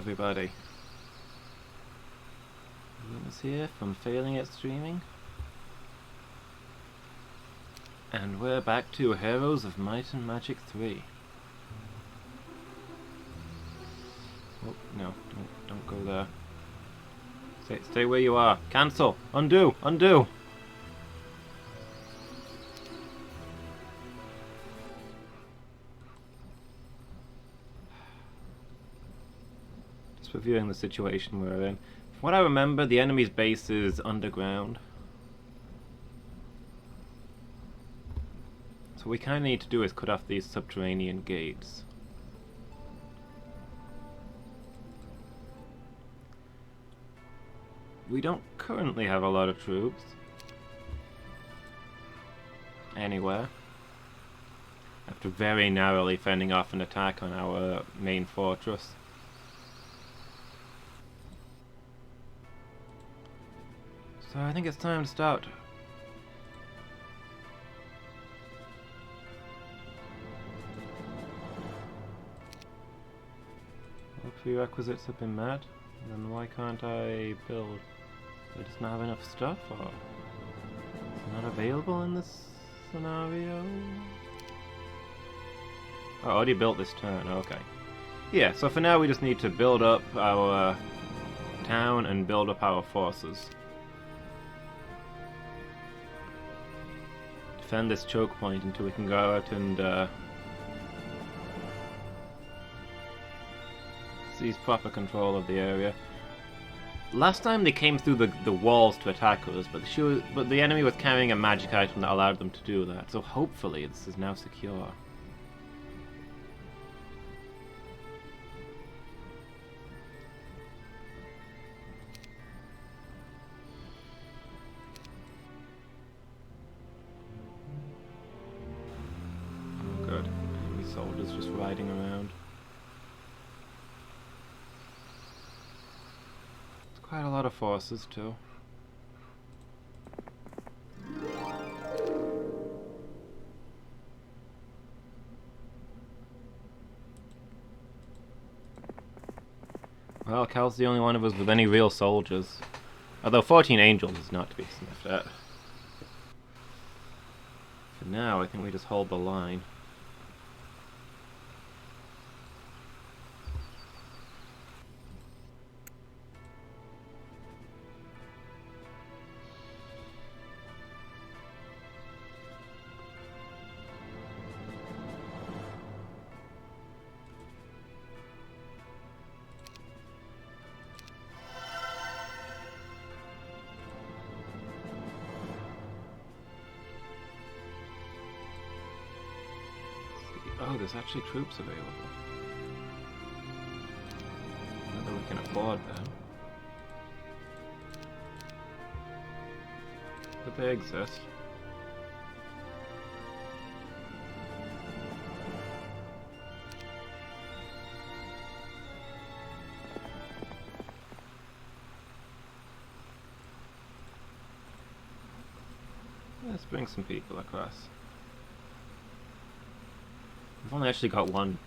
everybody. Lumus here from Failing at Streaming. And we're back to Heroes of Might and Magic 3. Oh, no, don't go there. Stay where you are. Cancel! Undo! Undo! Just reviewing the situation we're in. From what I remember, the enemy's base is underground. So what we kind of need to do is cut off these subterranean gates. We don't currently have a lot of troops anywhere, after very narrowly fending off an attack on our main fortress. So I think it's time to start. All prerequisites have been met, then why can't I build? Do I just not have enough stuff, or is it not available in this scenario? Oh, I already built this turn, okay. Yeah, so for now we just need to build up our town and build up our forces. Defend this choke point until we can go out and seize proper control of the area. Last time they came through the walls to attack us, but the enemy was carrying a magic item that allowed them to do that, so hopefully this is now secure. Oh good, enemy soldiers just riding around. Quite a lot of forces, too. Well, Cal's the only one of us with any real soldiers. Although 14 angels is not to be sniffed at. For now, I think we just hold the line. Oh, there's actually troops available. Whether we can afford them. But they exist. Let's bring some people across. We've only actually got one.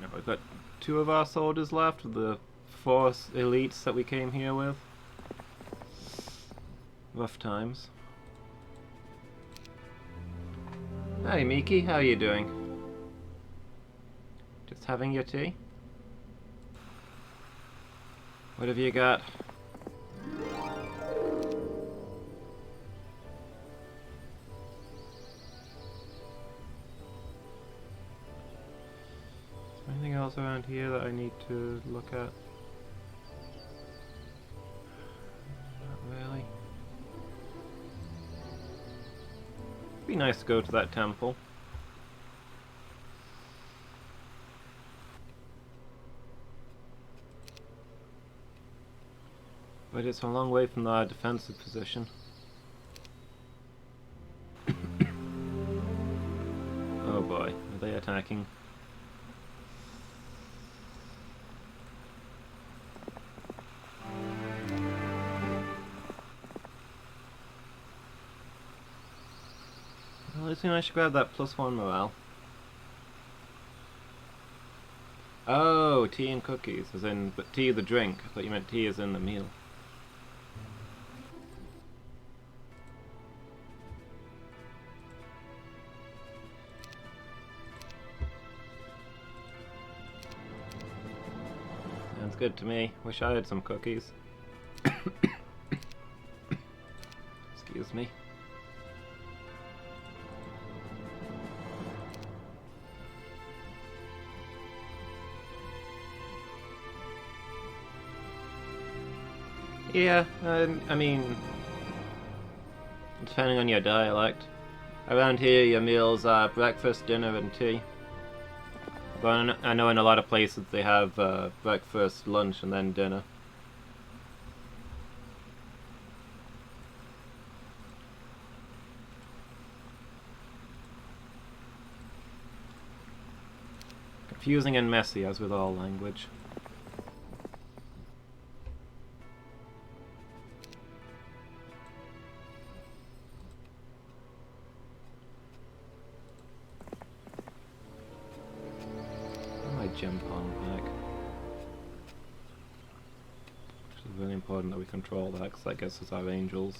No, we've got 2 of our soldiers left of the 4 elites that we came here with. Rough times. Hey Miki, how are you doing? Just having your tea? What have you got? Anything else around here that I need to look at? Not really. It'd be nice to go to that temple. But it's a long way from our defensive position. Oh boy, are they attacking? I think I should grab that +1 morale. Oh, Oh, tea and cookies, as in, but tea the drink. I thought you meant tea as in the meal. Sounds good to me. Wish I had some cookies. Excuse me. Yeah, I mean, depending on your dialect. Around here, your meals are breakfast, dinner, and tea. But I know in a lot of places they have breakfast, lunch, and then dinner. Confusing and messy, as with all language. Jump on back. It's really important that we control that, because I guess it's our angels.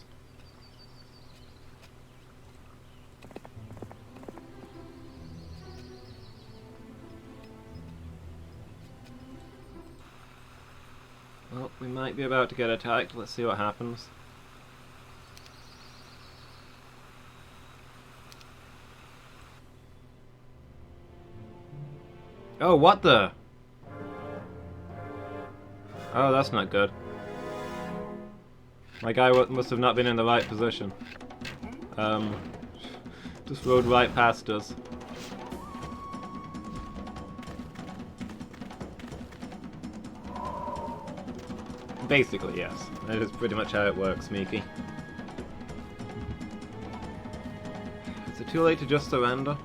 Well, we might be about to get attacked. Let's see what happens. Oh, what the? Oh, that's not good. My guy must have not been in the right position. Just rode right past us. Basically, yes. That is pretty much how it works, Miki. Is it too late to just surrender?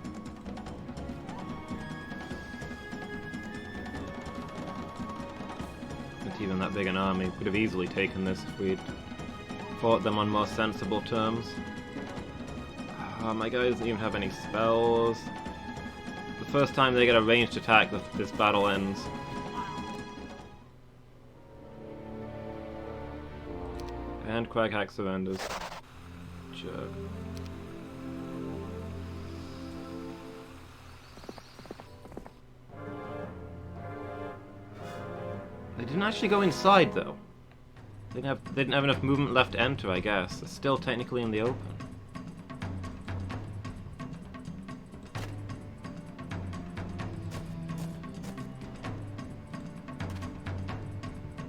Even that big an army could have easily taken this if we'd fought them on more sensible terms. My guy doesn't even have any spells. The first time they get a ranged attack, this battle ends. And Craghack surrenders. Jerk. They didn't actually go inside, though. They didn't have enough movement left to enter, I guess. It's still technically in the open.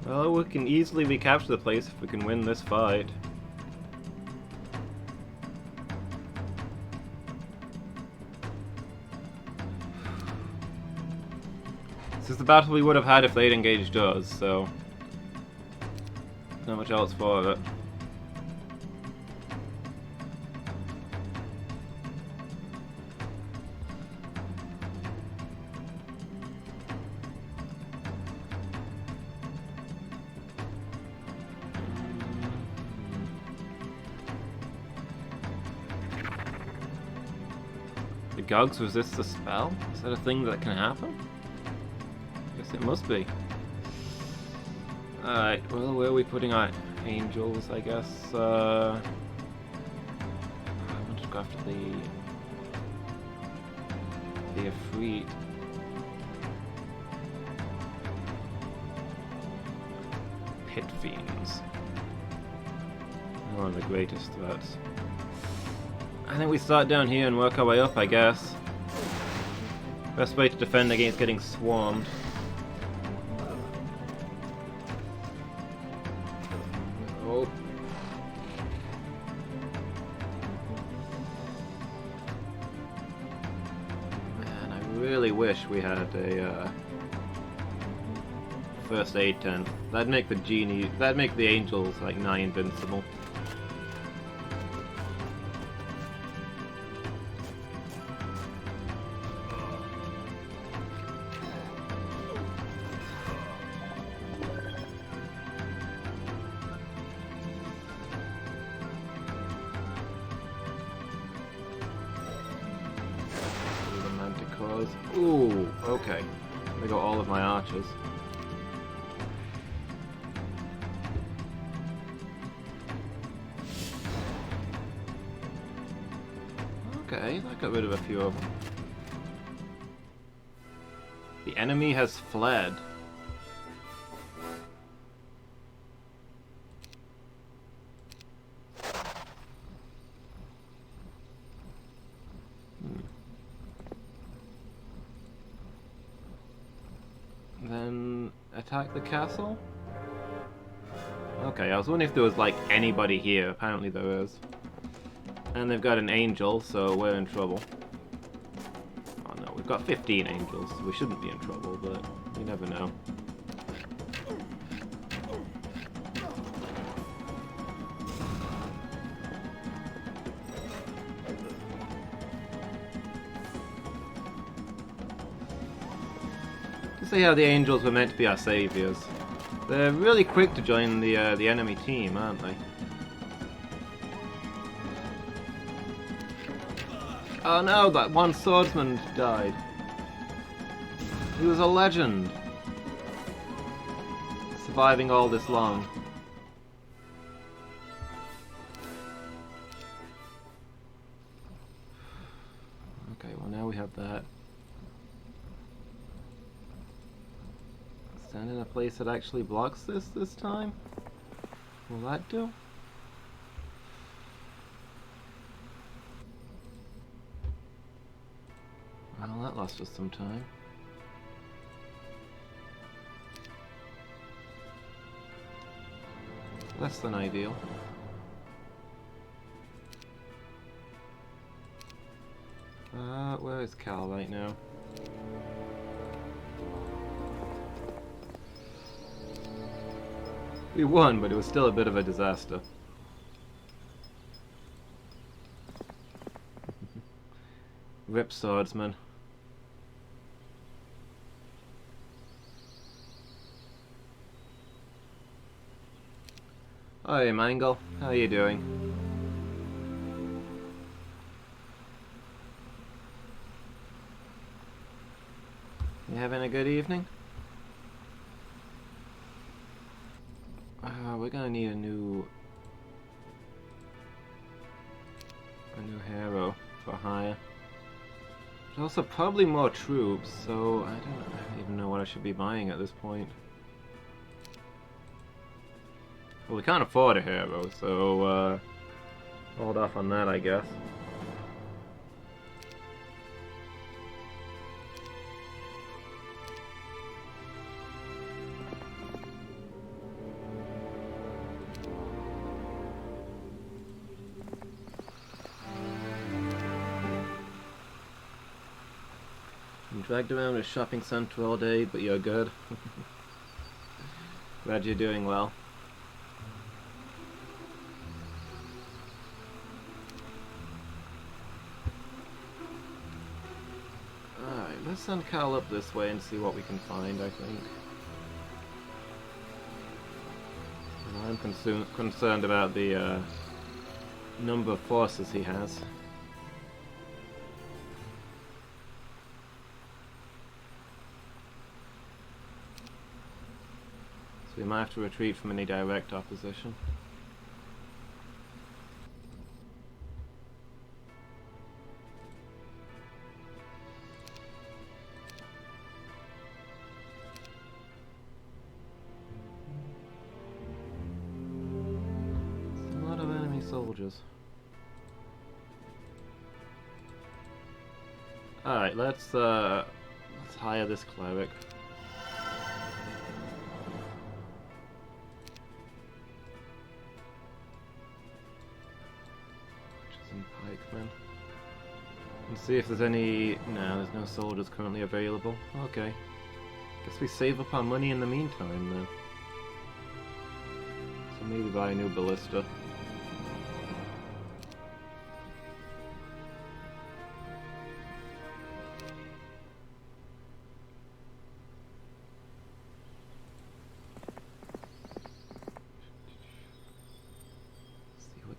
Well, we can easily recapture the place if we can win this fight. This is the battle we would have had if they'd engaged us, so not much else for it. The Gogs resist the spell? Is that a thing that can happen? It must be. Alright, well, where are we putting our angels, I guess? I want to go after the Efreet. Pit Fiends. One of the greatest threats. I think we start down here and work our way up, I guess. Best way to defend against getting swarmed. Wish we had a first aid tent. That'd make that'd make the angels like nigh invincible. Ooh, okay. There go all of my archers. Okay, that got rid of a few of them. The enemy has fled. Then attack the castle? Okay, I was wondering if there was like anybody here. Apparently there is. And they've got an angel, so we're in trouble. Oh no, we've got 15 angels, so we shouldn't be in trouble, but you never know. To see how the angels were meant to be our saviors. They're really quick to join the enemy team, aren't they? Oh no, that one swordsman died. He was a legend. Surviving all this long. Okay, well now we have that. Stand in a place that actually blocks this time? Will that do? Well, that lost us some time. Less than ideal. Where is Cal right now? We won, but it was still a bit of a disaster. Rip swordsman. Hi Mangle, how are you doing? You having a good evening? We're gonna need a new hero for hire. There's also probably more troops, so I don't even know what I should be buying at this point. Well, we can't afford a hero, so hold off on that, I guess. I'm dragged around a shopping center all day, but you're good. Glad you're doing well. Alright, let's send Cal up this way and see what we can find, I think. I'm concerned about the number of forces he has. So we might have to retreat from any direct opposition. Soldiers. Alright, let's hire this cleric. Some pikemen. And see if there's any... No, there's no soldiers currently available. Okay. Guess we save up our money in the meantime then. So maybe buy a new ballista.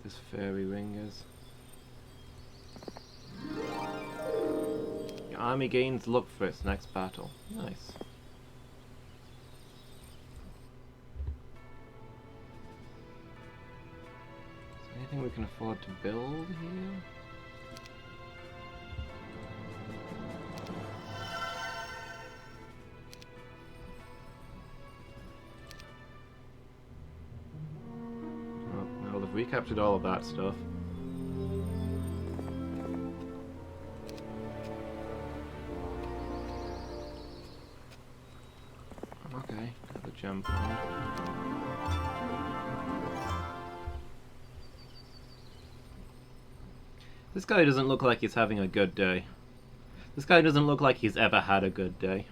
This fairy ring is. Your army gains luck for its next battle. Nice. we can afford to build here. Oh, well, they've recaptured all of that stuff. Okay, got the gem found. This guy doesn't look like he's having a good day. This guy doesn't look like he's ever had a good day.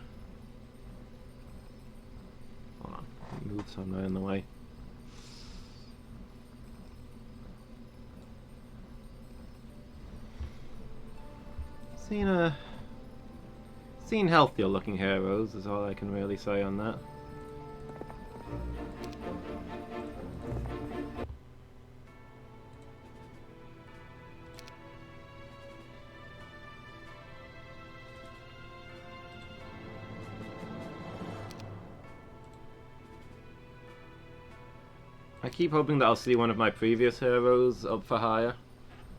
Hold on, move somewhere in the way. Seen healthier looking heroes is all I can really say on that. I keep hoping that I'll see one of my previous heroes up for hire.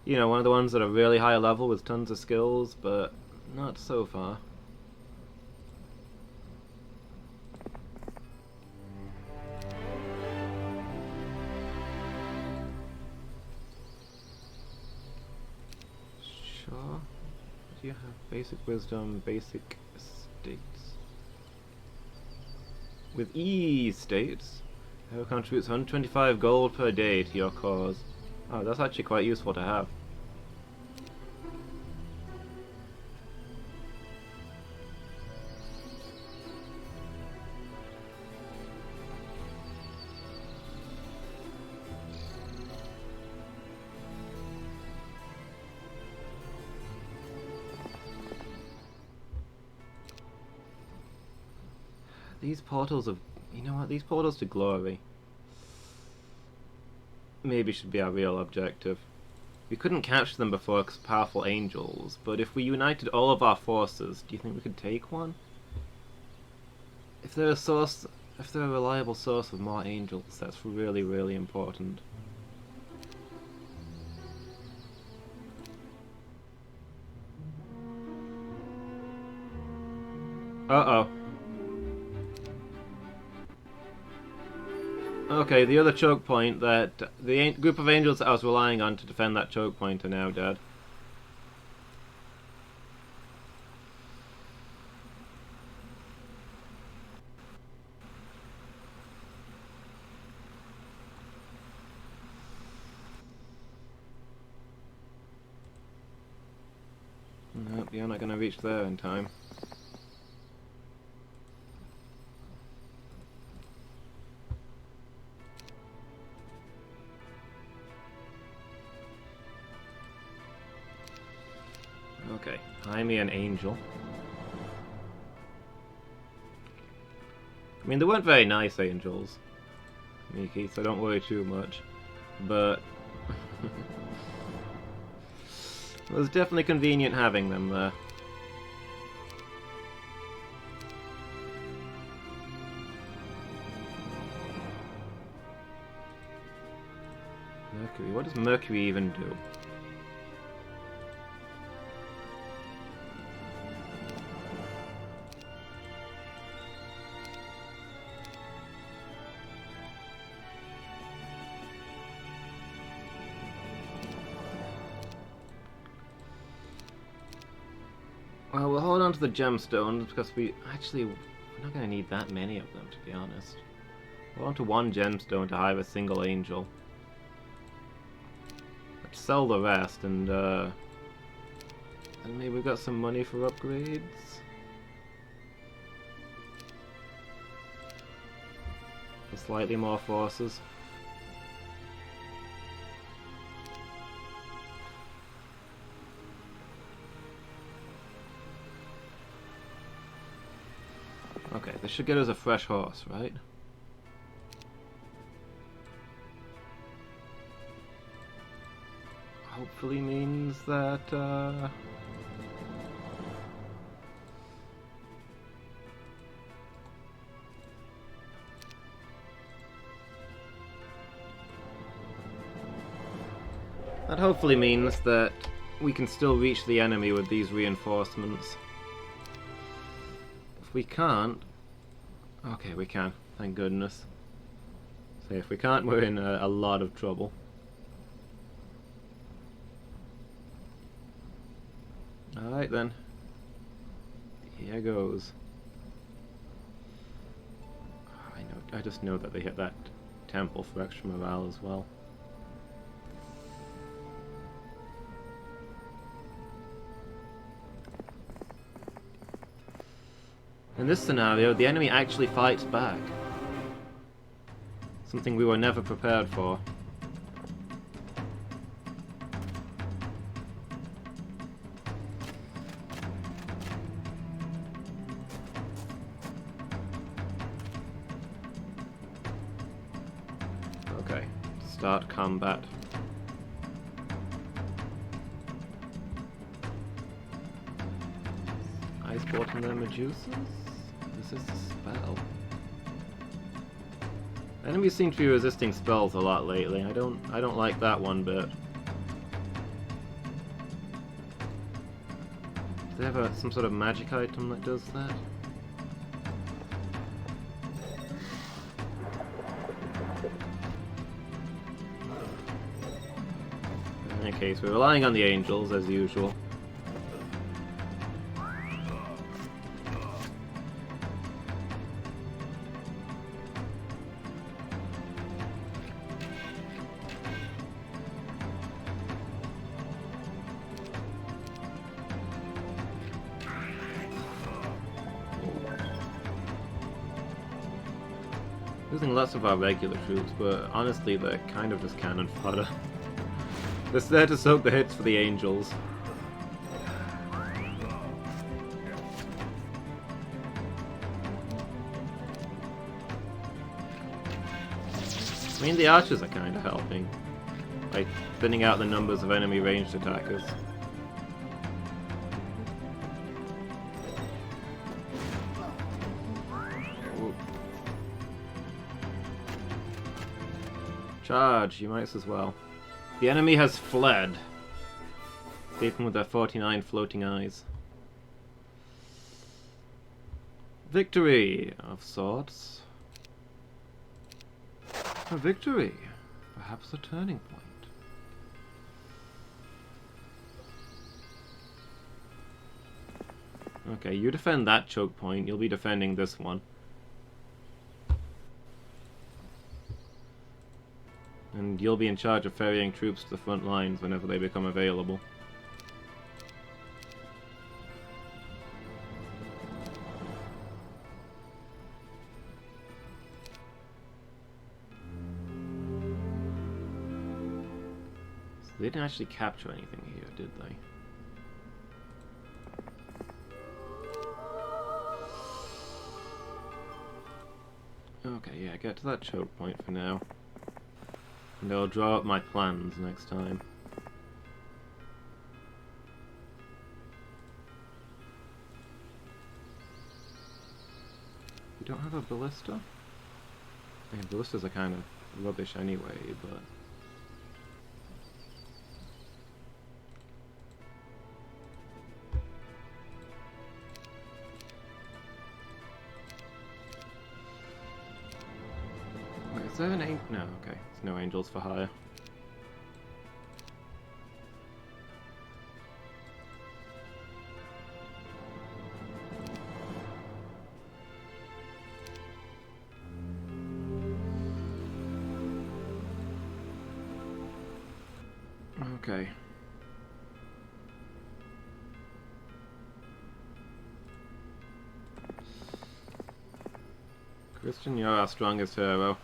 You know, one of the ones that are really high level with tons of skills, but not so far. Sure. Do you have basic wisdom, basic states? With E states, hero contributes 125 gold per day to your cause. Oh, that's actually quite useful to have. These portals of... You know what? These portals to glory maybe should be our real objective. We couldn't capture them before because powerful angels, but if we united all of our forces, do you think we could take one? If they're a reliable source of more angels, that's really, really important. Uh-oh. Okay, the other choke point that the group of angels that I was relying on to defend that choke point are now dead. Nope, you're not going to reach there in time. Okay, hire me an angel. I mean, they weren't very nice angels, Miki, so don't worry too much. But it was definitely convenient having them there. Mercury, what does Mercury even do? Well, we'll hold on to the gemstones because we're not going to need that many of them, to be honest. Hold on to one gemstone to hire a single angel. Let's sell the rest and maybe we've got some money for upgrades. For slightly more forces. Okay, this should get us a fresh horse, right? Hopefully means that, That hopefully means that we can still reach the enemy with these reinforcements. If we can't... Okay, we can. Thank goodness. So if we can't, we're in a lot of trouble. Alright then. Here goes. I just know that they hit that temple for extra morale as well. In this scenario, the enemy actually fights back. Something we were never prepared for. Okay, start combat. Ice bottom their Medusas? This is the spell. Enemies seem to be resisting spells a lot lately. I don't like that one bit. Do they have some sort of magic item that does that? In any case, we're relying on the angels as usual. Losing lots of our regular troops, but honestly they're kind of just cannon fodder. They're there to soak the hits for the angels. I mean, the archers are kind of helping, by thinning out the numbers of enemy ranged attackers. Charge, you might as well. The enemy has fled, escaping with their 49 floating eyes. Victory, of sorts. A victory, perhaps a turning point. Okay, you defend that choke point, you'll be defending this one. And you'll be in charge of ferrying troops to the front lines whenever they become available. So they didn't actually capture anything here, did they? Okay, yeah, get to that choke point for now. And I'll draw up my plans next time. We don't have a ballista? I mean, ballistas are kind of rubbish anyway, but... Wait, is there an angel? No, okay. There's no angels for hire. Okay. Christian, you're our strongest hero.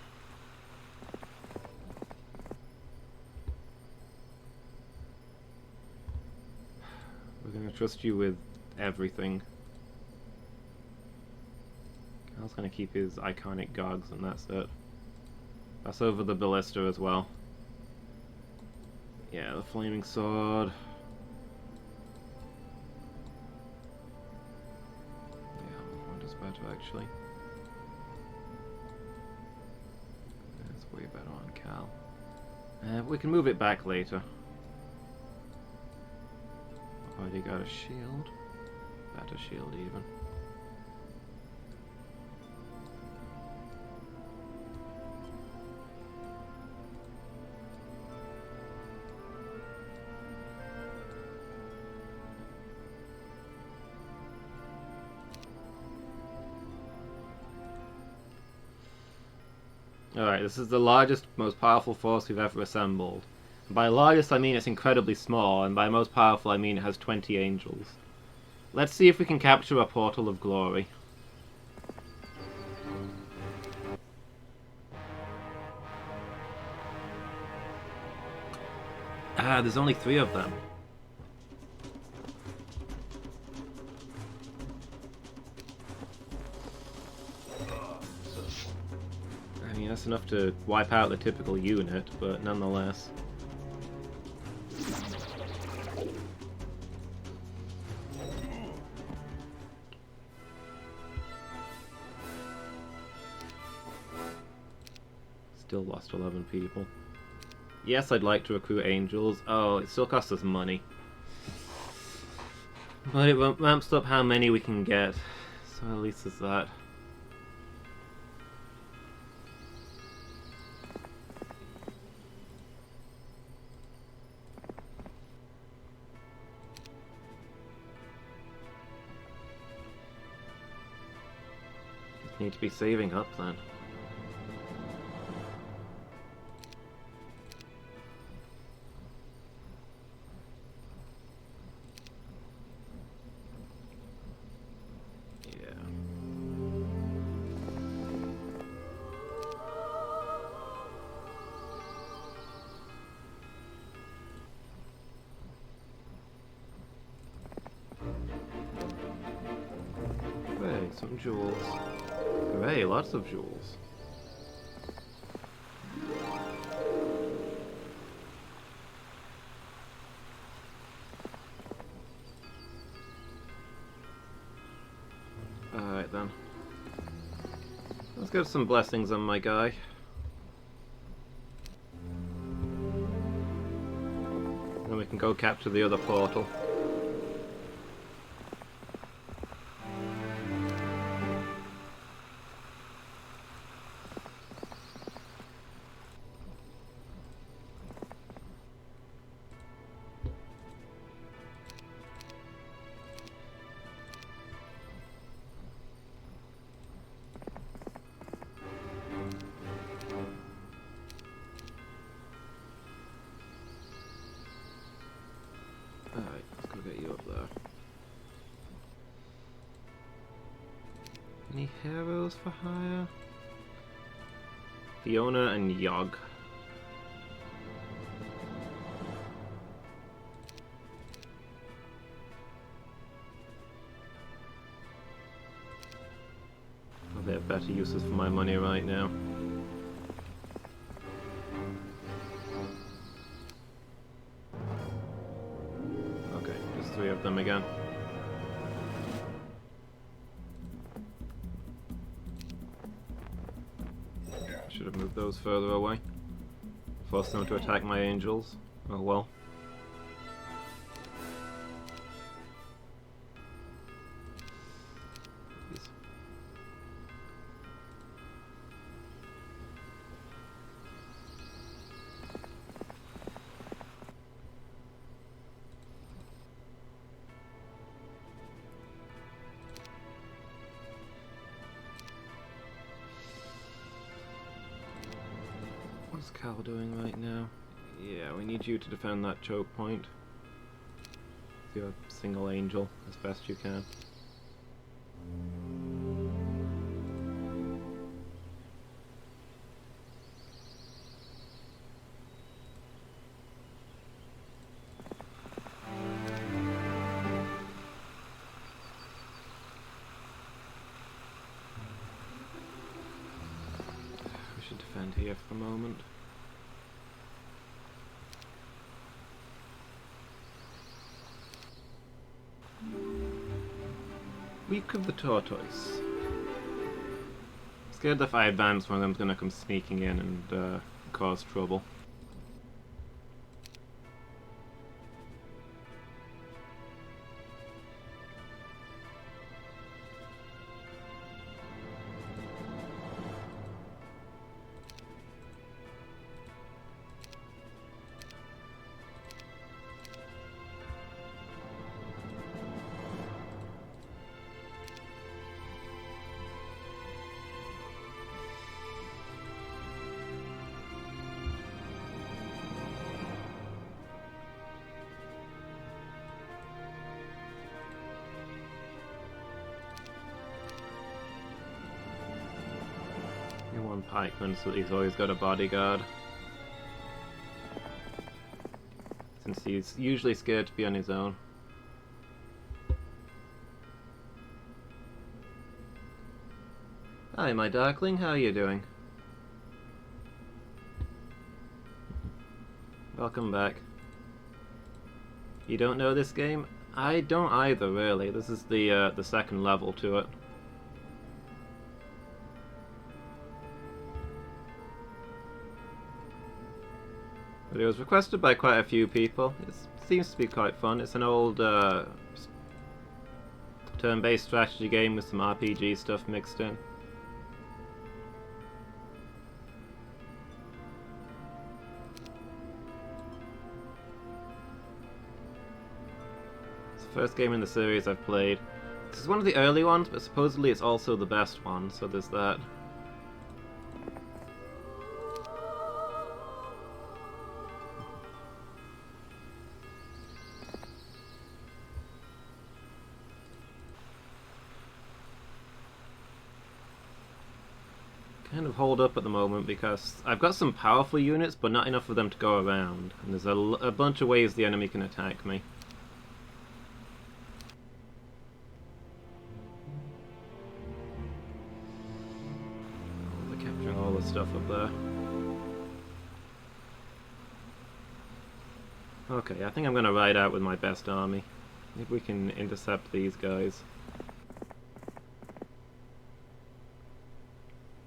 We're gonna trust you with everything. Cal's gonna keep his iconic gogs and that's it. Pass over the ballista as well. Yeah, the flaming sword. Yeah, one is better actually. That's way better on Cal. We can move it back later. Already got a shield. Better shield even. Alright, this is the largest, most powerful force we've ever assembled. And by largest I mean it's incredibly small, and by most powerful I mean it has 20 angels. Let's see if we can capture a portal of glory. Ah, there's only 3 of them. I mean, that's enough to wipe out the typical unit, but nonetheless. Still lost 11 people. Yes, I'd like to recruit angels. Oh, it still costs us money. But it ramps up how many we can get. So at least there's that. Need to be saving up then. Yeah. Hey, some jewels. Hooray, lots of jewels. Alright then. Let's get some blessings on my guy. Then we can go capture the other portal. Alright, let's go get you up there. Any heroes for hire? Fiona and Yogg. Oh, they have better uses for my money right now. Okay, just 3 of them again. Should have moved those further away. Force them to attack my angels. Oh well. Jeez. What's Cal doing right now? Yeah, we need you to defend that choke point. You're a single angel as best you can. We should defend here for a moment. Week of the Tortoise. Scared that if I advance, one of them's gonna come sneaking in and cause trouble. pikeman so that he's always got a bodyguard. Since he's usually scared to be on his own. Hi, my darkling, how are you doing? Welcome back. You don't know this game? I don't either, really. This is the second level to it. But it was requested by quite a few people. It seems to be quite fun. It's an old turn-based strategy game with some RPG stuff mixed in. It's the first game in the series I've played. This is one of the early ones, but supposedly it's also the best one, so there's that. Kind of hold up at the moment because I've got some powerful units but not enough of them to go around, and there's a bunch of ways the enemy can attack me. Oh, they're capturing all the stuff up there. Okay, I think I'm going to ride out with my best army. Maybe we can intercept these guys.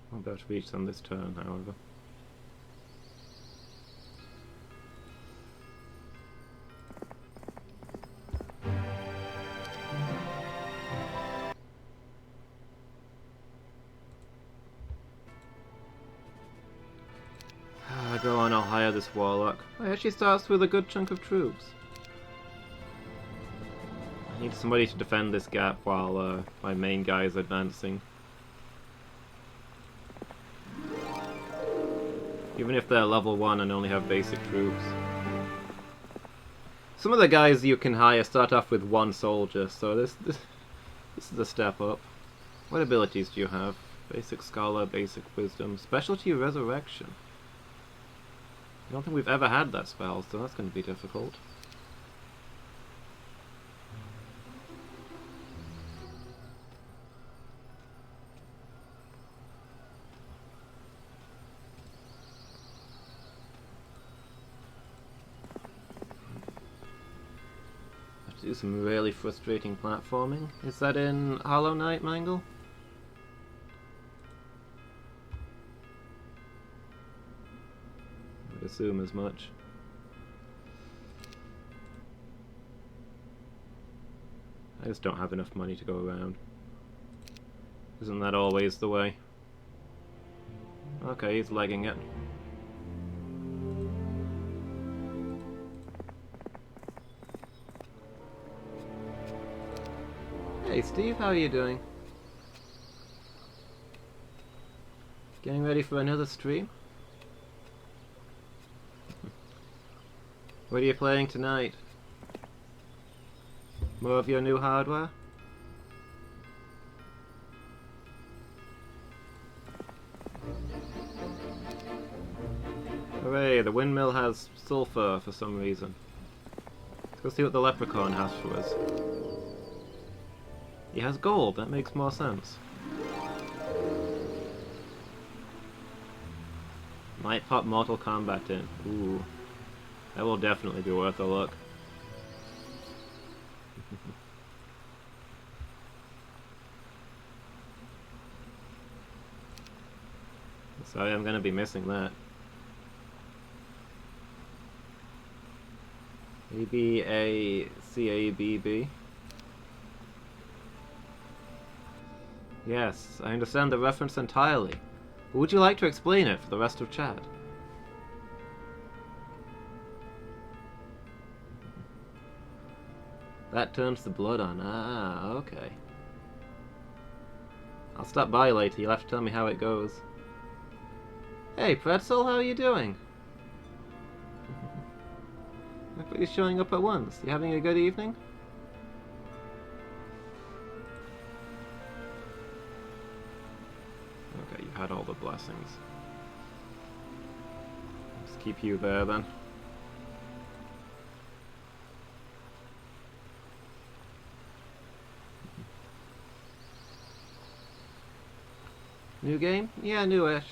I'm about to reach them this turn, however. Go on, I'll hire this warlock. It actually starts with a good chunk of troops. I need somebody to defend this gap while my main guy is advancing. Even if they're level 1 and only have basic troops. Some of the guys you can hire start off with 1 soldier, so this is a step up. What abilities do you have? Basic Scholar, Basic Wisdom, Specialty Resurrection. I don't think we've ever had that spell, so that's going to be difficult. Have to do some really frustrating platforming. Is that in Hollow Knight, Mangle? Assume as much. I just don't have enough money to go around. Isn't that always the way? Okay, he's legging it. Hey Steve, how are you doing? Getting ready for another stream? What are you playing tonight? More of your new hardware? Hooray, the windmill has sulfur for some reason. Let's go see what the leprechaun has for us. He has gold, that makes more sense. Might pop Mortal Kombat in. Ooh. That will definitely be worth a look. Sorry, I'm gonna be missing that. Maybe a CABB? Yes, I understand the reference entirely. But would you like to explain it for the rest of chat? That turns the blood on. Ah, okay. I'll stop by later. You'll have to tell me how it goes. Hey, Pretzel, how are you doing? Everybody's showing up at once. You having a good evening? Okay, you had all the blessings. Let's keep you there then. New game? Yeah, newish.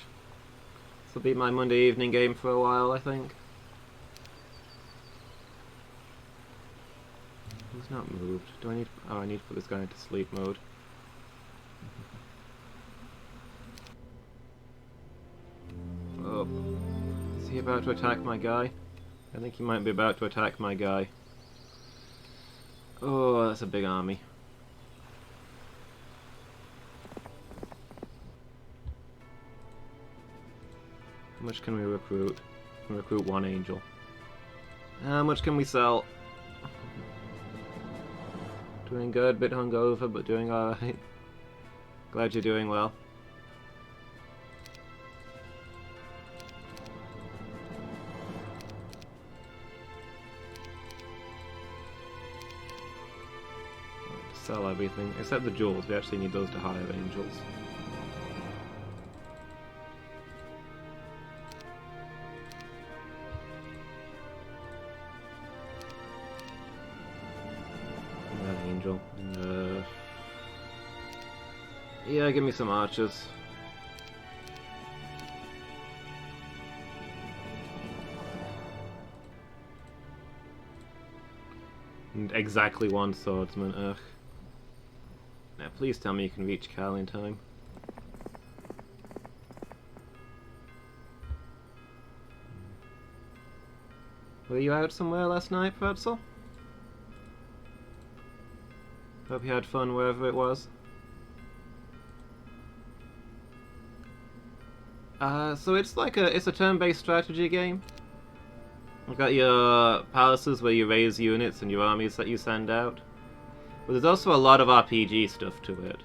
This will be my Monday evening game for a while, I think. He's not moved. Do I need... Oh, I need to put this guy into sleep mode. Oh. Is he about to attack my guy? I think he might be about to attack my guy. Oh, that's a big army. How much can we recruit? We can recruit 1 angel. How much can we sell? Doing good, bit hungover, but doing alright. Glad you're doing well. Sell everything, except the jewels. We actually need those to hire angels. Angel. Yeah, give me some archers. And exactly 1 swordsman, ugh. Now please tell me you can reach Cal in time. Were you out somewhere last night, Pretzel? Hope you had fun wherever it was. So it's like it's a turn-based strategy game. You've got your palaces where you raise units and your armies that you send out. But there's also a lot of RPG stuff to it.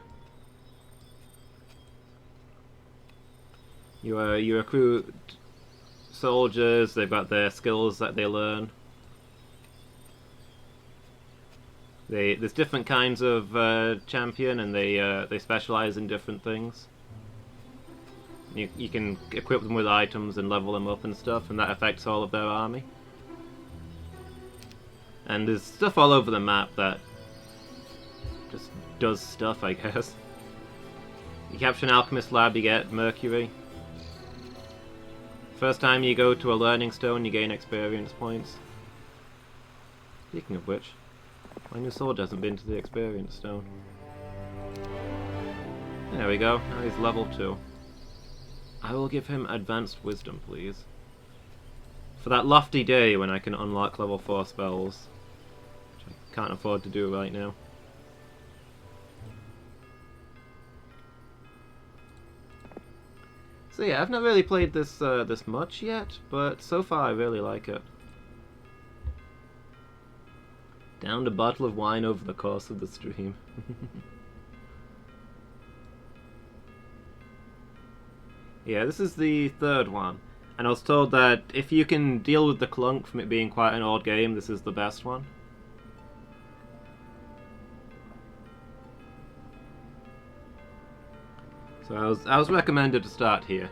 You recruit soldiers, they've got their skills that they learn. There's different kinds of champion, and they specialize in different things. You can equip them with items and level them up and stuff, and that affects all of their army. And there's stuff all over the map that just does stuff, I guess. You capture an alchemist lab, you get Mercury. First time you go to a learning stone, you gain experience points. Speaking of which, my new sword hasn't been to the experience stone. There we go, now he's level 2. I will give him advanced wisdom, please. For that lofty day when I can unlock level 4 spells. Which I can't afford to do right now. So yeah, I've not really played this this much yet, but so far I really like it. Downed a bottle of wine over the course of the stream. Yeah, this is the 3rd one, and I was told that if you can deal with the clunk from it being quite an old game, this is the best one. So I was recommended to start here.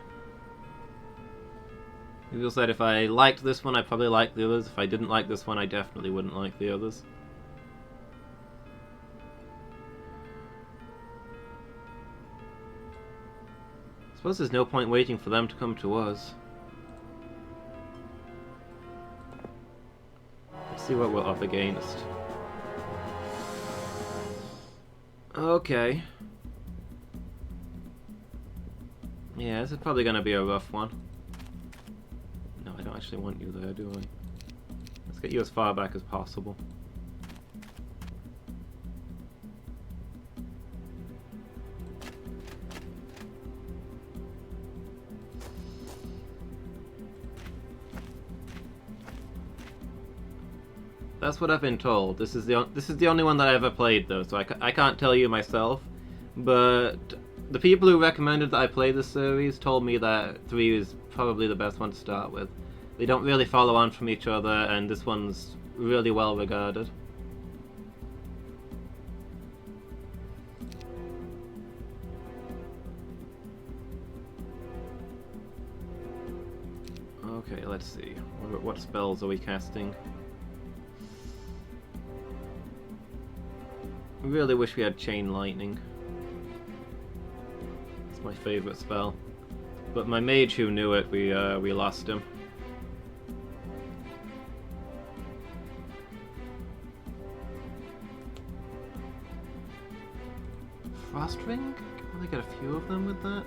People said if I liked this one, I'd probably like the others. If I didn't like this one, I definitely wouldn't like the others. I suppose there's no point waiting for them to come to us. Let's see what we're up against. Okay. Yeah, this is probably going to be a rough one. No, I don't actually want you there, do I? Let's get you as far back as possible. That's what I've been told. This is the only one that I ever played, though, so I can't tell you myself. But the people who recommended that I play this series told me that 3 is probably the best one to start with. They don't really follow on from each other, and this one's really well regarded. Okay, let's see. What spells are we casting? I really wish we had Chain Lightning. It's my favourite spell. But my mage who knew it, we lost him. Frost Ring? Can only get a few of them with that?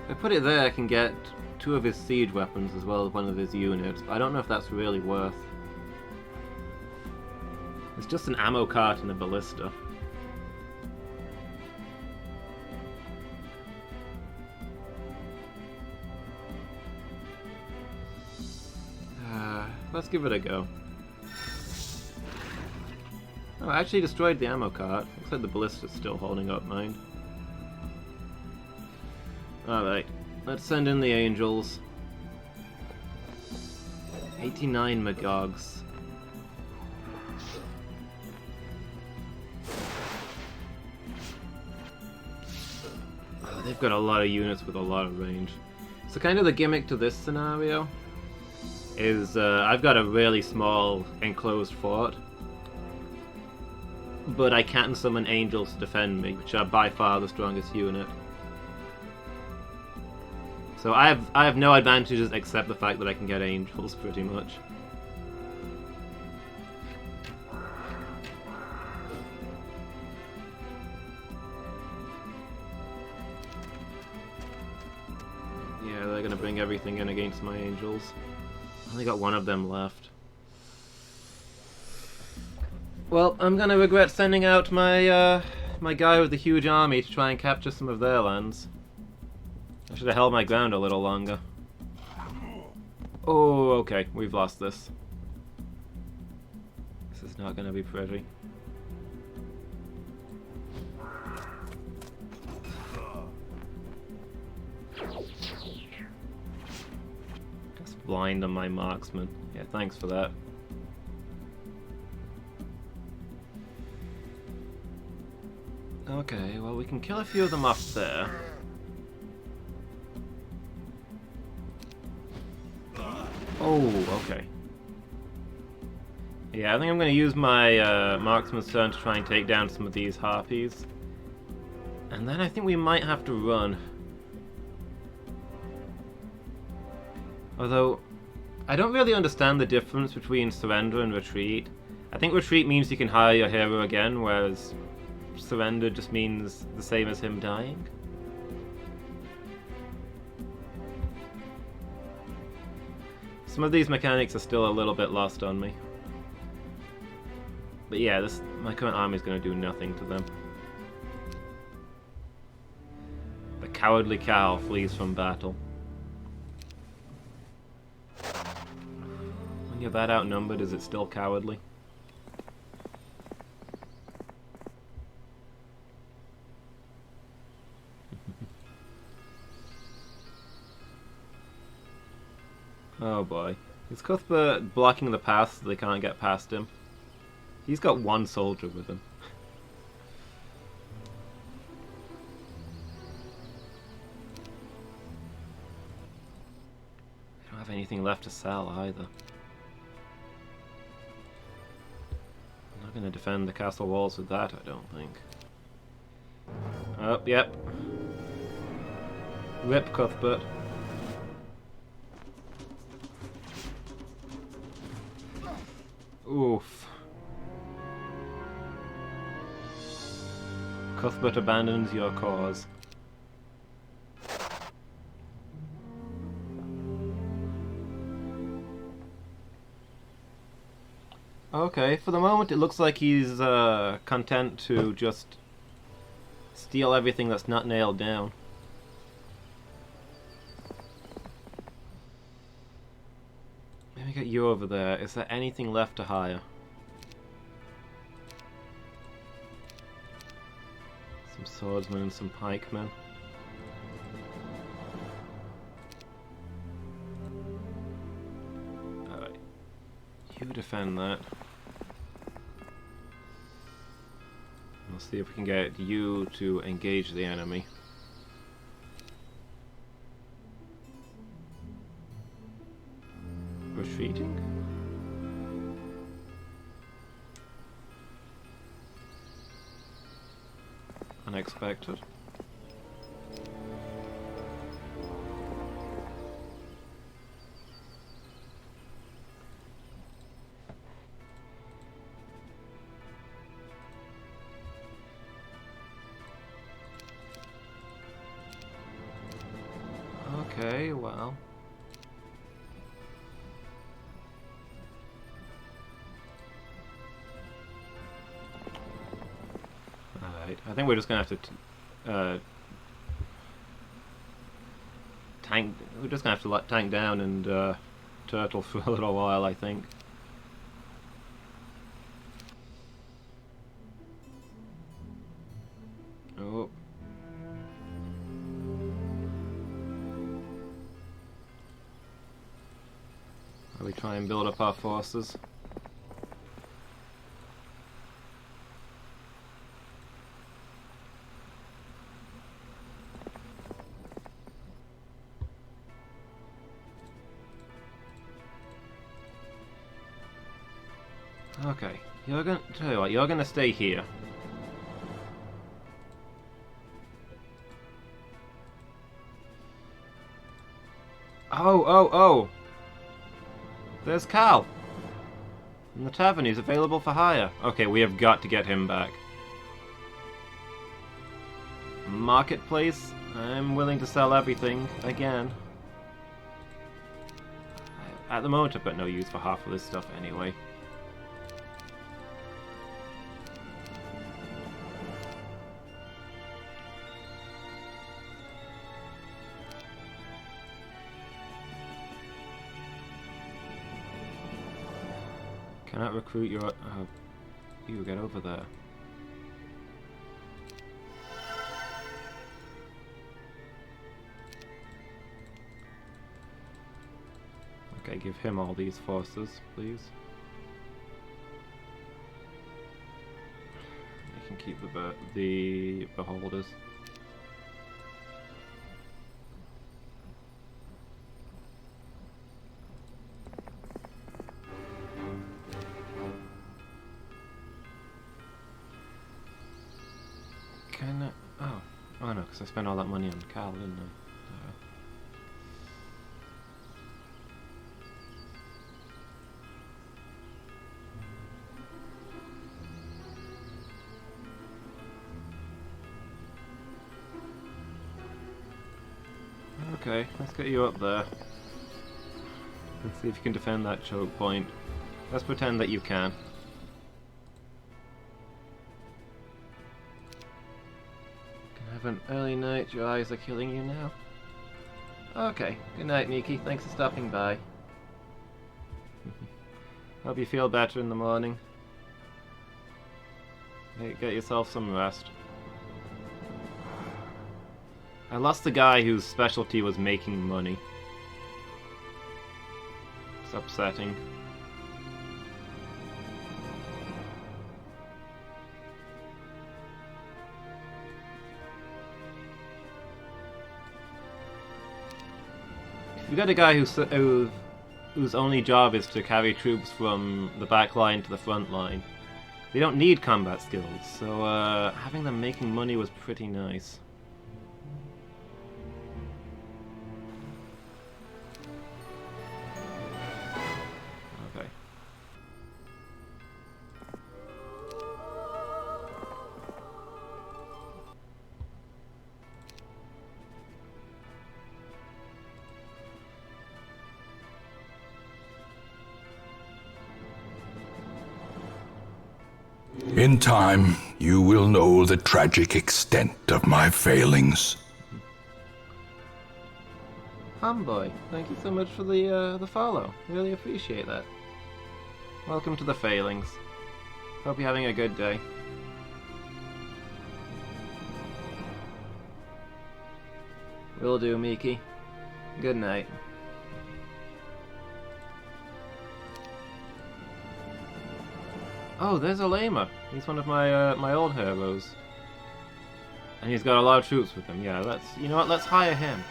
If I put it there, I can get 2 of his siege weapons as well as 1 of his units, but I don't know if that's really worth. It's just an ammo cart and a ballista. Let's give it a go. Oh, I actually destroyed the ammo cart. Looks like the ballista's still holding up mine. Alright, let's send in the angels. 89 Magogs. Oh, they've got a lot of units with a lot of range. So kind of the gimmick to this scenario is I've got a really small enclosed fort, but I can summon angels to defend me, which are by far the strongest unit. So I have no advantages except the fact that I can get angels, pretty much. Yeah, they're gonna bring everything in against my angels. I only got 1 of them left. Well, I'm gonna regret sending out my my guy with the huge army to try and capture some of their lands. I should have held my ground a little longer. Oh, okay, we've lost this. This is not gonna be pretty. Just blind on my marksman. Yeah, thanks for that. Okay, well we can kill a few of them off there. Oh, okay. Yeah, I think I'm going to use my marksman's turn to try and take down some of these harpies. And then I think we might have to run. Although, I don't really understand the difference between surrender and retreat. I think retreat means you can hire your hero again, whereas surrender just means the same as him dying. Some of these mechanics are still a little bit lost on me. But yeah, my current army is going to do nothing to them. The cowardly cow flees from battle. When you're that outnumbered, is it still cowardly? Oh boy. Is Cuthbert blocking the path so they can't get past him? He's got 1 soldier with him. I don't have anything left to sell either. I'm not going to defend the castle walls with that, I don't think. Oh, yep. Rip Cuthbert. Oof. Cuthbert abandons your cause. Okay, for the moment it looks like he's content to just steal everything that's not nailed down. Let me get you over there. Is there anything left to hire? Some swordsmen and some pikemen. Alright. You defend that. Let's see if we can get you to engage the enemy. Retreating? Unexpected. Okay, well. Alright, I think we're just gonna have to tank. We're just gonna have to let tank down and turtle for a little while, I think. Oh. While we try and build up our forces. Okay, you're gonna tell you what, you're gonna stay here. Oh! There's Cal! In the tavern, he's available for hire. Okay, we have got to get him back. Marketplace, I'm willing to sell everything, again. At the moment, I've got no use for half of this stuff anyway. Cannot recruit your... you get over there. Okay, give him all these forces, please. You can keep the beholders. Can I... Oh no, because I spent all that money on Cal, didn't I? Okay, let's get you up there. Let's see if you can defend that choke point. Let's pretend that you can. Have an early night, your eyes are killing you now. Okay, good night, Miki. Thanks for stopping by. Hope you feel better in the morning. Hey, get yourself some rest. I lost the guy whose specialty was making money. It's upsetting. You've got a guy whose only job is to carry troops from the back line to the front line. They don't need combat skills, so having them making money was pretty nice. Okay. In time, you will know the tragic extent of my failings. Homeboy, thank you so much for the follow. Really appreciate that. Welcome to the failings. Hope you're having a good day. Will do, Miki. Good night. Oh, there's a Lama. He's one of my my old heroes. And he's got a lot of troops with him. Yeah, you know what, let's hire him.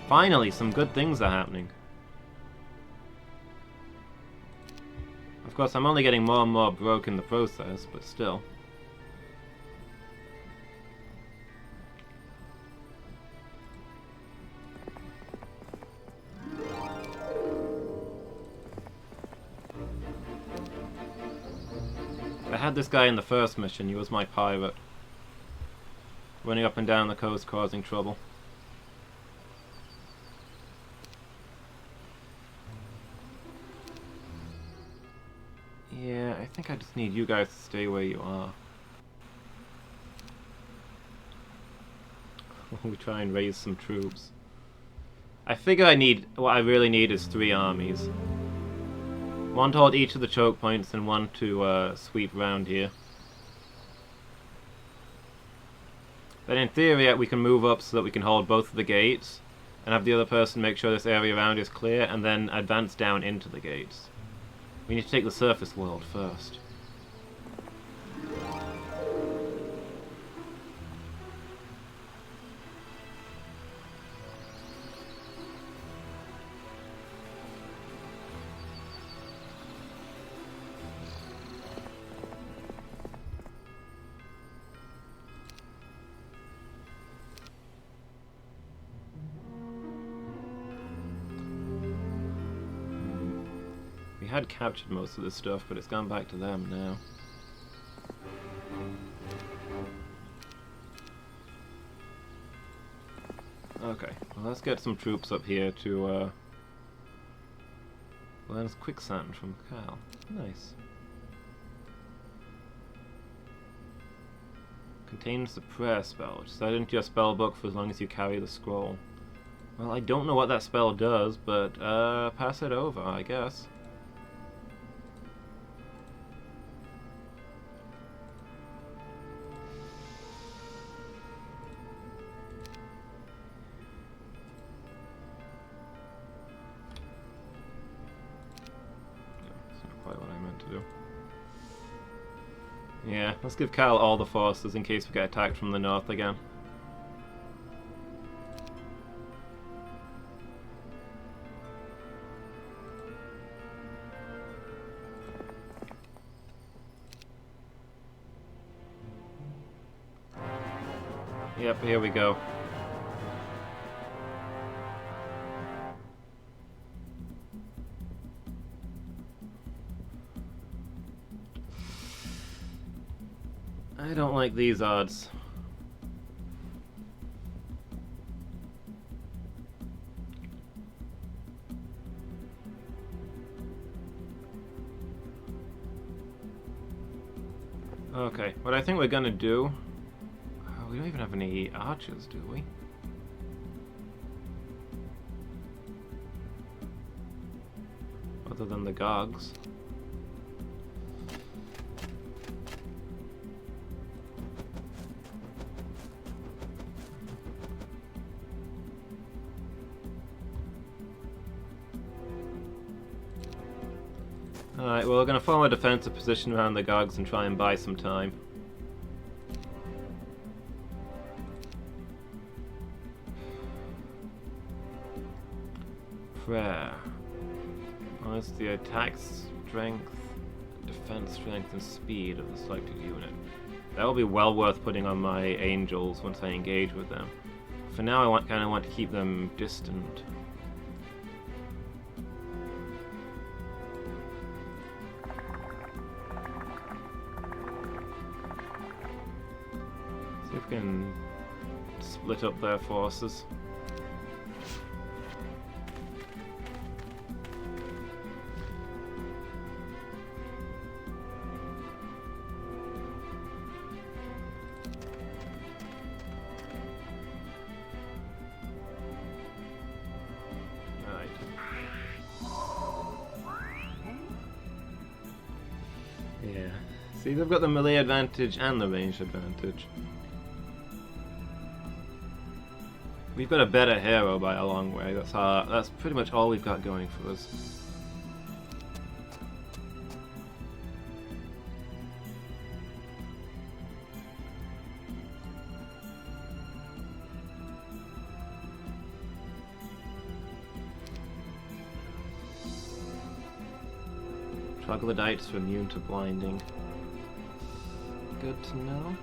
Finally, some good things are happening. Of course, I'm only getting more and more broke in the process, but still. I had this guy in the first mission. He was my pirate. Running up and down the coast causing trouble. Yeah, I think I just need you guys to stay where you are. We try and raise some troops. I figure what I really need is 3 armies. One to hold each of the choke points and one to sweep around here. Then in theory we can move up so that we can hold both of the gates and have the other person make sure this area around is clear and then advance down into the gates. We need to take the surface world first. We had captured most of this stuff, but it's gone back to them now. Okay, well let's get some troops up here to learn quicksand from Cal. Nice. Contains the prayer spell, which is added into your spell book for as long as you carry the scroll. Well, I don't know what that spell does, but pass it over, I guess. Yeah, let's give Cal all the forces in case we get attacked from the north again. Yep, here we go. I don't like these odds. Okay, what I think we're gonna do... we don't even have any archers, do we? Other than the Gogs. Alright, well we're going to form a defensive position around the Gogs and try and buy some time. Prayer. Well, it's the attack strength, defense strength, and speed of the selected unit. That will be well worth putting on my angels once I engage with them. For now I kind of want to keep them distant. See if we can split up their forces. Yeah. See, they've got the melee advantage and the range advantage. We've got a better hero by a long way. That's pretty much all we've got going for us. Troglodytes are immune to blinding. Good to know.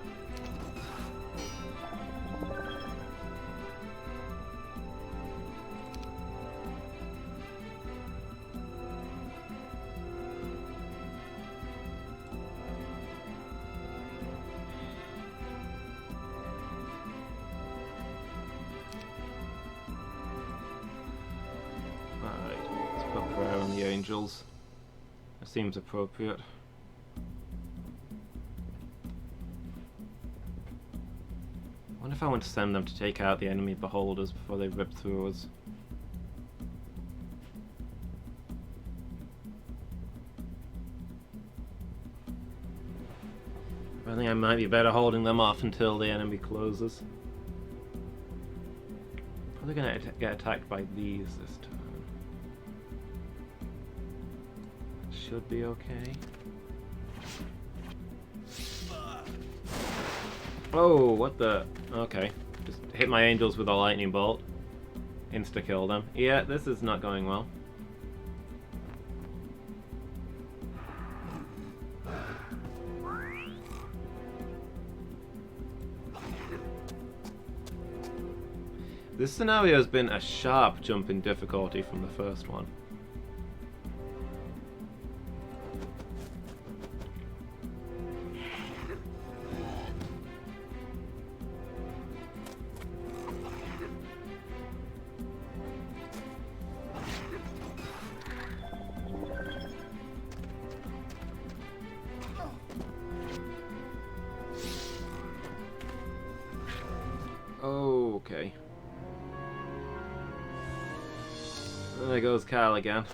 Angels. It seems appropriate. I wonder if I want to send them to take out the enemy beholders before they rip through us. I think I might be better holding them off until the enemy closes. Probably gonna get attacked by these this time. Should be okay. Oh, what the? Okay. Just hit my angels with a lightning bolt. Insta-kill them. Yeah, this is not going well. This scenario has been a sharp jump in difficulty from the first one. Okay. There goes Kyle again.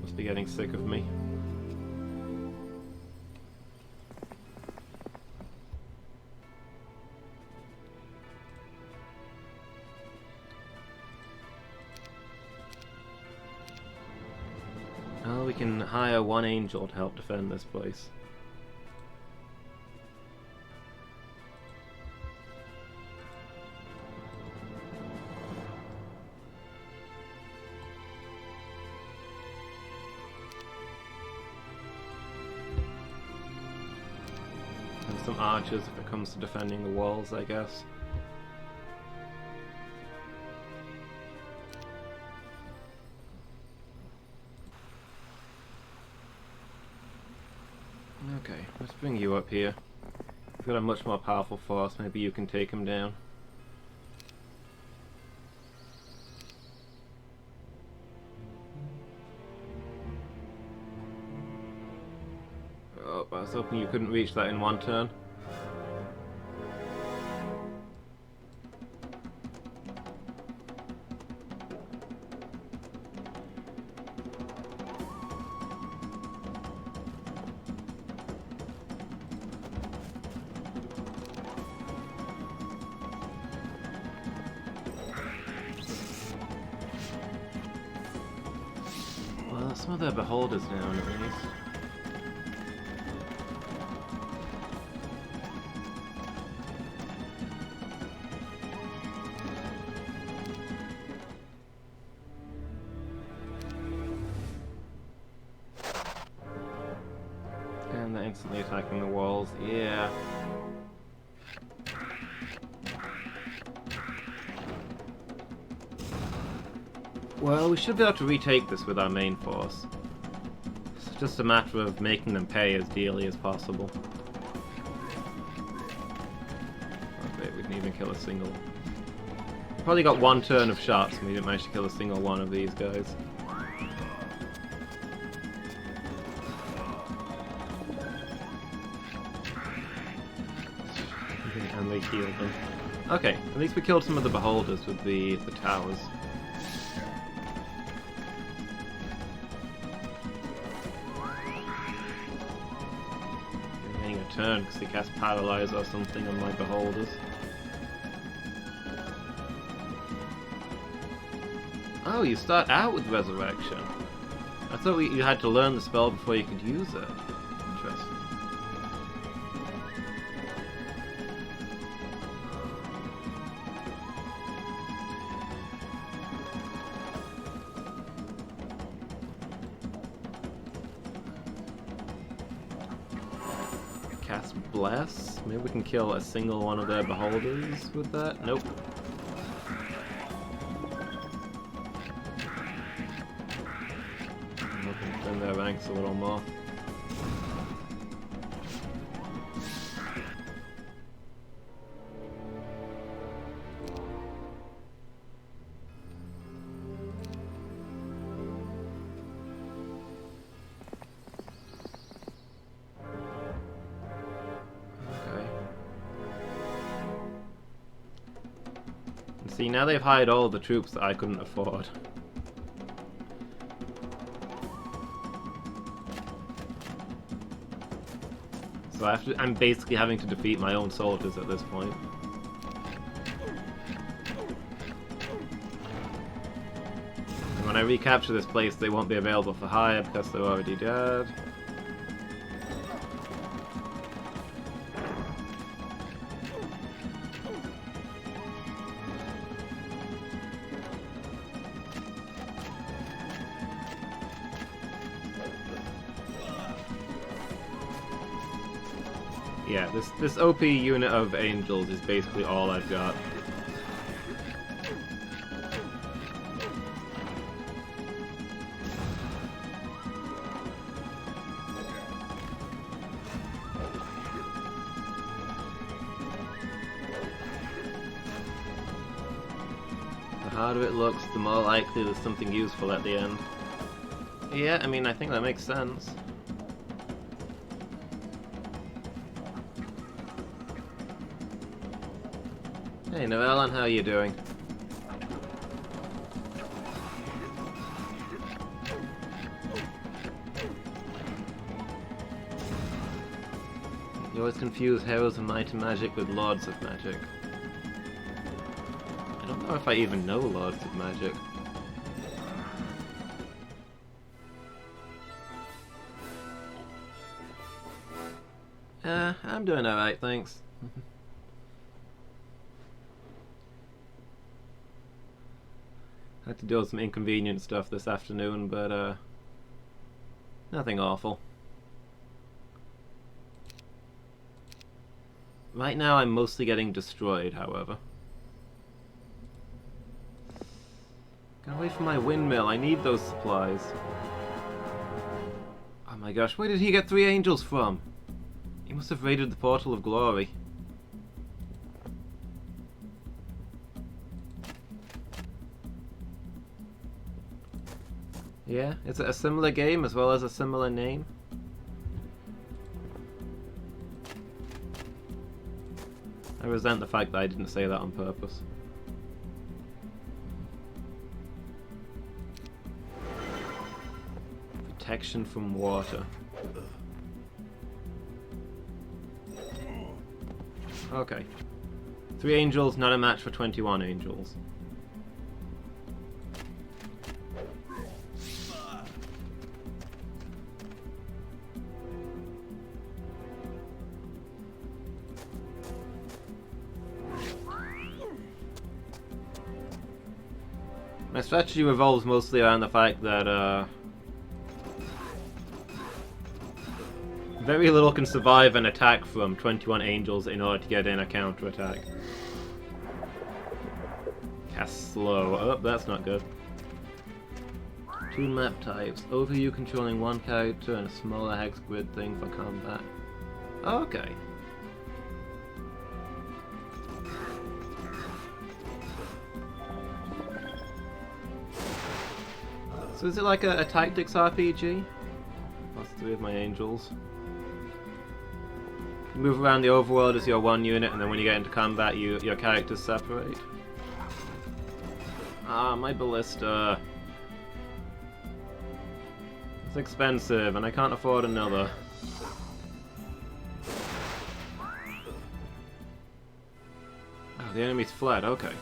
Must be getting sick of me. Oh, we can hire one angel to help defend this place. Some archers if it comes to defending the walls, I guess. Okay, let's bring you up here. We've got a much more powerful force, maybe you can take him down. Oh, I was hoping you couldn't reach that in one turn. Well, some of their beholders down at least. And they're instantly attacking the walls. Yeah. Well, we should be able to retake this with our main force. It's just a matter of making them pay as dearly as possible. Okay, we didn't even kill a single. Probably got one turn of shots and we didn't manage to kill a single one of these guys. And they healed them. Okay, at least we killed some of the beholders with the towers. Getting a turn because they cast Paralyze or something on my beholders. Oh, you start out with Resurrection. I thought you had to learn the spell before you could use it. Interesting. Cast Bless? Maybe we can kill a single one of their beholders with that? Nope. I'm hoping to thin their ranks a little more. See, now they've hired all the troops that I couldn't afford. So I'm basically having to defeat my own soldiers at this point. And when I recapture this place, they won't be available for hire because they're already dead. Yeah, this OP unit of angels is basically all I've got. The harder it looks, the more likely there's something useful at the end. Yeah, I mean, I think that makes sense. Hey Noellen, how are you doing? You always confuse heroes of might and magic with lords of magic. I don't know if I even know lords of magic. I'm doing alright, thanks. Had to deal with some inconvenient stuff this afternoon, but nothing awful. Right now I'm mostly getting destroyed, however. Get away from my windmill, I need those supplies. Oh my gosh, where did he get 3 angels from? He must have raided the Portal of Glory. Yeah, is it a similar game as well as a similar name? I resent the fact that I didn't say that on purpose. Protection from water. Okay. 3 angels, not a match for 21 angels. My strategy revolves mostly around the fact that very little can survive an attack from 21 angels in order to get in a counter-attack. Cast slow. Oh, that's not good. 2 map types. Overview controlling 1 character and a smaller hex grid thing for combat. Okay. So is it like a tactics RPG? That's 3 of my angels. You move around the overworld as your 1 unit, and then when you get into combat, your characters separate. Ah, my ballista. It's expensive, and I can't afford another. Oh, the enemy's fled, okay.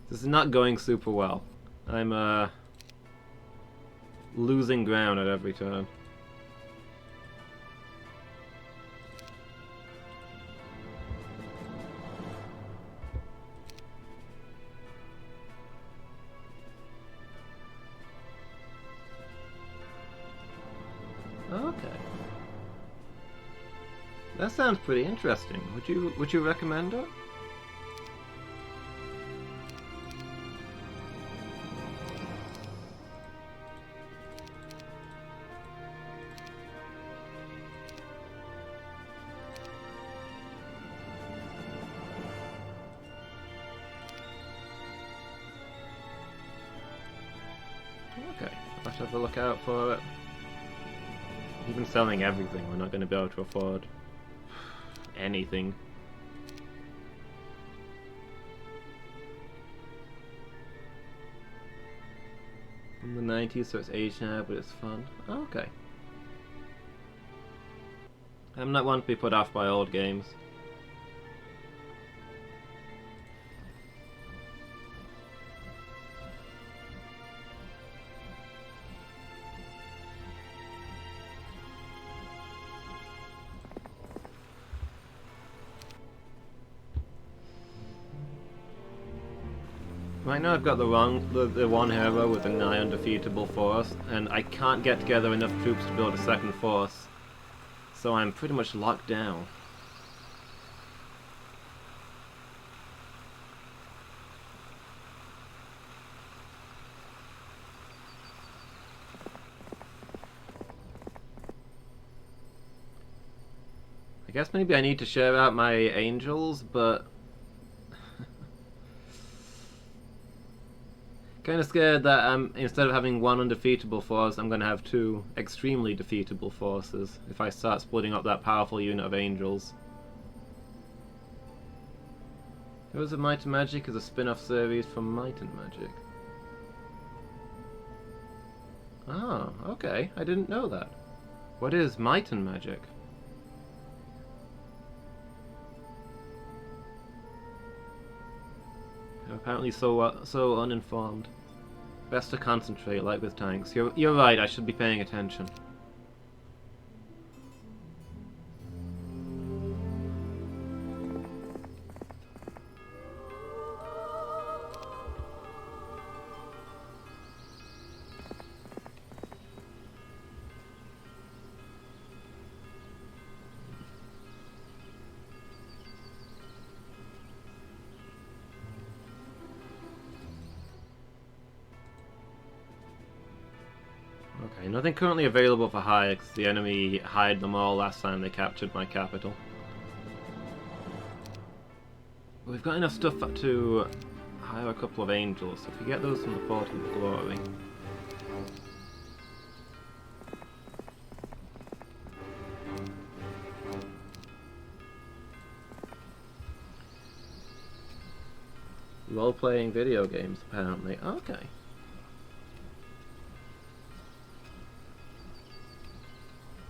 This is not going super well. I'm losing ground at every turn. That sounds pretty interesting. Would you recommend it? Okay, I should have a look out for it. Even selling everything, we're not going to be able to afford anything. From the 90s, so it's aged now, but it's fun. Oh, okay. I'm not one to be put off by old games. Right now I've got the one hero with a nigh undefeatable force, and I can't get together enough troops to build a second force, so I'm pretty much locked down. I guess maybe I need to share out my angels, but kind of scared that instead of having one undefeatable force, I'm going to have two extremely defeatable forces if I start splitting up that powerful unit of angels. Heroes of Might and Magic is a spin-off series from Might and Magic. Ah, okay, I didn't know that. What is Might and Magic? I'm apparently so uninformed. Best to concentrate, like with tanks. You're right, I should be paying attention. Okay, nothing currently available for hire because the enemy hired them all last time they captured my capital. We've got enough stuff to hire a couple of angels, so if we get those from the 14th Glory. Role-playing video games, apparently. Okay.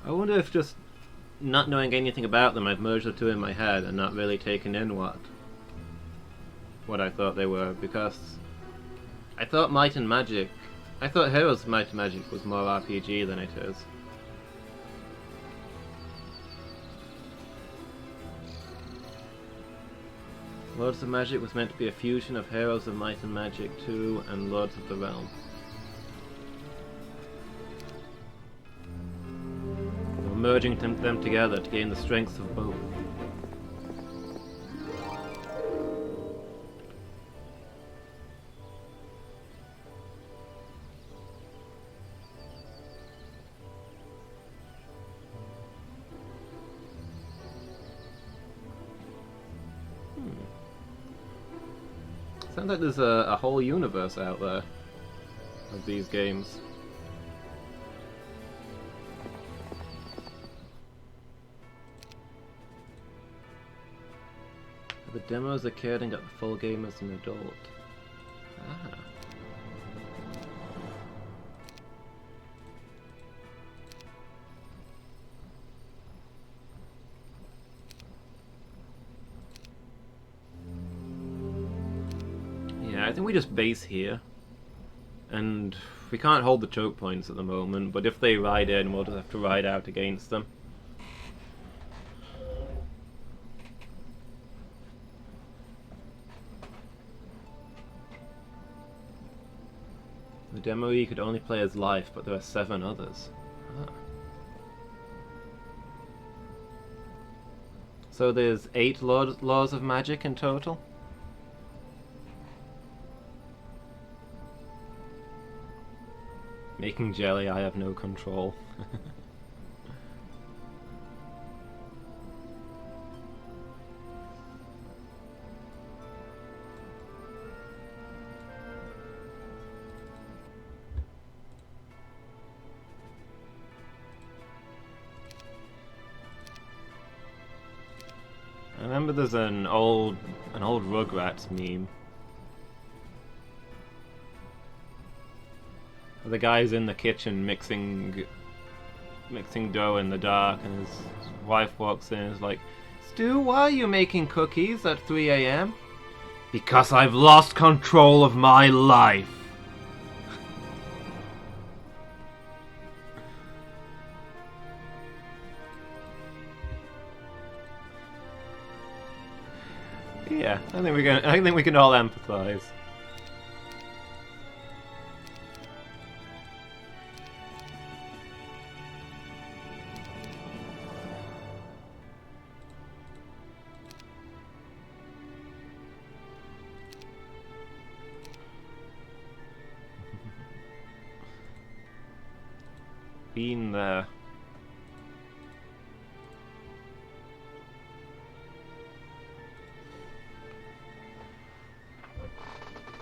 I wonder if just not knowing anything about them, I've merged the two in my head and not really taken in what I thought they were, because I thought Heroes of Might and Magic was more RPG than it is. Lords of Magic was meant to be a fusion of Heroes of Might and Magic 2 and Lords of the Realm. Merging them together to gain the strengths of both. Sounds like there's a whole universe out there of these games. The demo as a kid and got the full game as an adult. Ah. Yeah, I think we just base here. And we can't hold the choke points at the moment, but if they ride in, we'll just have to ride out against them. The demo you could only play as life, but there are 7 others. Ah. So there's 8 laws of magic in total. Making jelly, I have no control. I remember there's an old Rugrats meme. The guy's in the kitchen mixing dough in the dark, and his wife walks in and is like, "Stu, why are you making cookies at 3 a.m.? Because I've lost control of my life." Yeah, I think we can all empathize. Been there.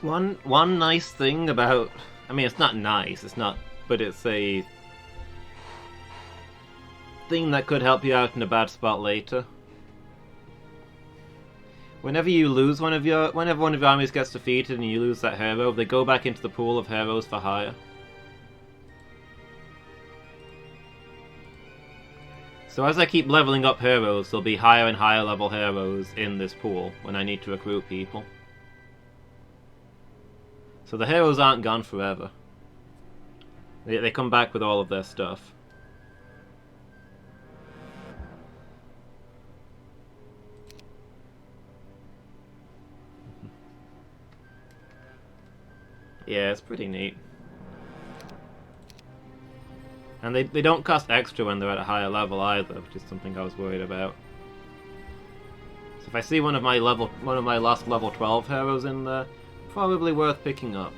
One nice thing about, I mean, it's not nice, but it's a thing that could help you out in a bad spot later. Whenever one of your armies gets defeated and you lose that hero, they go back into the pool of heroes for hire. So as I keep leveling up heroes, there'll be higher and higher level heroes in this pool when I need to recruit people. So the heroes aren't gone forever. They come back with all of their stuff. Yeah, it's pretty neat. And they don't cost extra when they're at a higher level either, which is something I was worried about. So if I see one of my last level 12 heroes in there, probably worth picking up.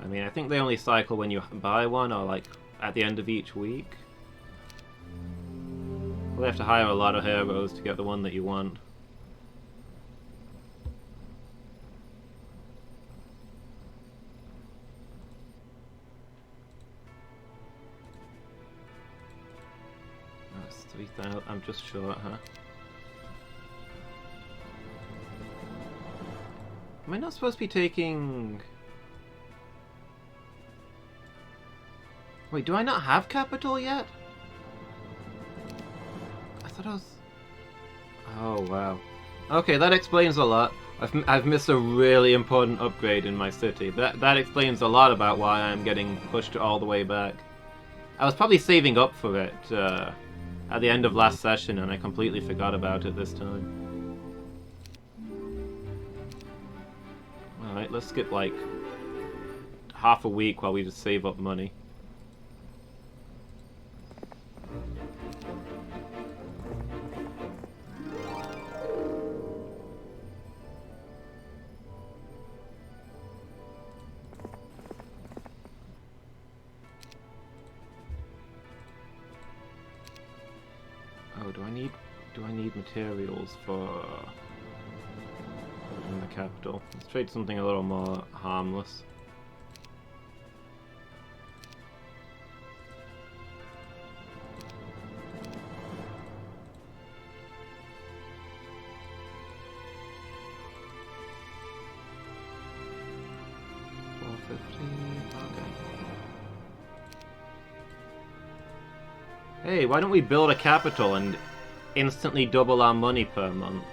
I mean, I think they only cycle when you buy one, or like at the end of each week. We'll have to hire a lot of heroes to get the one that you want. That's 3,000. I'm just short, huh? Am I not supposed to be taking... Wait, do I not have capital yet? I thought I was... Oh, wow. Okay, that explains a lot. I've missed a really important upgrade in my city. That explains a lot about why I'm getting pushed all the way back. I was probably saving up for it at the end of last session, and I completely forgot about it this time. Alright, let's skip like half a week while we just save up money. Oh, do I need materials for in the capital? Let's trade something a little more harmless. Hey, why don't we build a capital and instantly double our money per month?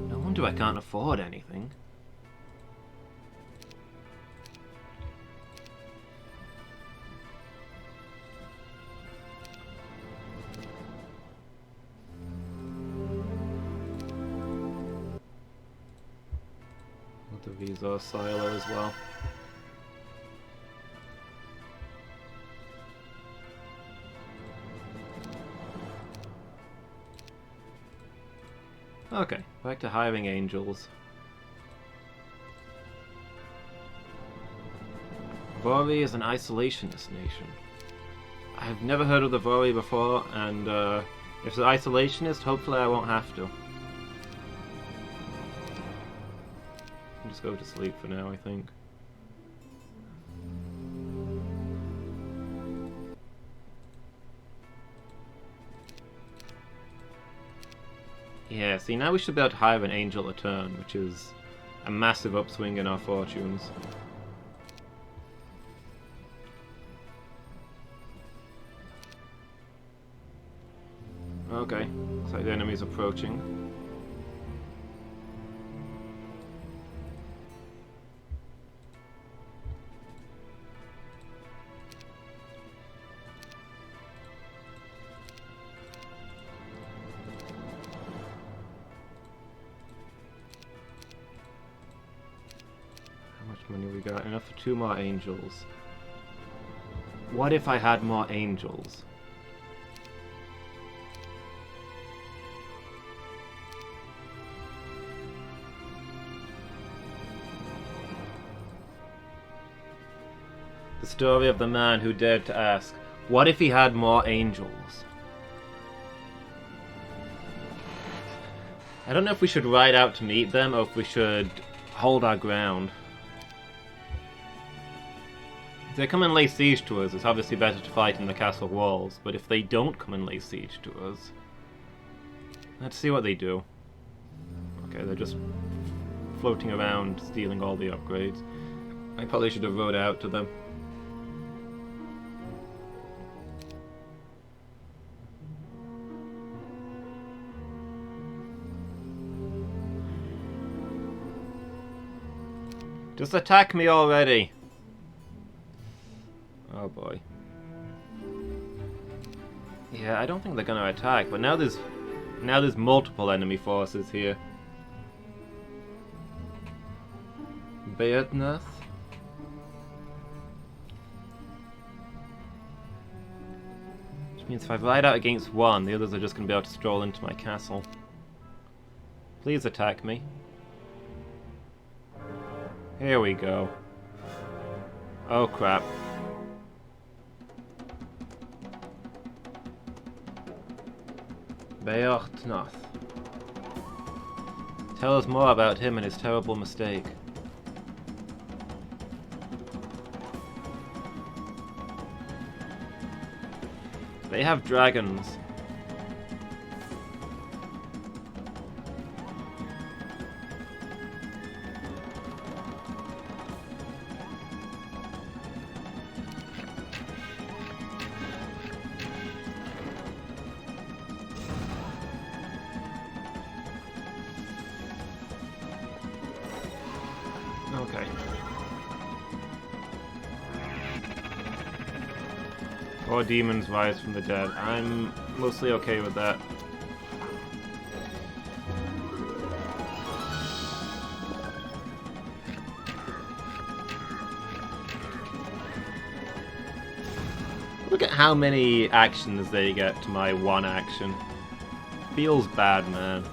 No wonder I can't afford anything. the resource silo as well. Okay, back to hiring angels. Vori is an isolationist nation. I've never heard of the Vori before, and if it's an isolationist, hopefully I won't have to. I'll just go to sleep for now, I think. Yeah, see, now we should be able to hire an angel a turn, which is a massive upswing in our fortunes. Okay, looks like the enemy's approaching. How much money we got? Enough for 2 more angels. What if I had more angels? The story of the man who dared to ask, what if he had more angels? I don't know if we should ride out to meet them or if we should hold our ground. If they come and lay siege to us, it's obviously better to fight in the castle walls, but if they don't come and lay siege to us... Let's see what they do. Okay, they're just floating around, stealing all the upgrades. I probably should have rode out to them. Just attack me already! Oh boy. Yeah, I don't think they're gonna attack, but now there's multiple enemy forces here. Beardness? Which means if I ride out against one, the others are just gonna be able to stroll into my castle. Please attack me. Here we go. Oh crap. Beorhtnoth. Tell us more about him and his terrible mistake. They have dragons. Okay. Or demons rise from the dead. I'm mostly okay with that. Look at how many actions they get to my one action. Feels bad, man.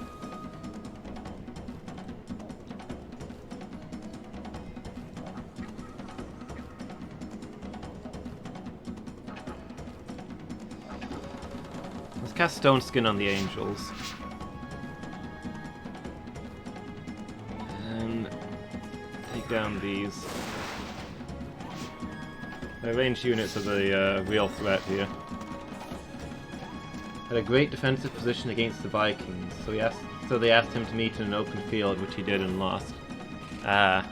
Cast Stone Skin on the angels. And take down these. The ranged units are the real threat here. Had a great defensive position against the Vikings, so they asked him to meet in an open field, which he did and lost. Ah.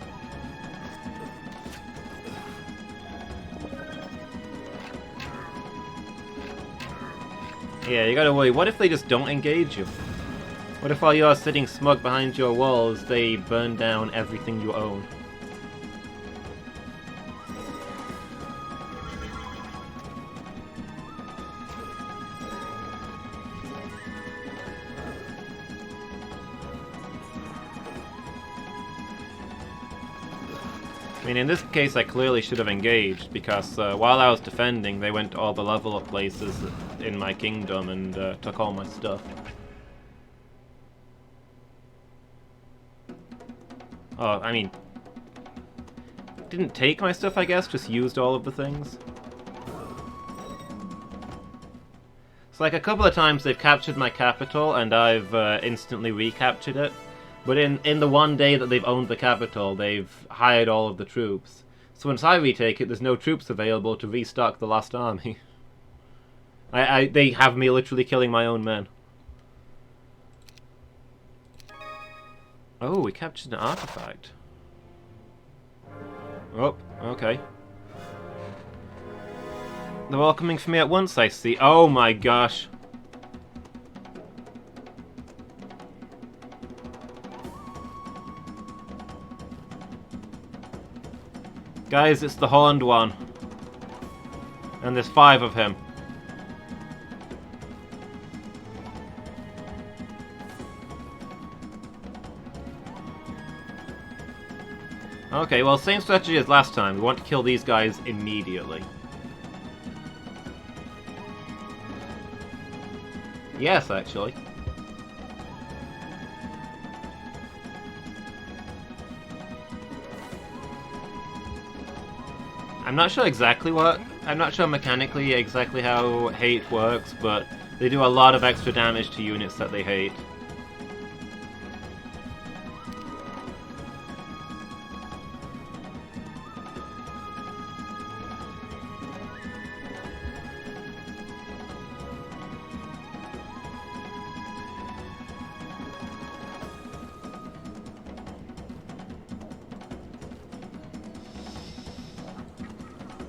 Yeah, you gotta worry, what if they just don't engage you? What if while you're sitting smug behind your walls, they burn down everything you own? I mean, in this case, I clearly should have engaged, because while I was defending, they went to all the level up places in my kingdom and took all my stuff. Oh, I mean, didn't take my stuff, I guess, just used all of the things. It's like a couple of times they've captured my capital, and I've instantly recaptured it. But in the one day that they've owned the capital, they've hired all of the troops. So once I retake it, there's no troops available to restock the last army. They have me literally killing my own men. Oh, we captured an artifact. Oh, okay. They're all coming for me at once, I see. Oh my gosh. Guys, it's the horned one. And there's 5 of him. Okay, well, same strategy as last time. We want to kill these guys immediately. Yes, actually. I'm not sure mechanically exactly how hate works, but they do a lot of extra damage to units that they hate.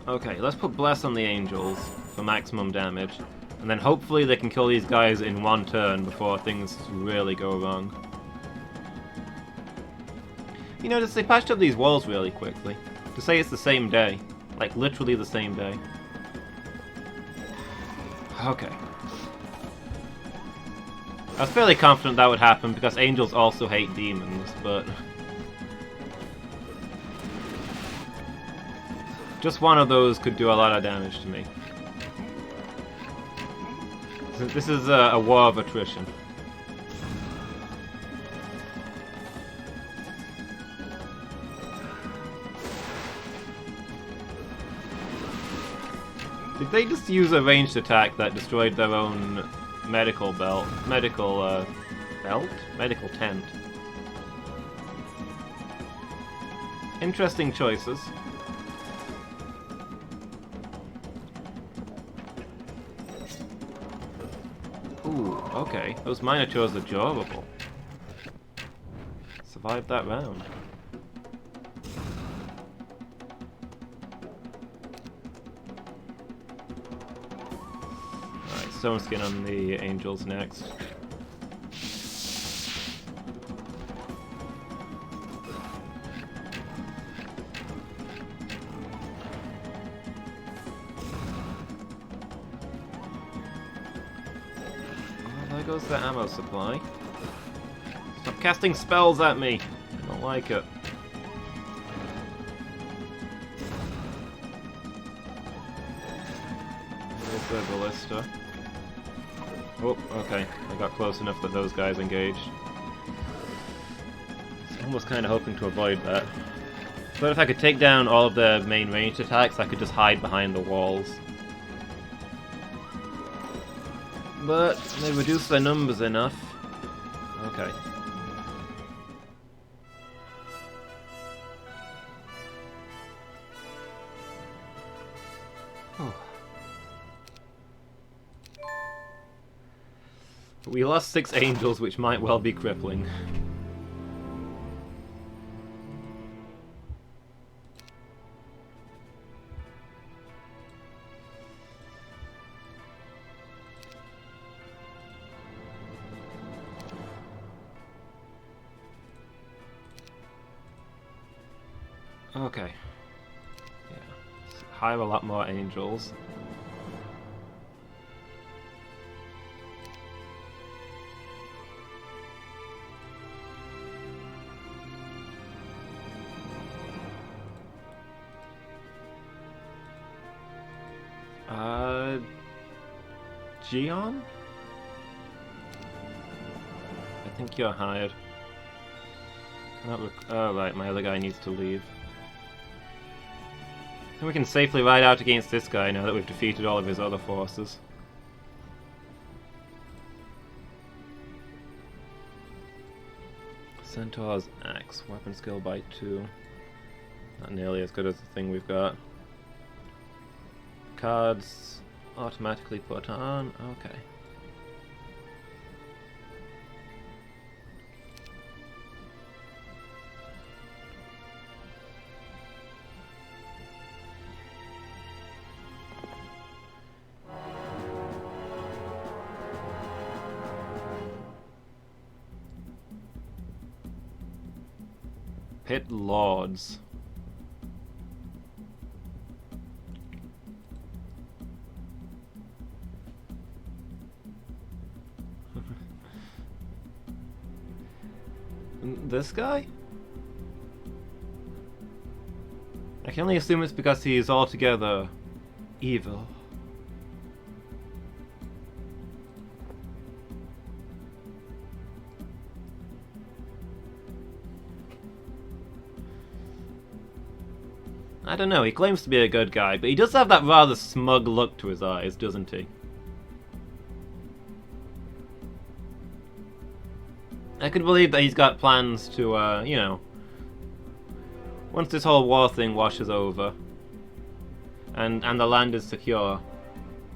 Okay, let's put Bless on the Angels for maximum damage, and then hopefully they can kill these guys in one turn before things really go wrong. You notice they patched up these walls really quickly. To say it's the same day. Like, literally the same day. Okay. I was fairly confident that would happen because Angels also hate demons, but... just one of those could do a lot of damage to me. This is a war of attrition. Did they just use a ranged attack that destroyed their own medical belt? Medical tent. Interesting choices. Ooh, okay. Those Minotaurs are durable. Survived that round. Alright, Stone Skin on the Angels next. Goes the ammo supply. Stop casting spells at me. I don't like it. There's the ballista. Oh, okay. I got close enough that those guys engaged. I was almost kind of hoping to avoid that. But if I could take down all of the main ranged attacks, I could just hide behind the walls. But they reduce their numbers enough. Okay. We lost 6 angels, which might well be crippling. Okay. Yeah. Hire a lot more angels. Gion? I think you're hired. Oh right, my other guy needs to leave. I think we can safely ride out against this guy now that we've defeated all of his other forces. Centaur's Axe, weapon skill by 2. Not nearly as good as the thing we've got. Cards automatically put on, okay. Pit Lords. This guy? I can only assume it's because he's altogether evil. I don't know, he claims to be a good guy, but he does have that rather smug look to his eyes, doesn't he? I could believe that he's got plans to, you know, once this whole war thing washes over, and the land is secure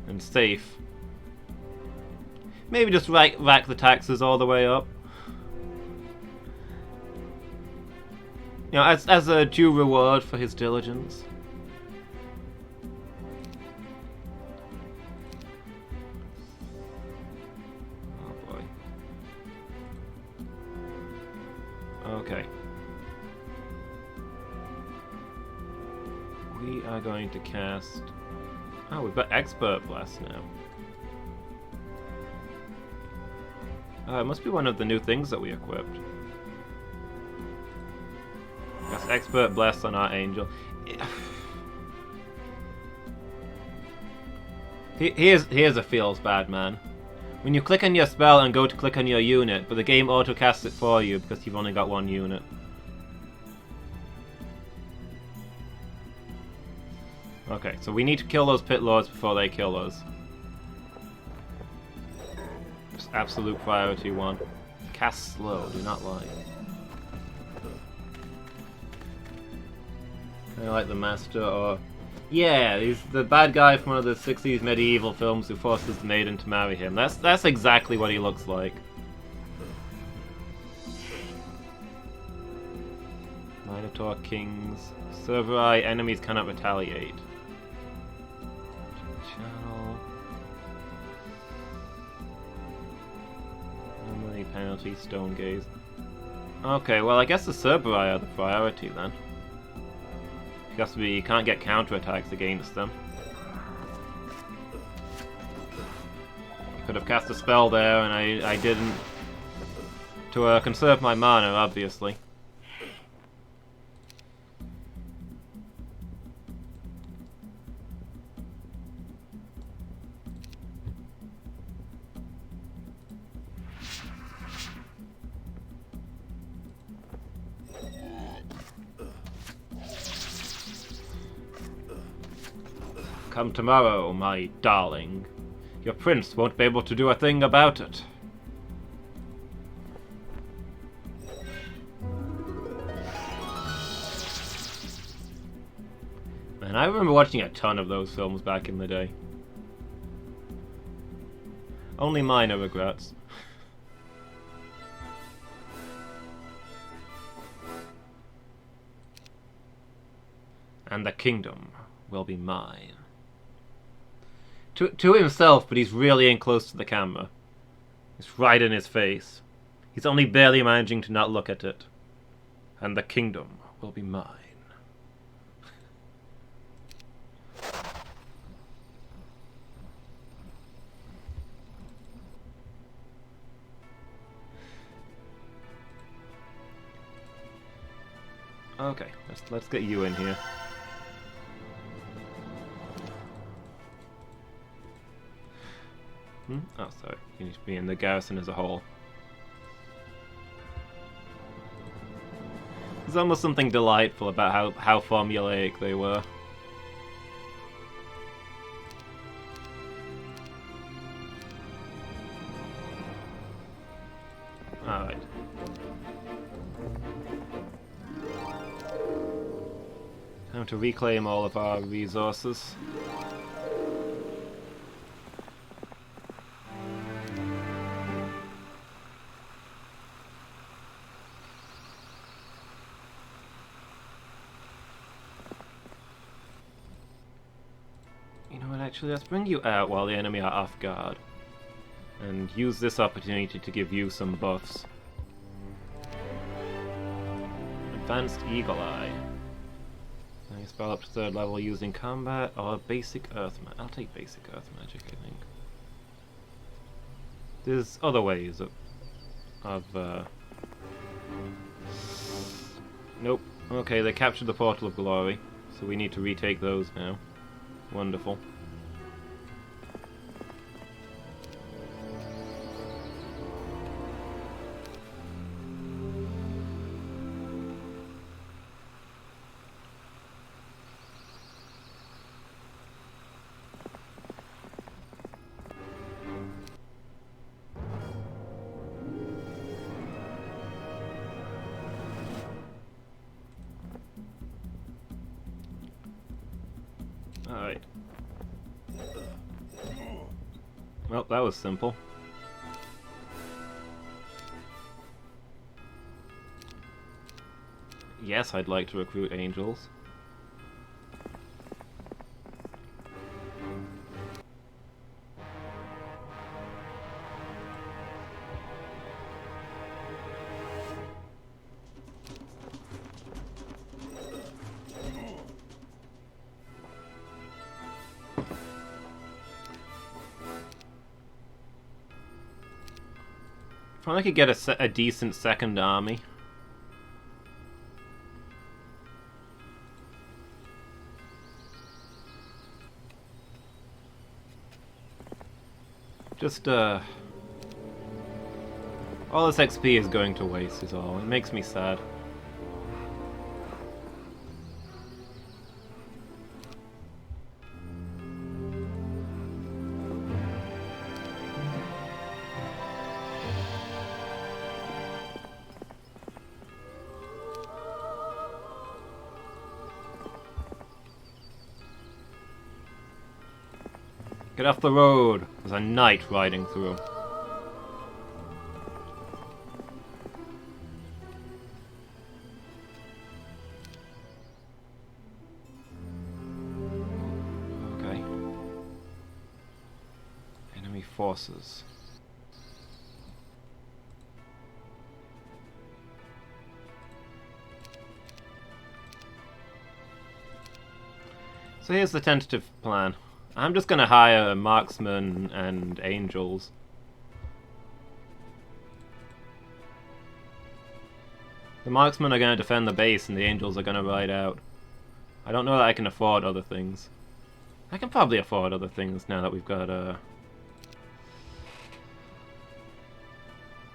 and safe, maybe just rack the taxes all the way up. You know, as a due reward for his diligence. Oh boy. Okay. We are going to cast... Oh, we've got Expert Blast now. It must be one of the new things that we equipped. That's Expert Blast on our Angel. Here's a feels bad, man. When you click on your spell and go to click on your unit, but the game auto-casts it for you because you've only got one unit. Okay, so we need to kill those Pit Lords before they kill us. Just absolute priority 1. Cast slow, do not lie. Kinda like the Master, or... Yeah, he's the bad guy from one of the 60s medieval films who forces the maiden to marry him. That's exactly what he looks like. Minotaur Kings. Serveri, enemies cannot retaliate. Channel. Normally penalty, Stone Gaze. Okay, well I guess the Serveri are the priority then. Because we can't get counterattacks against them. Could have cast a spell there, and I didn't. To conserve my mana, obviously. Come tomorrow, my darling. Your prince won't be able to do a thing about it. Man, I remember watching a ton of those films back in the day. Only minor regrets. And the kingdom will be mine. To himself, but he's really in close to the camera. It's right in his face. He's only barely managing to not look at it. And the kingdom will be mine. Okay, let's get you in here. Oh, sorry. You need to be in the garrison as a whole. There's almost something delightful about how formulaic they were. Alright. Time to reclaim all of our resources. You know what, actually, let's bring you out while the enemy are off guard. And use this opportunity to give you some buffs. Advanced Eagle Eye. Now you spell up to 3rd level using combat or basic earth magic. I'll take basic earth magic, I think. There's other ways of Nope. Okay, they captured the Portal of Glory, so we need to retake those now. Wonderful. Alright. Well, that was simple. Yes, I'd like to recruit angels. Probably could get a decent second army. Just, all this XP is going to waste is all. It makes me sad. Get off the road! There's a knight riding through. Okay. Enemy forces. So here's the tentative plan. I'm just gonna hire marksmen and angels. The marksmen are gonna defend the base and the angels are gonna ride out. I don't know that I can afford other things. I can probably afford other things now that we've got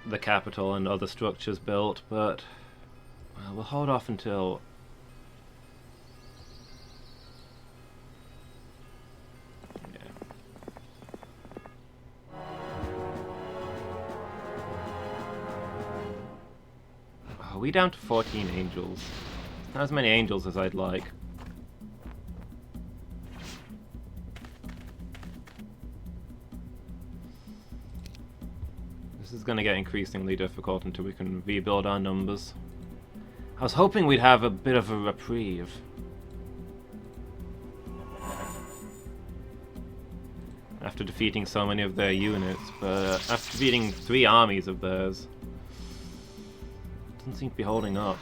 the capital and other structures built, but well, we'll hold off until we down to 14 angels. Not as many angels as I'd like. This is going to get increasingly difficult until we can rebuild our numbers. I was hoping we'd have a bit of a reprieve. After defeating so many of their units, but after defeating 3 armies of theirs, doesn't seem to be holding up.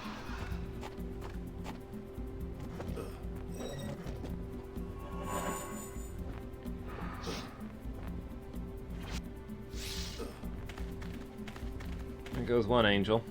There goes one angel.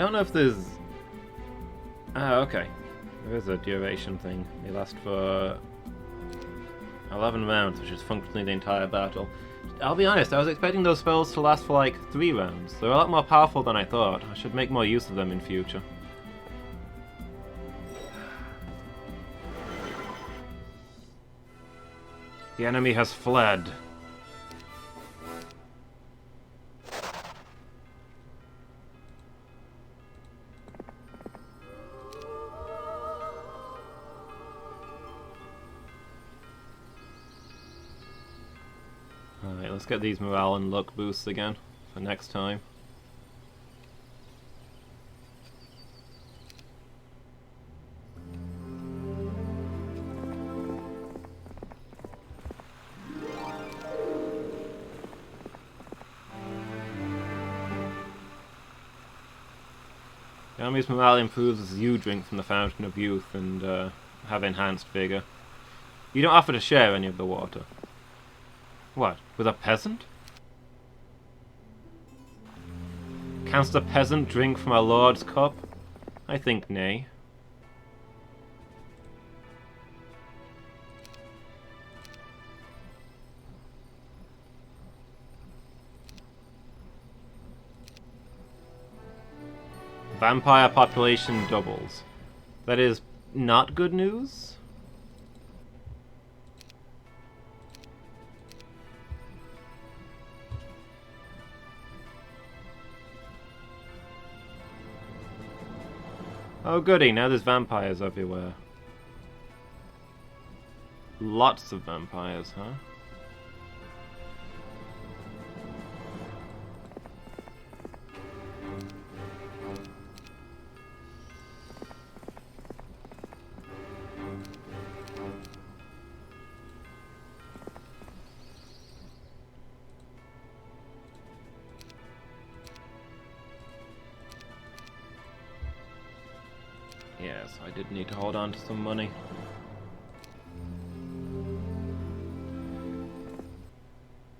don't know if there's... Ah, okay. There is a duration thing. They last for 11 rounds, which is functionally the entire battle. I'll be honest, I was expecting those spells to last for like 3 rounds. They're a lot more powerful than I thought. I should make more use of them in future. The enemy has fled. Alright, let's get these morale and luck boosts again for next time. The enemy's morale improves as you drink from the Fountain of Youth and have enhanced vigor. You don't offer to share any of the water. What, with a peasant? Canst a peasant drink from a lord's cup? I think nay. Vampire population doubles. That is not good news? Oh goody, now there's vampires everywhere. Lots of vampires, huh? Yes, I did need to hold on to some money.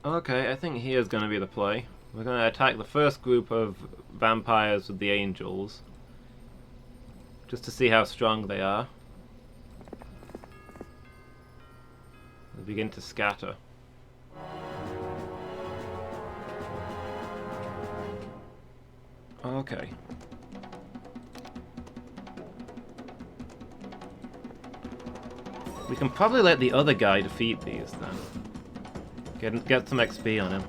Okay, I think here's going to be the play. We're going to attack the first group of vampires with the angels. Just to see how strong they are. They begin to scatter. Okay. We can probably let the other guy defeat these then. Get some XP on him.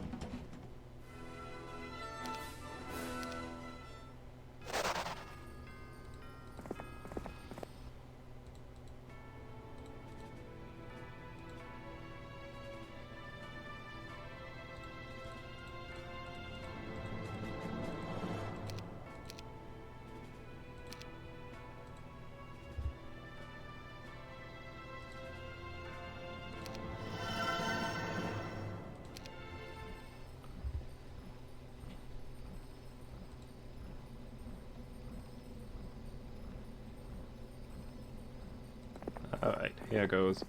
Alright, here goes.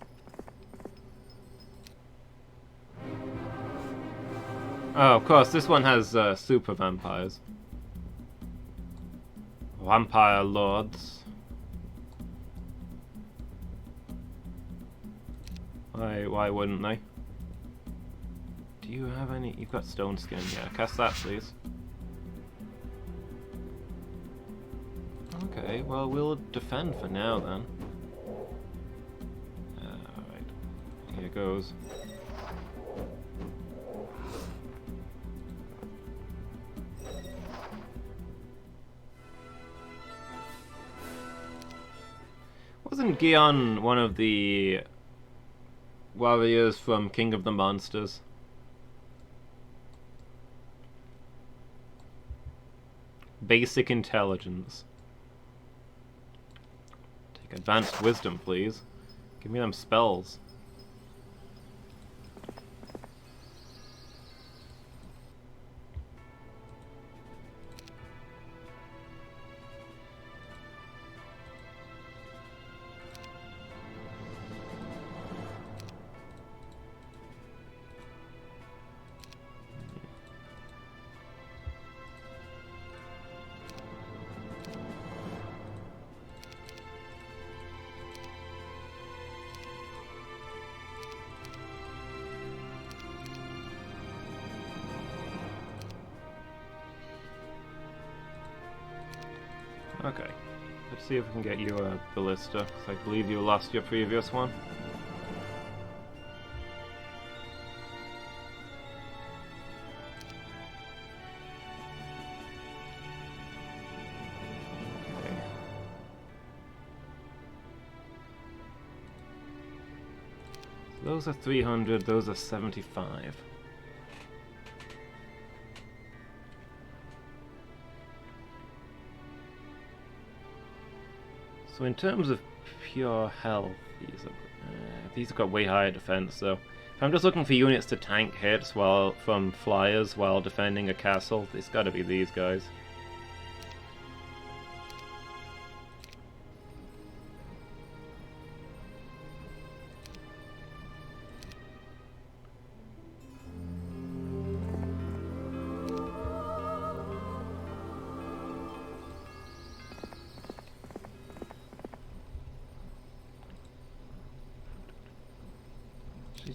Oh, of course, this one has super vampires. Vampire lords. Why wouldn't they? Do you have any? You've got stone skin. Yeah, cast that, please. Okay, well, we'll defend for now then. Alright, here goes. Wasn't Gion one of the warriors from King of the Monsters? Basic intelligence. Take advanced wisdom, please. Give me them spells. Okay. Let's see if we can get you a ballista, because I believe you lost your previous one. Okay. So those are 300, those are 75. So in terms of pure health, these have got way higher defense, so if I'm just looking for units to tank hits from flyers while defending a castle, it's gotta be these guys.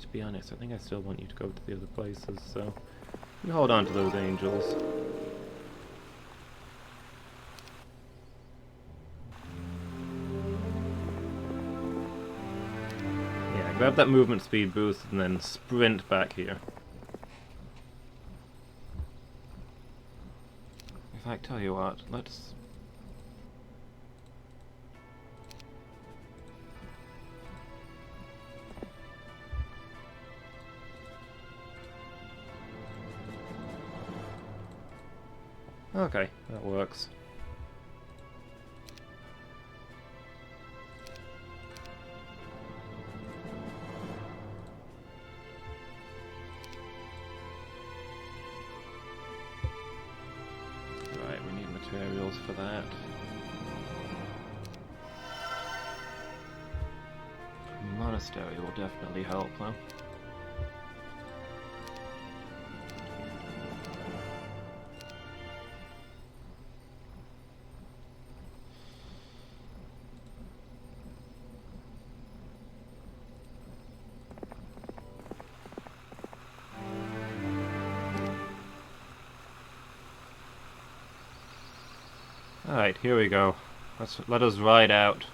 To be honest, I think I still want you to go to the other places, so you hold on to those angels. Yeah, grab that movement speed boost and then sprint back here. In fact, tell you what, let's... Okay, that works. Right, we need materials for that. Monastery will definitely help, though. Alright, here we go. Let us ride out.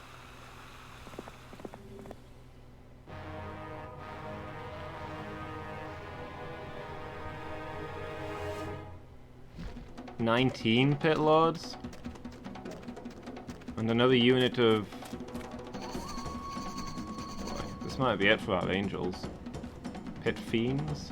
"19 pit lords? And another unit of... Boy, this might be it for our angels. Pit fiends?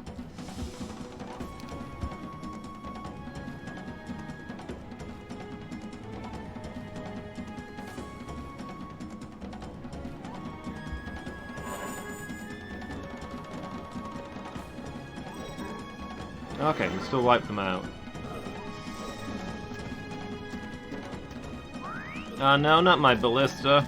Okay, we still wipe them out. No, not my ballista.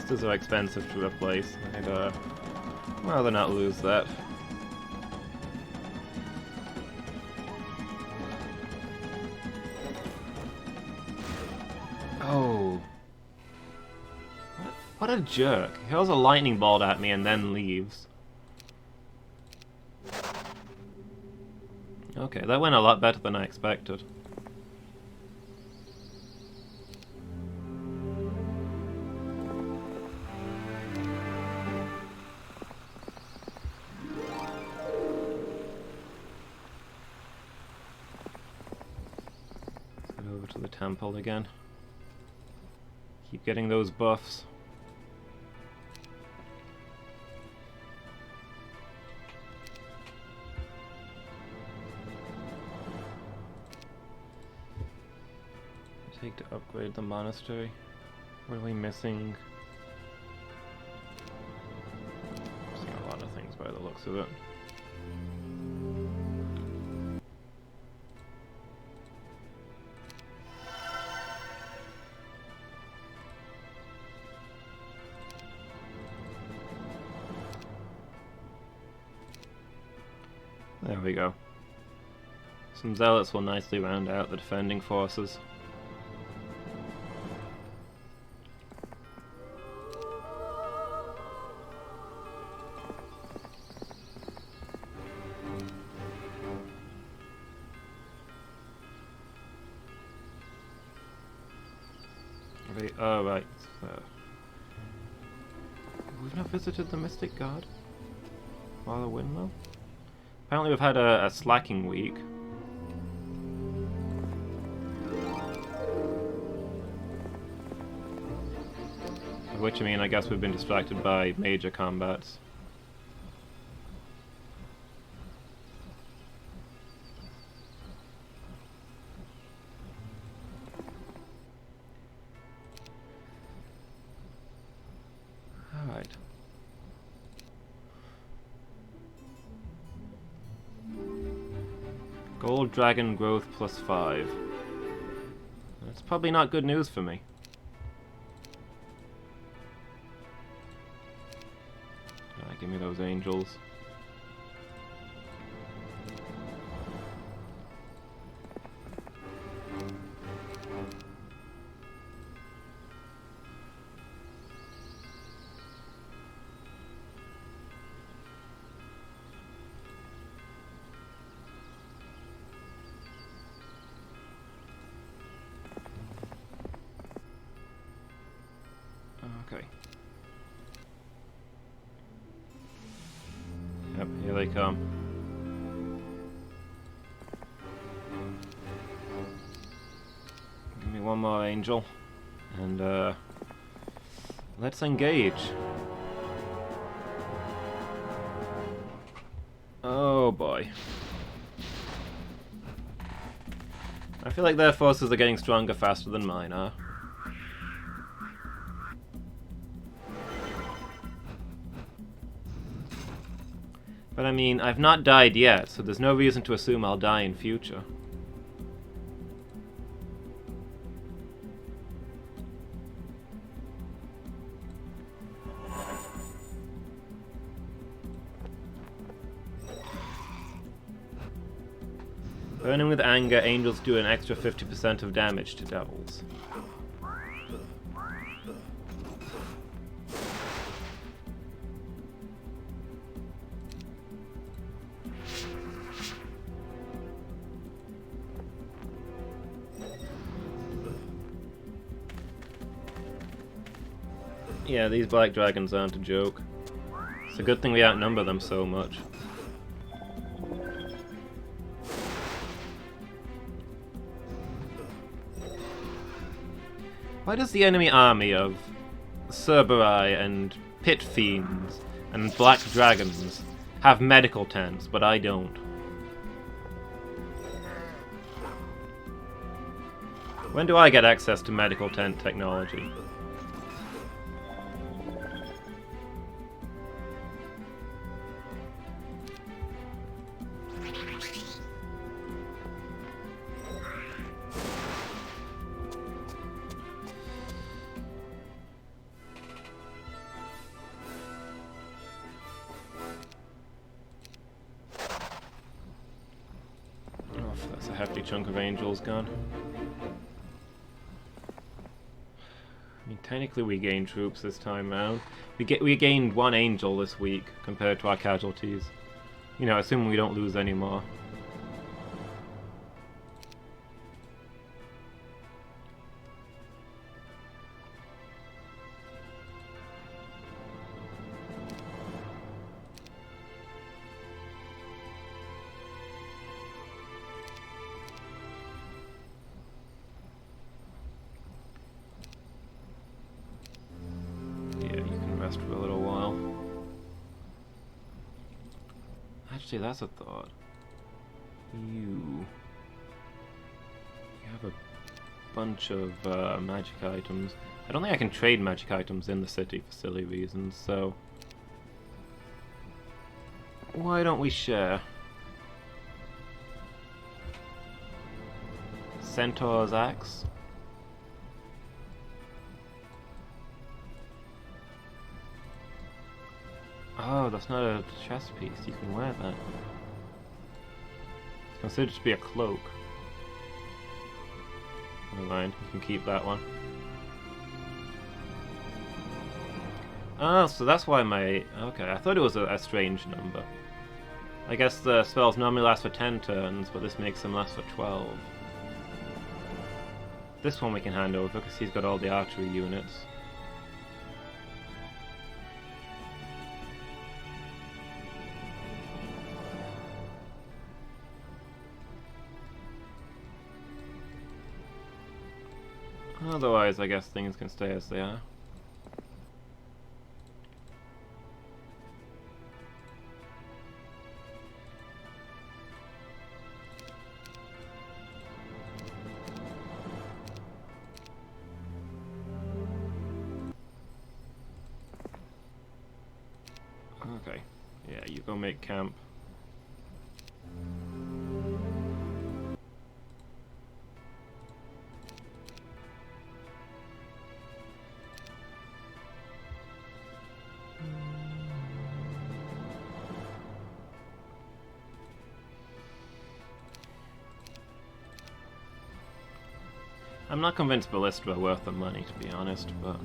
Ballistas are expensive to replace. I'd rather not lose that. Oh. What a jerk. He hurls a lightning bolt at me and then leaves. Okay, that went a lot better than I expected. Let's get over to the temple again. Keep getting those buffs. take to upgrade the monastery? What are we missing? Missing a lot of things by the looks of it. There we go. Some zealots will nicely round out the defending forces. Oh, right. We've not visited the Mystic God? While the windmill? Apparently we've had a slacking week. By which I mean, I guess we've been distracted by major combats. Alright. Gold Dragon growth +5. That's probably not good news for me. Give me those angels. Okay. Yep, here they come. Give me one more angel. And, let's engage. Oh boy. I feel like their forces are getting stronger faster than mine are. But I mean, I've not died yet, so there's no reason to assume I'll die in future. Burning with anger, angels do an extra 50% of damage to devils. Yeah, these black dragons aren't a joke. It's a good thing we outnumber them so much. Why does the enemy army of Cerberus and pit fiends and black dragons have medical tents, but I don't? When do I get access to medical tent technology? That's a hefty chunk of angels gone. I mean, technically we gained troops this time round. We gained 1 angel this week compared to our casualties. You know, assuming we don't lose any more. For a little while. Actually, that's a thought. You have a bunch of magic items. I don't think I can trade magic items in the city for silly reasons, so why don't we share? Centaur's axe. Oh, that's not a chest piece. You can wear that. It's considered to be a cloak. Never mind, you can keep that one. Oh, so that's why my... Okay, I thought it was a strange number. I guess the spells normally last for 10 turns, but this makes them last for 12. This one we can hand over, because he's got all the archery units. Otherwise, I guess things can stay as they are. Okay. Yeah, you go make camp. I'm not convinced Ballista are worth the money, to be honest, but...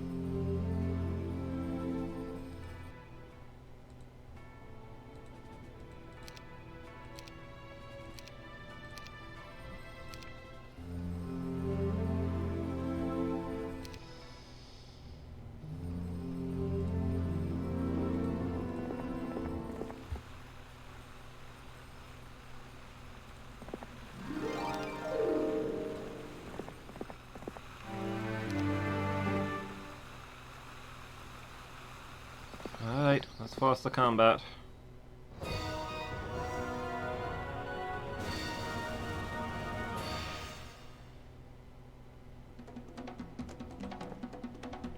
Alright, let's force the combat.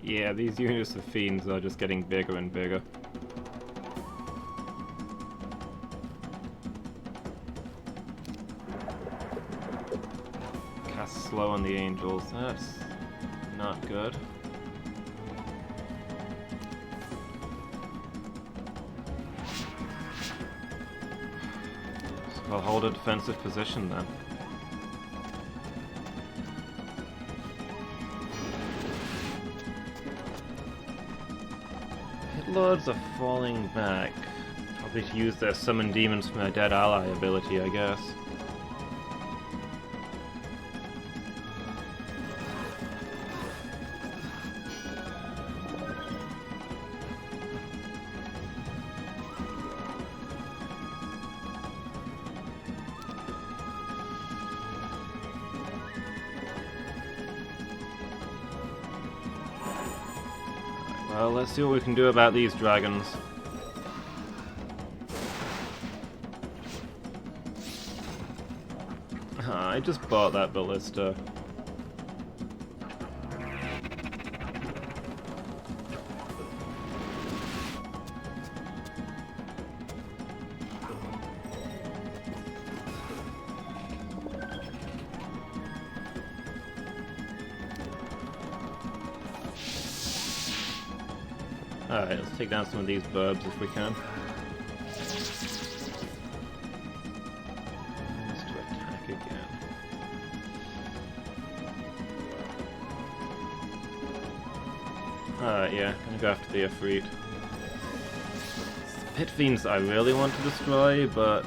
Yeah, these units of fiends are just getting bigger and bigger. Cast slow on the angels, that's not good. I'll hold a defensive position then. Hit lords are falling back. Probably to use their summon demons from their dead ally ability, I guess. Well, let's see what we can do about these dragons. I just bought that ballista. Alright, let's take down some of these burbs if we can. Let's to attack again. Alright, yeah, gonna go after the Ifrit. Pit Fiends I really want to destroy, but...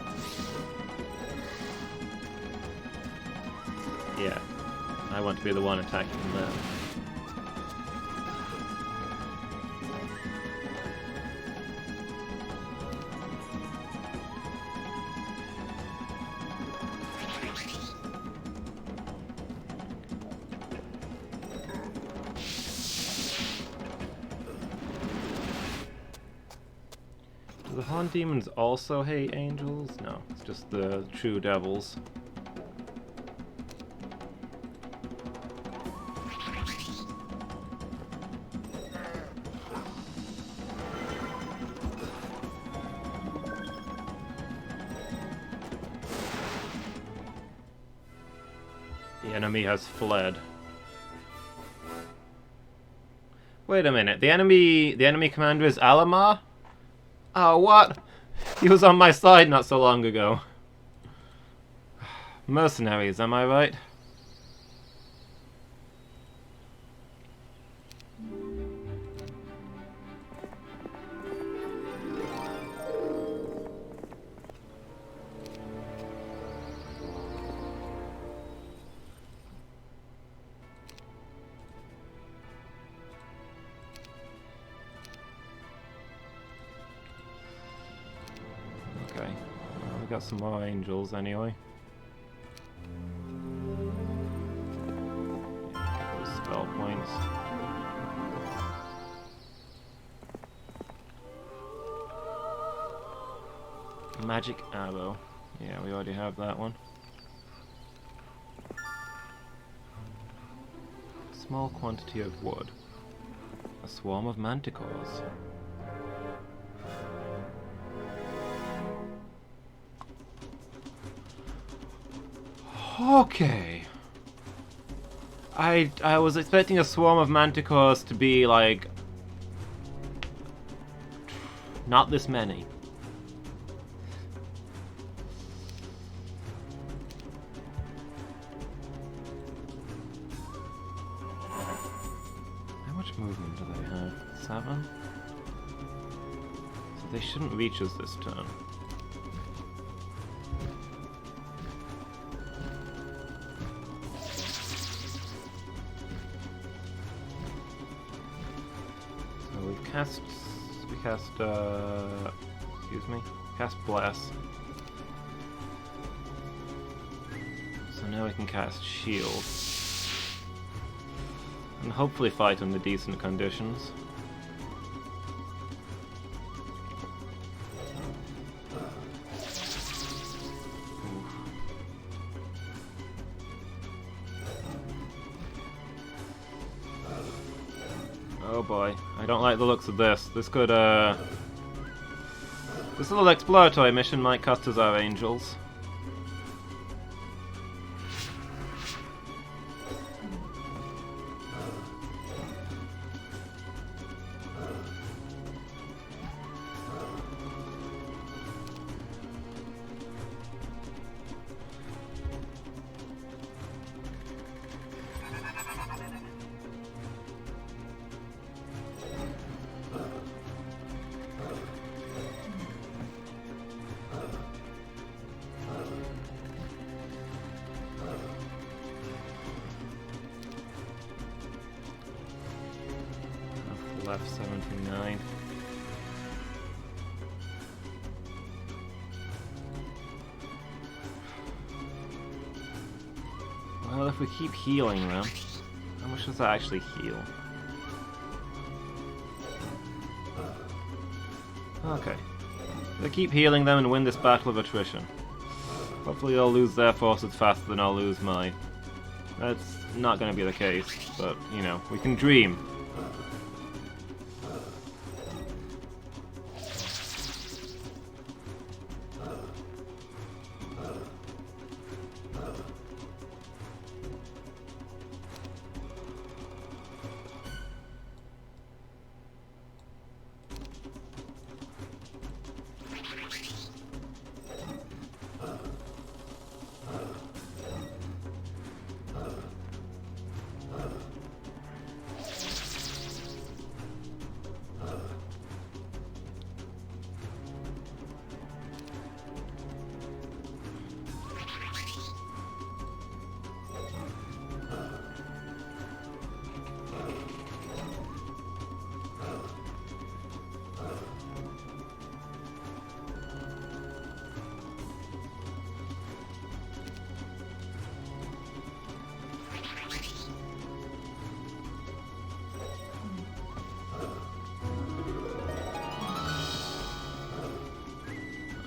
yeah, I want to be the one attacking them. Do the Horned Demons also hate angels? No, it's just the true devils. The enemy has fled. Wait a minute, the enemy commander is Alamar? Oh, what? He was on my side not so long ago. Mercenaries, am I right? Okay, well, we got some more angels anyway. Those spell points. Magic arrow. Yeah, we already have that one. Small quantity of wood. A swarm of manticores. Okay. I was expecting a swarm of manticores to be like not this many. How much movement do they have? 7? So they shouldn't reach us this turn. Cast Bless. So now we can cast Shield. And hopefully fight under decent conditions. Oh boy, I don't like the looks of this. This could, this little exploratory mission might cost us our angels. Left 79. Well, if we keep healing them, how much does that actually heal? Okay. They keep healing them and win this battle of attrition. Hopefully they'll lose their forces faster than I'll lose mine. That's not going to be the case, but, you know, we can dream.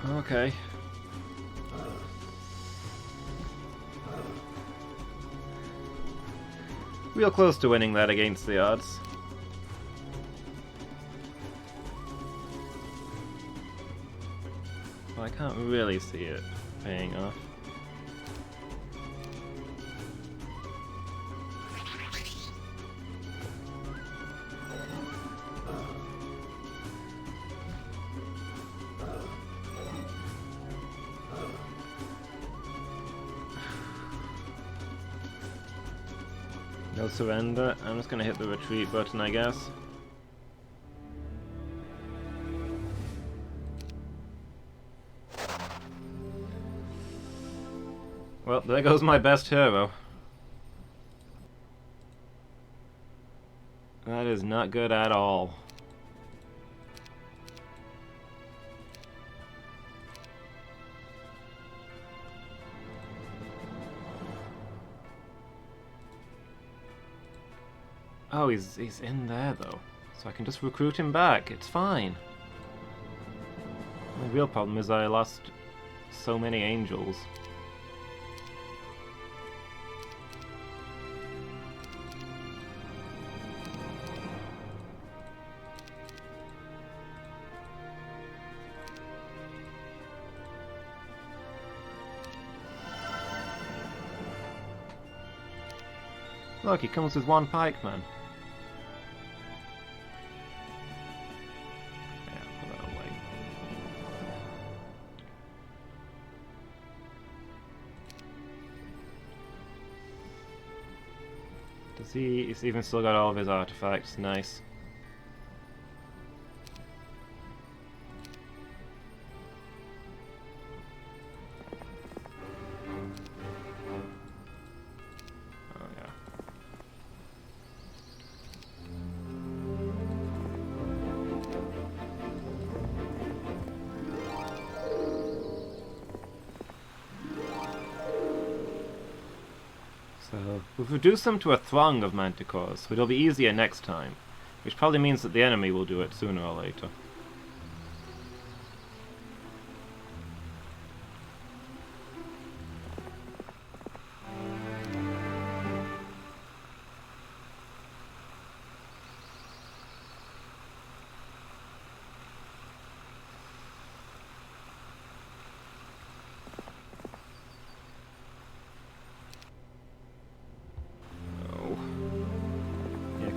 Okay. Real close to winning that against the odds. But I can't really see it paying off. No surrender. I'm just gonna hit the retreat button, I guess. Well, there goes my best hero. That is not good at all. Oh, he's in there though, so I can just recruit him back. It's fine. The real problem is I lost so many angels. Look, he comes with one pikeman. Yeah, put that away. Does he? He's even still got all of his artifacts. Nice. So, we've reduced them to a throng of manticores, so it'll be easier next time. Which probably means that the enemy will do it sooner or later.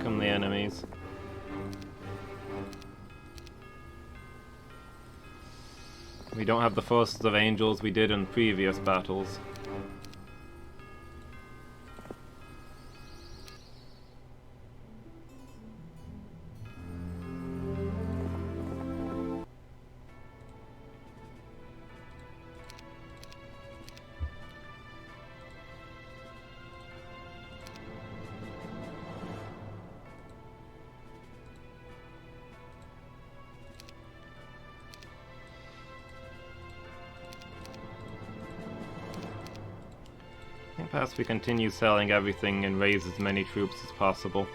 The enemies. We don't have the forces of angels we did in previous battles. Perhaps we continue selling everything and raise as many troops as possible.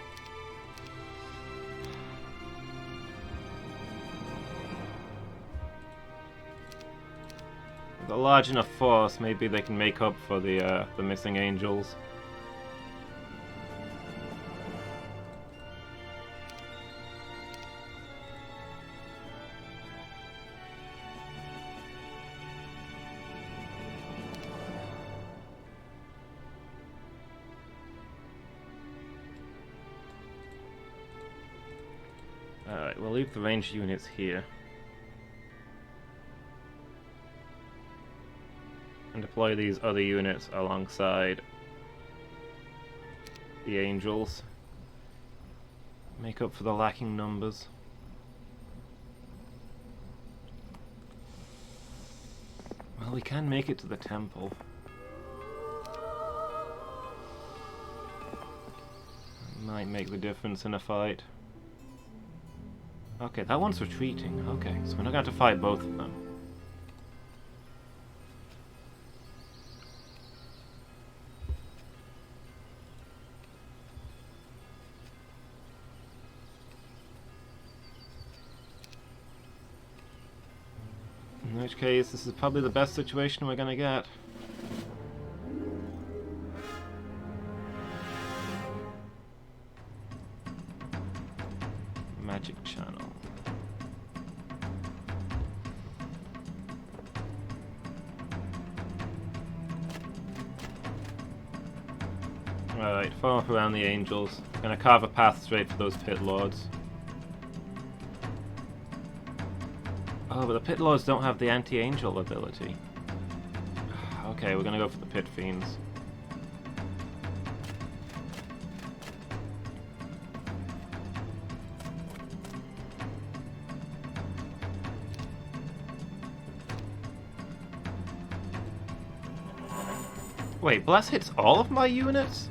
With a large enough force, maybe they can make up for the missing angels. Alright, we'll leave the ranged units here. And deploy these other units alongside the angels. Make up for the lacking numbers. Well, we can make it to the temple. Might make the difference in a fight. Okay, that one's retreating. Okay, so we're not going to have to fight both of them. In which case, this is probably the best situation we're going to get. Magic channel. Alright, follow up around the angels. Gonna carve a path straight for those pit lords. Oh, but the pit lords don't have the anti-angel ability. Okay, we're gonna go for the pit fiends. Wait, Blast hits all of my units?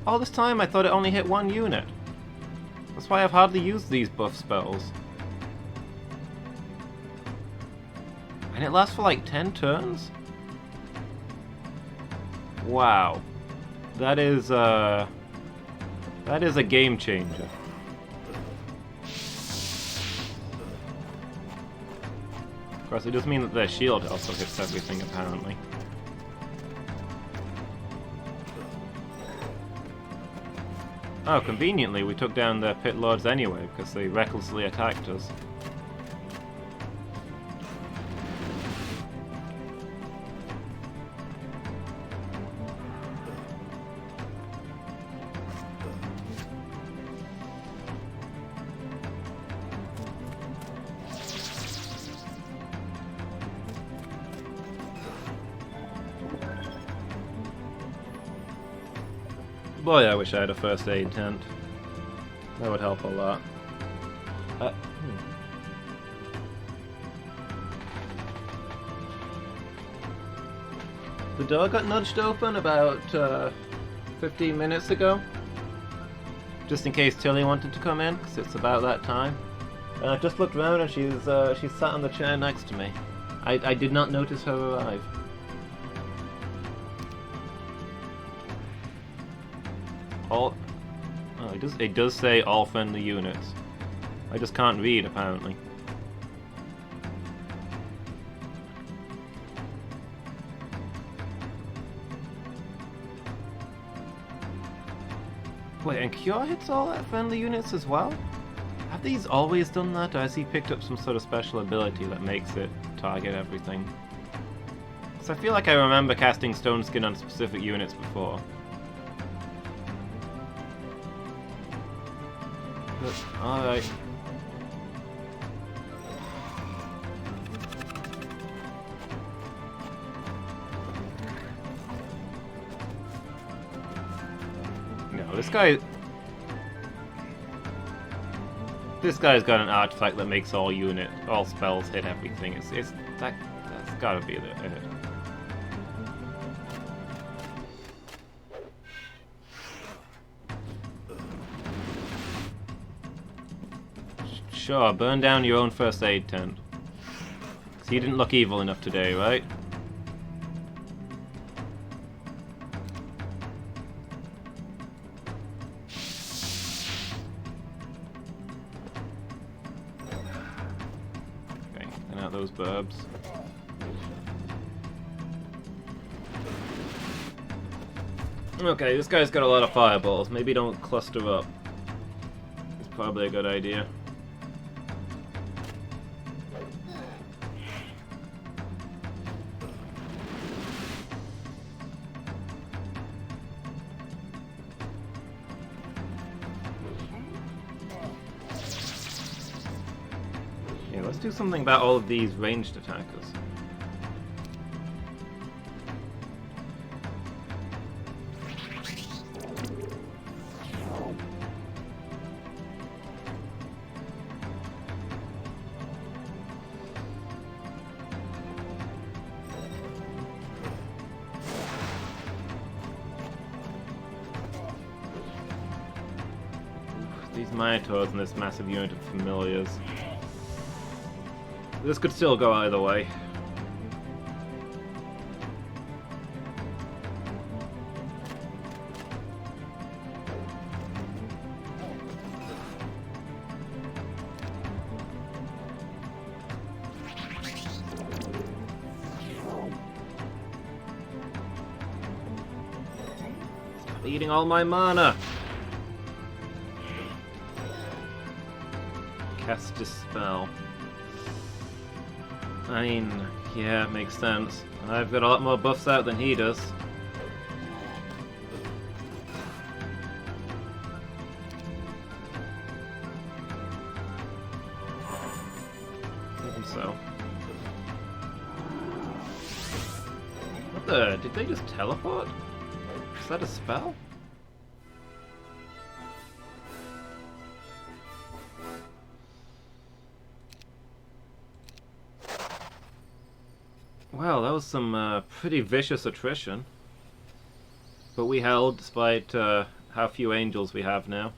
All this time I thought it only hit one unit. That's why I've hardly used these buff spells. And it lasts for like 10 turns? Wow. That is a game changer. Of course, it does mean that their shield also hits everything, apparently. Oh, conveniently, we took down their pit lords anyway, because they recklessly attacked us. Boy, I wish I had a first aid tent. That would help a lot. The door got nudged open about 15 minutes ago. Just in case Tilly wanted to come in, because it's about that time. And I just looked around and she's sat on the chair next to me. I did not notice her arrive. It does say all friendly units. I just can't read, apparently. Wait, and Cure hits all at friendly units as well? Have these always done that, or has he picked up some sort of special ability that makes it target everything? Because I feel like I remember casting Stone Skin on specific units before. Alright. No, this guy's got an artifact that makes all spells hit everything. That's gotta be it. Sure, burn down your own first aid tent. 'Cause you didn't look evil enough today, right? Okay, and out those burbs. Okay, this guy's got a lot of fireballs. Maybe don't cluster up. It's probably a good idea. Let's do something about all of these ranged attackers. These Minotaurs and this massive unit of familiars. This could still go either way. Stop eating all my mana! Cast Dispel. I mean, yeah, it makes sense. I've got a lot more buffs out than he does. Even so. What the? Did they just teleport? Is that a spell? Well, that was some pretty vicious attrition. But we held despite how few angels we have now.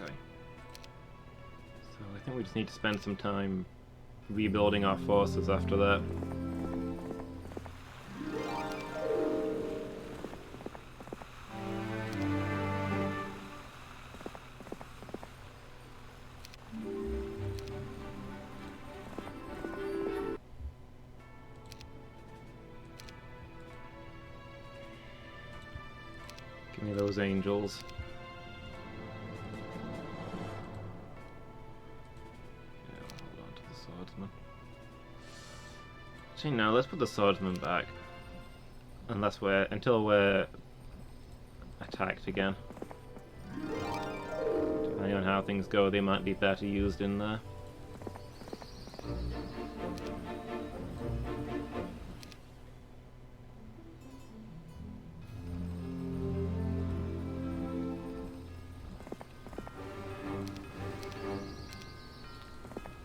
Okay. So I think we just need to spend some time rebuilding our forces after that. Give me those angels. Actually, no, let's put the swordsman back. Until we're attacked again. Depending on how things go, they might be better used in there.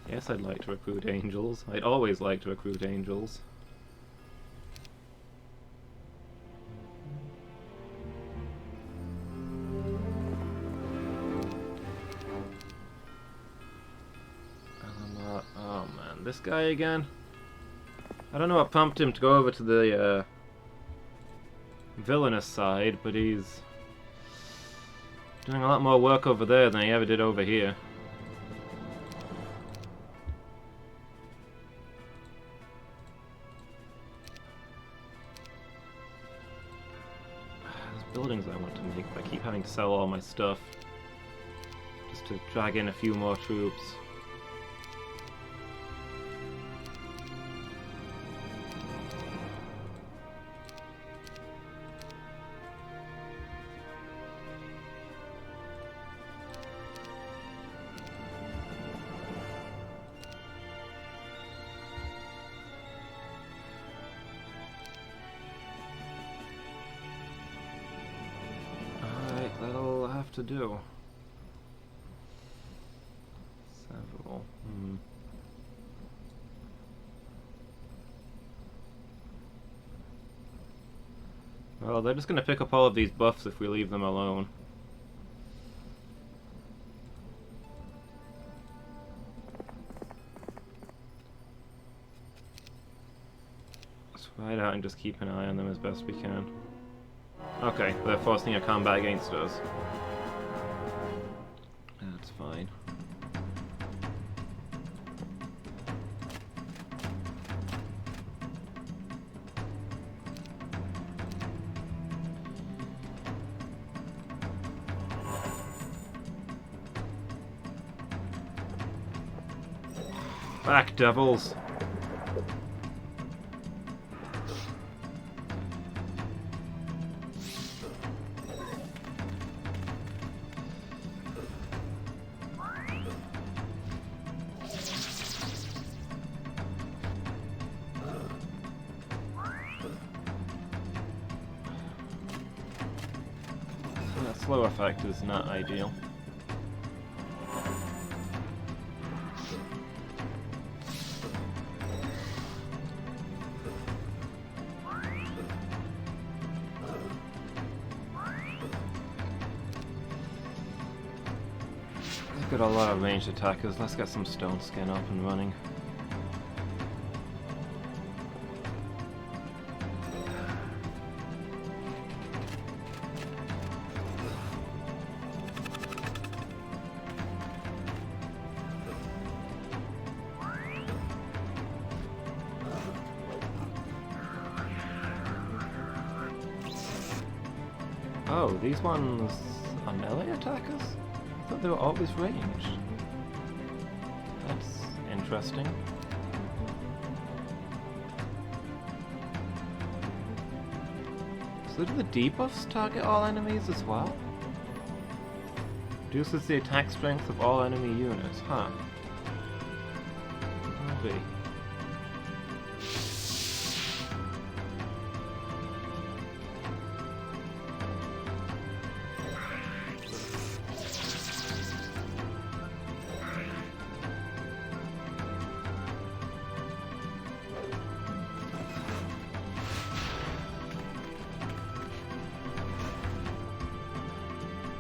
Yes, I'd like to recruit angels. I'd always like to recruit angels. Oh man, this guy again? I don't know what prompted him to go over to the villainous side, but he's doing a lot more work over there than he ever did over here. Buildings I want to make, but I keep having to sell all my stuff just to drag in a few more troops. That'll have to do. Several. Well, they're just gonna pick up all of these buffs if we leave them alone. Let's ride out and just keep an eye on them as best we can. Okay, they're forcing a combat against us. That's fine. Back, devils! That slow effect is not ideal. We've got a lot of ranged attackers. Let's get some stone skin up and running. Oh, these ones are melee attackers? I thought they were always ranged. That's interesting. So do the debuffs target all enemies as well? Reduces the attack strength of all enemy units. Huh. Could be.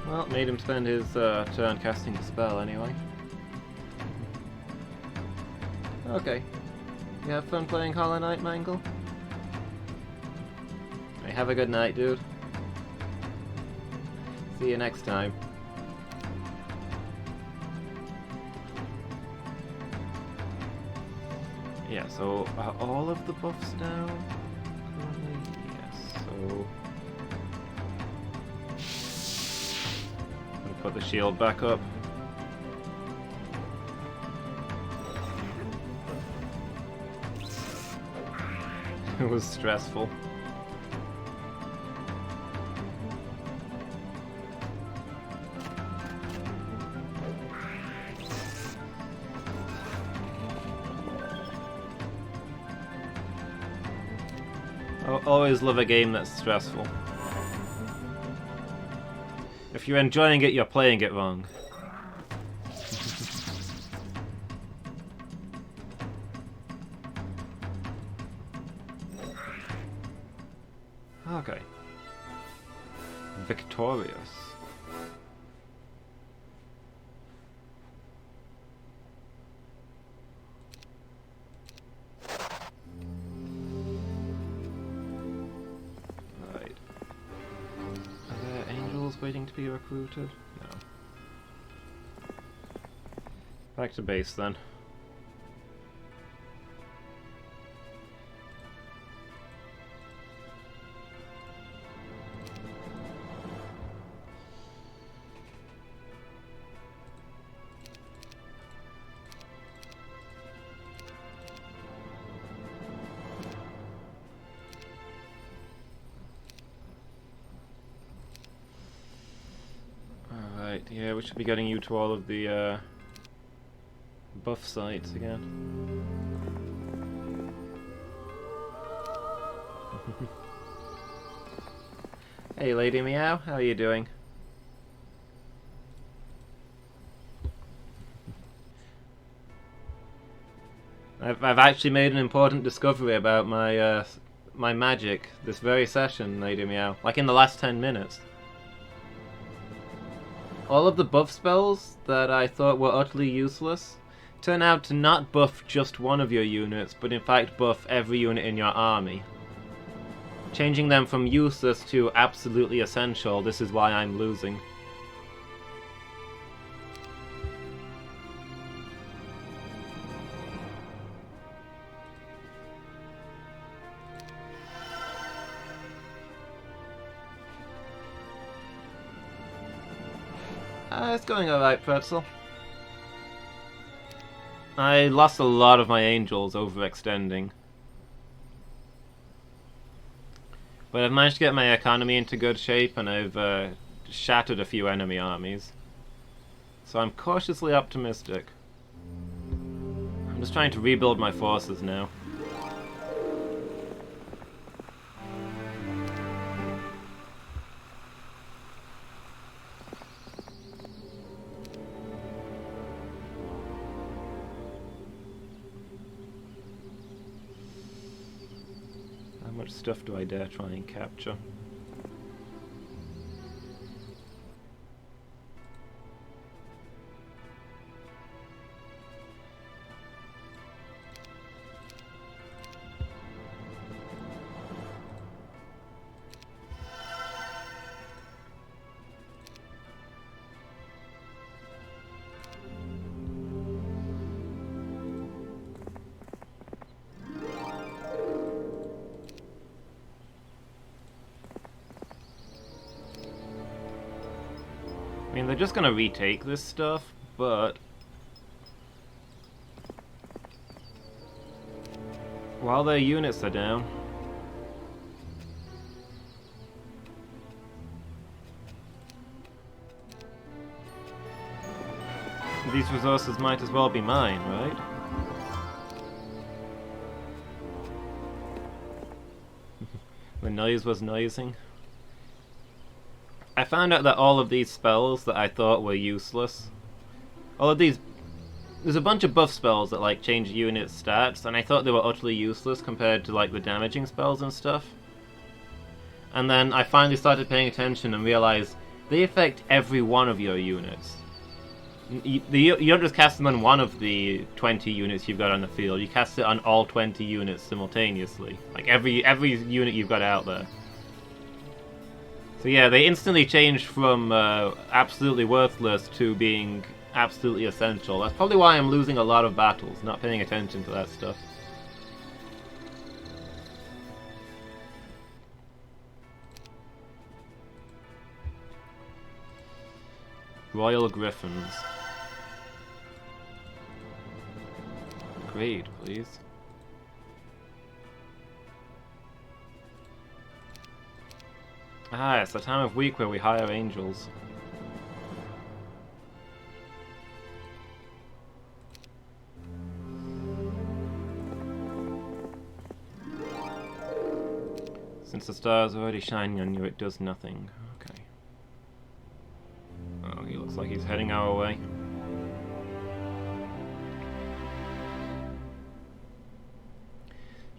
Well, made him spend his turn casting a spell anyway. Okay. You have fun playing Hollow Knight, Mangle? Hey, have a good night, dude. See you next time. Yeah, so are all of the buffs down? Currently, yes, so... Put the shield back up. It was stressful. I always love a game that's stressful. If you're enjoying it, you're playing it wrong. Okay. Victorious. Right. Are there angels waiting to be recruited? No. Back to base then. Alright, yeah, we should be getting you to all of the buff sites again. Hey Lady Meow, how are you doing? I've actually made an important discovery about my my magic this very session, Lady Meow. Like in the last 10 minutes. All of the buff spells that I thought were utterly useless turn out to not buff just one of your units, but in fact buff every unit in your army. Changing them from useless to absolutely essential, this is why I'm losing. It's going alright, Pretzel. I lost a lot of my angels overextending. But I've managed to get my economy into good shape, and I've shattered a few enemy armies. So I'm cautiously optimistic. I'm just trying to rebuild my forces now. How much stuff do I dare try and capture? I mean, they're just gonna retake this stuff, but while their units are down, These resources might as well be mine, right? When noise was noising. I found out that all of these spells that I thought were useless, all of these, there's a bunch of buff spells that like change unit stats, and I thought they were utterly useless compared to like the damaging spells and stuff. And then I finally started paying attention and realized they affect every one of your units. You don't just cast them on one of the 20 units you've got on the field, you cast it on all 20 units simultaneously. Like every unit you've got out there. So yeah, they instantly changed from absolutely worthless to being absolutely essential. That's probably why I'm losing a lot of battles, not paying attention to that stuff. Royal Griffins. Grade, please. Ah, it's the time of week where we hire angels. Since the stars are already shining on you, it does nothing. Okay. Oh, he looks like he's heading our way.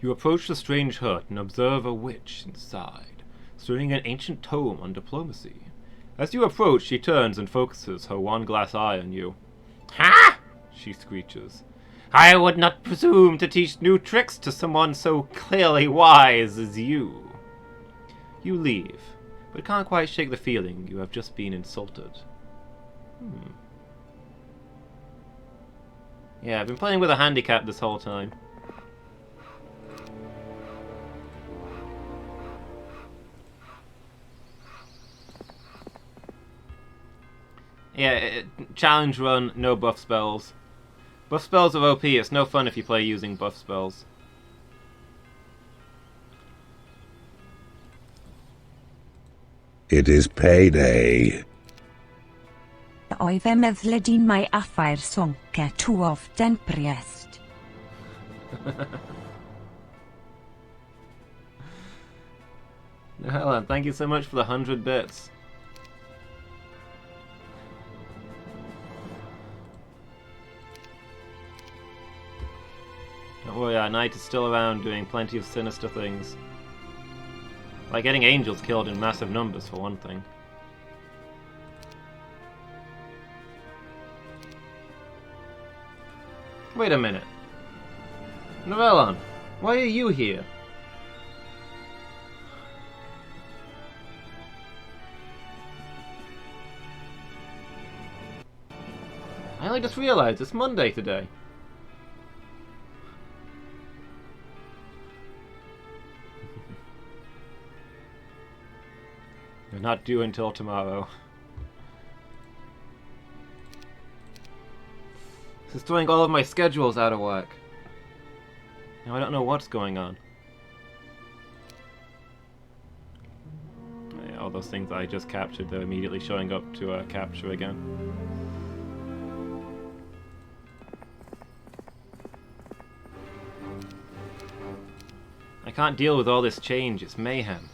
You approach the strange hut and observe a witch inside, studying an ancient tome on diplomacy. As you approach, she turns and focuses her one glass eye on you. Ha! She screeches. I would not presume to teach new tricks to someone so clearly wise as you. You leave, but can't quite shake the feeling you have just been insulted. Yeah, I've been playing with a handicap this whole time. Yeah, challenge run, no buff spells. Buff spells are OP, it's no fun if you play using buff spells. It is payday. Oedd e meddwl dyn mae affair sonke too often priest. Helen, thank you so much for the 100 bits. Don't worry, our knight is still around doing plenty of sinister things. Like getting angels killed in massive numbers, for one thing. Wait a minute. Novellon, why are you here? I only just realized it's Monday today. You're not due until tomorrow. This is throwing all of my schedules out of whack. Now I don't know what's going on. Yeah, all those things I just captured, they're immediately showing up to capture again. I can't deal with all this change, it's mayhem.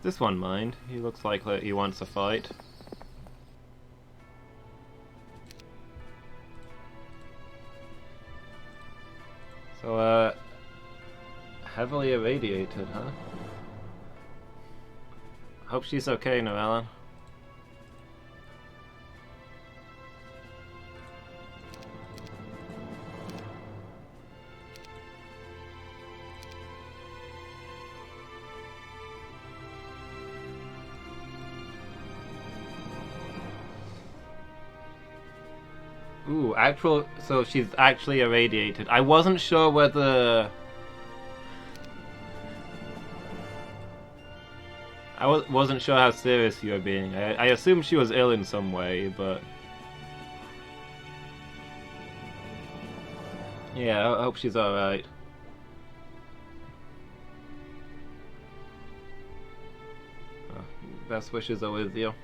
This one mind. He looks like he wants a fight. So, heavily irradiated, huh? Hope she's okay, Noella. Ooh, so she's actually irradiated. I wasn't sure whether... wasn't sure how serious you were being. I assumed she was ill in some way, but... Yeah, I hope she's alright. Best wishes are with you.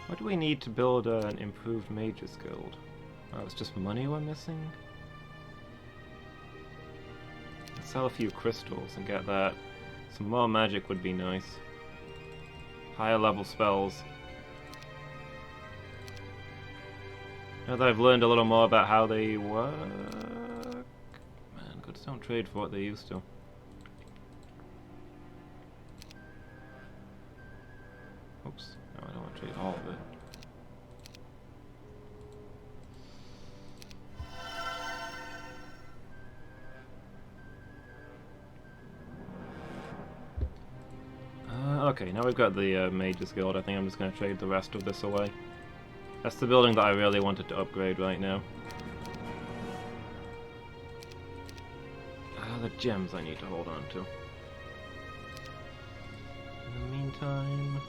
What do we need to build an improved Mages Guild? Oh, it's just money we're missing? Let's sell a few crystals and get that. Some more magic would be nice. Higher level spells. Now that I've learned a little more about how they work... Man, goods don't trade for what they used to. Oops. No, I don't want to trade all of it. Okay, now we've got the Mages Guild. I think I'm just going to trade the rest of this away. That's the building that I really wanted to upgrade right now. The gems I need to hold on to. In the meantime...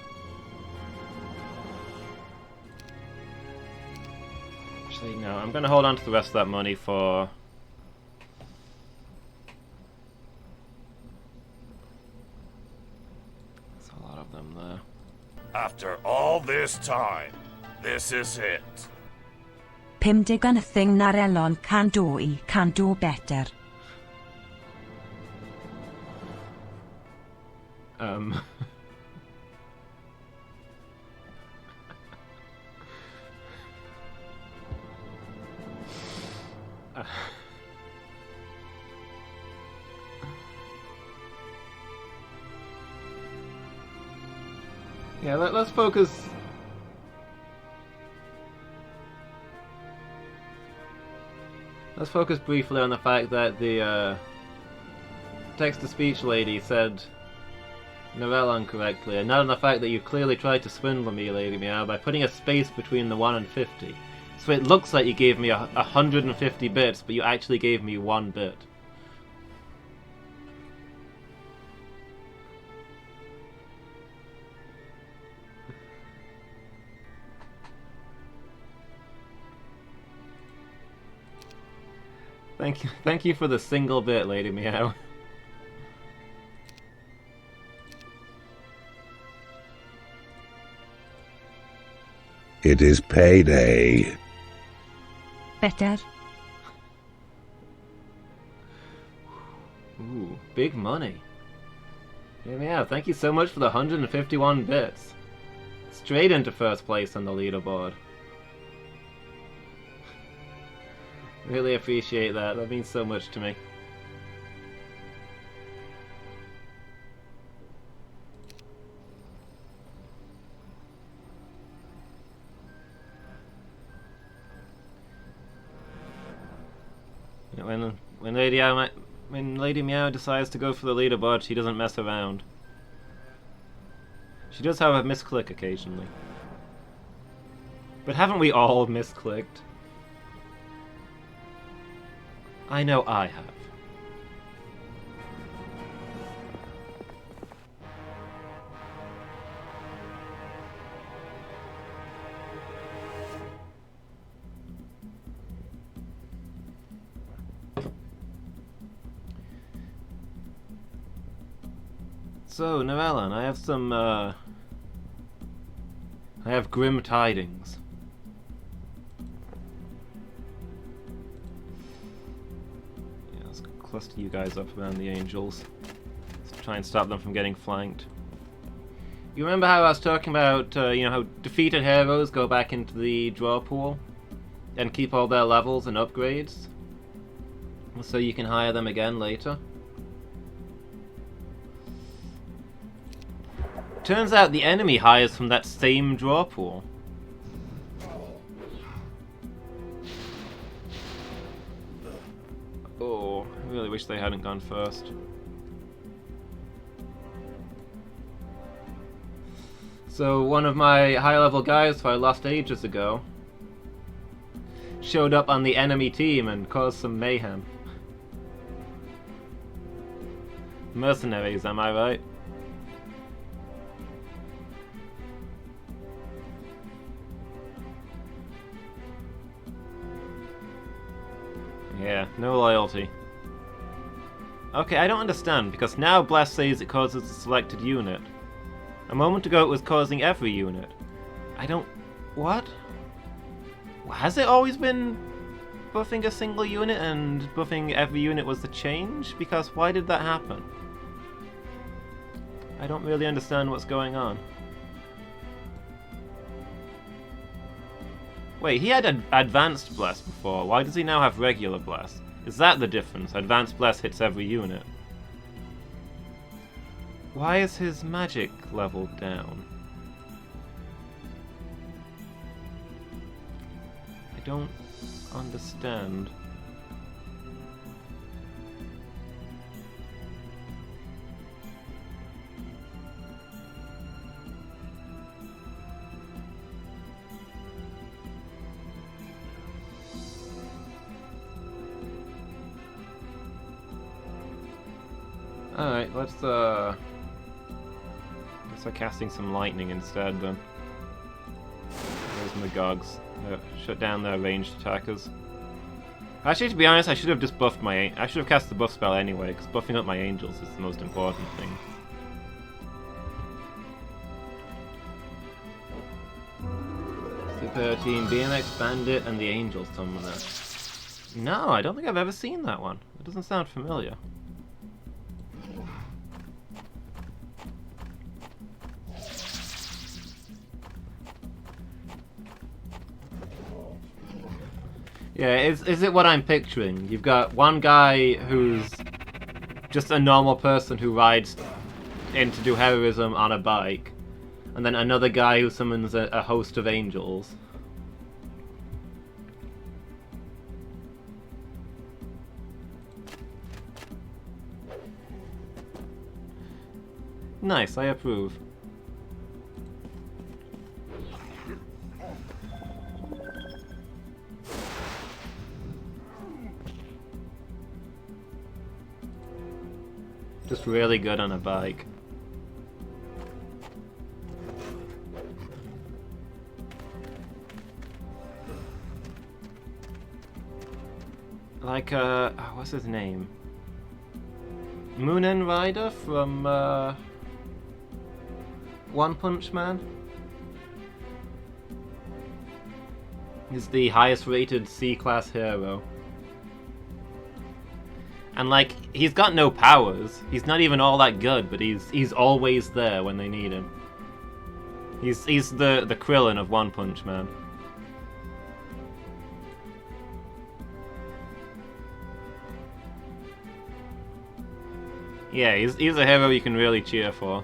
Actually, no, I'm going to hold on to the rest of that money for... There's a lot of them there. After all this time, this is it. Pumdeg yn y thing na'r elon can do better. Yeah, let's focus. Let's focus briefly on the fact that the text-to-speech lady said Novella incorrectly, and not on the fact that you clearly tried to swindle me, Lady Meow, by putting a space between the 1 and 50. So it looks like you gave me 150 bits, but you actually gave me 1 bit. Thank you for the single bit, Lady Meow. It is payday. Better. Ooh, big money. Lady Meow, thank you so much for the 151 bits. Straight into first place on the leaderboard. Really appreciate that. That means so much to me. When Lady Meow decides to go for the leaderboard, she doesn't mess around. She does have a misclick occasionally. But haven't we all misclicked? I know I have. So, Noellan, I have some, I have grim tidings. Yeah, let's cluster you guys up around the angels. Let's try and stop them from getting flanked. You remember how I was talking about, you know, how defeated heroes go back into the draw pool and keep all their levels and upgrades? So you can hire them again later? Turns out the enemy hires from that same draw pool. Oh, I really wish they hadn't gone first. So one of my high-level guys who I lost ages ago showed up on the enemy team and caused some mayhem. Mercenaries, am I right? Yeah, no loyalty. Okay, I don't understand, because now Blast says it causes a selected unit. A moment ago it was causing every unit. I don't... What? Has it always been buffing a single unit and buffing every unit was the change? Because why did that happen? I don't really understand what's going on. Wait, he had advanced blast before. Why does he now have regular blast? Is that the difference? Advanced blast hits every unit. Why is his magic level down? I don't understand. Alright, let's start casting some lightning instead then. There's Magogs. Shut down their ranged attackers. Actually, to be honest, I should have just buffed my... I should have cast the buff spell anyway, because buffing up my angels is the most important thing. Super Team, BMX Bandit, and the Angel Summoner. No, I don't think I've ever seen that one. It doesn't sound familiar. Yeah, is it what I'm picturing? You've got one guy who's just a normal person who rides in to do heroism on a bike, and then another guy who summons a host of angels. Nice, I approve. Just really good on a bike. Like, what's his name? Moonin Rider from, One Punch Man? He's the highest rated C-class hero. And like, he's got no powers. He's not even all that good, but he's always there when they need him. He's the Krillin of One Punch Man. Yeah, he's a hero you can really cheer for.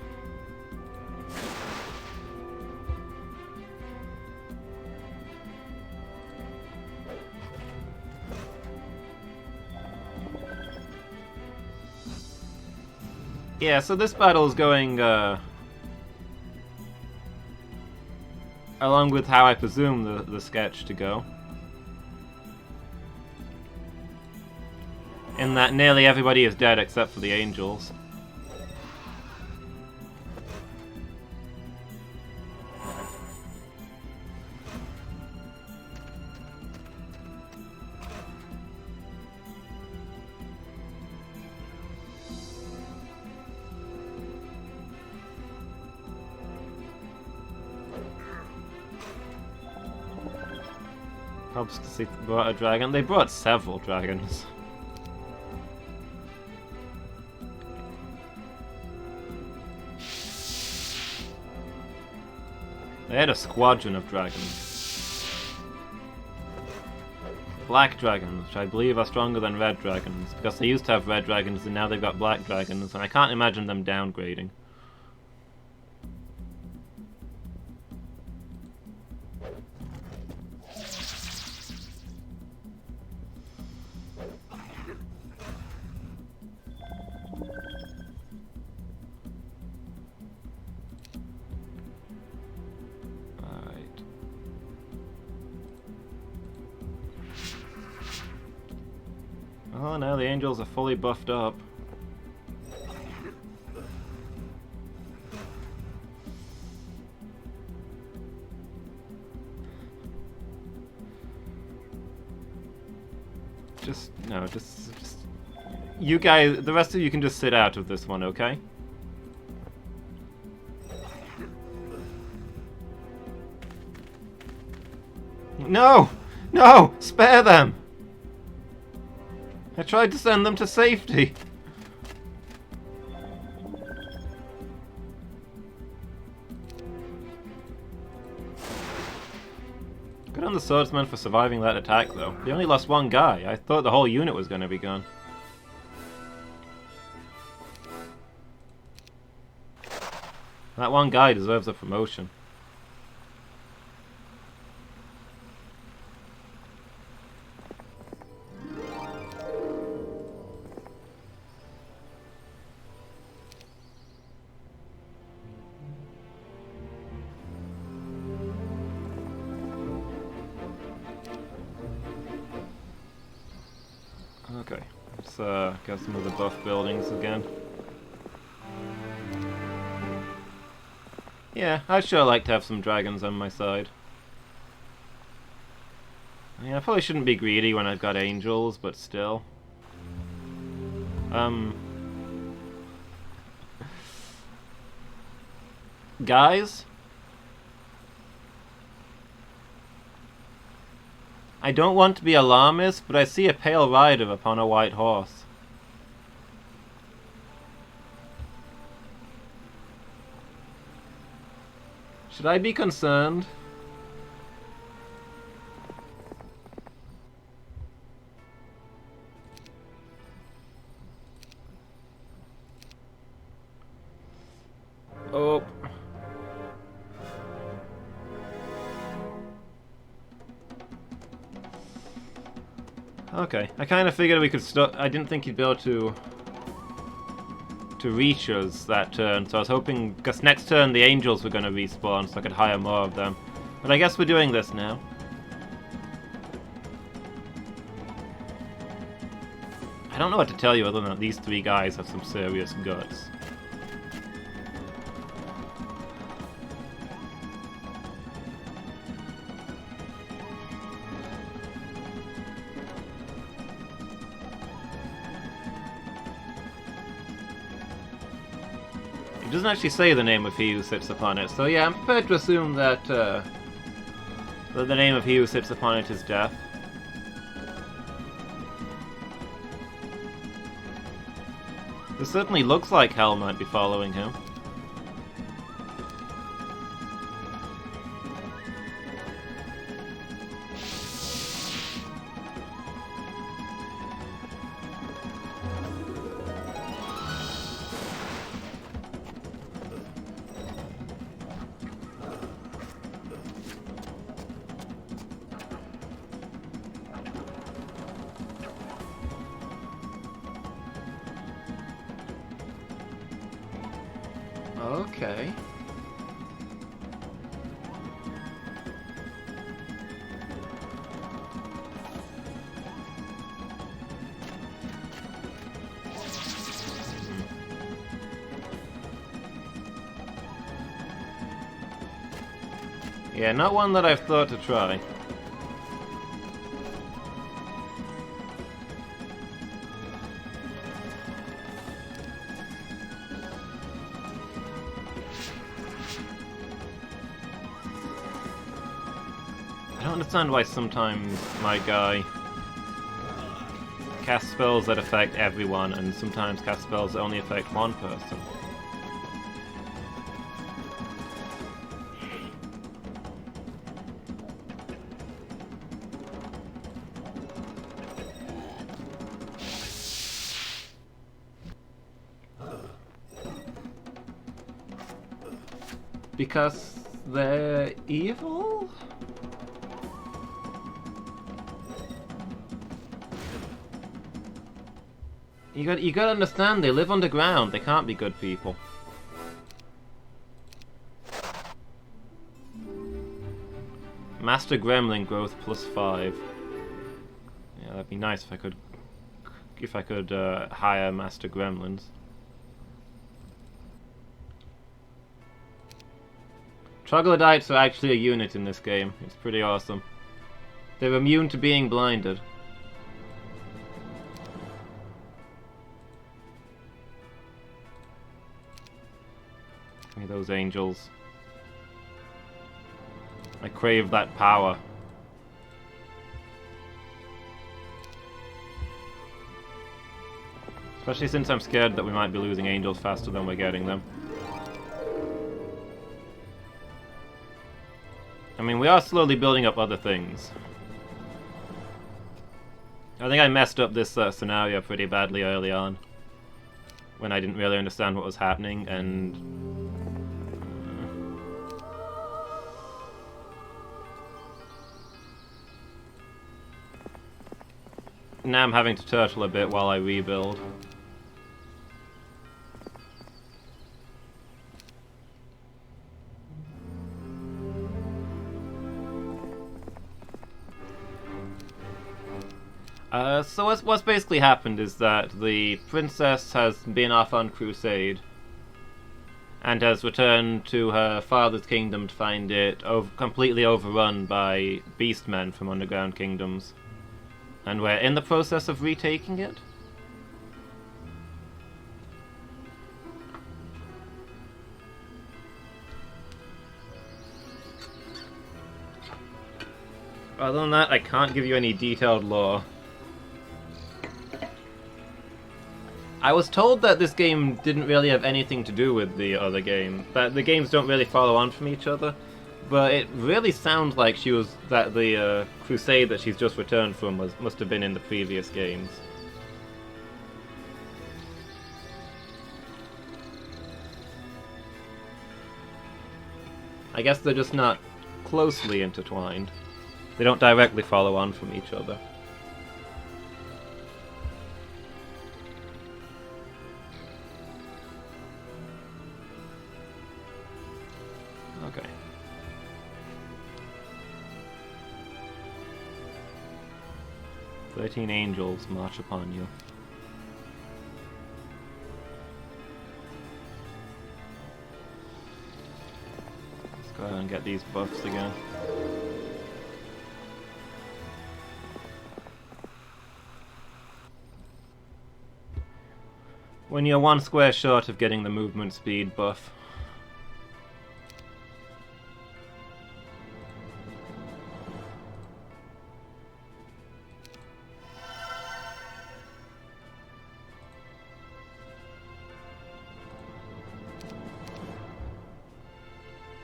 Yeah, so this battle is going, along with how I presume the sketch to go. In that nearly everybody is dead except for the angels. Helps to see they brought a dragon. They brought several dragons. They had a squadron of dragons. Black dragons, which I believe are stronger than red dragons, because they used to have red dragons and now they've got black dragons, and I can't imagine them downgrading. Oh, now the angels are fully buffed up. just you guys, the rest of you can just sit out of this one, okay? No! No! Spare them! I tried to send them to safety. Good on the swordsman for surviving that attack, though. They only lost one guy. I thought the whole unit was going to be gone. That one guy deserves a promotion. Okay, let's get some of the buff buildings again. Yeah, I'd sure like to have some dragons on my side. I mean, I probably shouldn't be greedy when I've got angels, but still. Guys? I don't want to be alarmist, but I see a pale rider upon a white horse. Should I be concerned? Oh. Okay, I kind of figured we could stop. I didn't think he'd be able to reach us that turn, so I was hoping, because next turn the angels were going to respawn, so I could hire more of them. But I guess we're doing this now. I don't know what to tell you other than that these three guys have some serious guts. It doesn't actually say the name of he who sits upon it, so yeah, I'm prepared to assume that, that the name of he who sits upon it is death. It certainly looks like hell might be following him. Okay. Yeah, not one that I've thought to try. I don't understand why sometimes my guy casts spells that affect everyone and sometimes casts spells that only affect one person. Because they're evil? You gotta understand, they live underground, they can't be good people. Master Gremlin growth +5. Yeah, that'd be nice if I could hire Master Gremlins. Troglodytes are actually a unit in this game. It's pretty awesome. They're immune to being blinded. Give me those angels. I crave that power. Especially since I'm scared that we might be losing angels faster than we're getting them. I mean, we are slowly building up other things. I think I messed up this scenario pretty badly early on, when I didn't really understand what was happening, and... now I'm having to turtle a bit while I rebuild. So what's basically happened is that the princess has been off on crusade and has returned to her father's kingdom to find it completely overrun by beastmen from underground kingdoms. And we're in the process of retaking it? Other than that, I can't give you any detailed lore. I was told that this game didn't really have anything to do with the other game, that the games don't really follow on from each other, but it really sounds like the crusade that she's just returned from must have been in the previous games. I guess they're just not closely intertwined. They don't directly follow on from each other. Okay. "13 angels march upon you." Let's go ahead and get these buffs again. When you're one square short of getting the movement speed buff.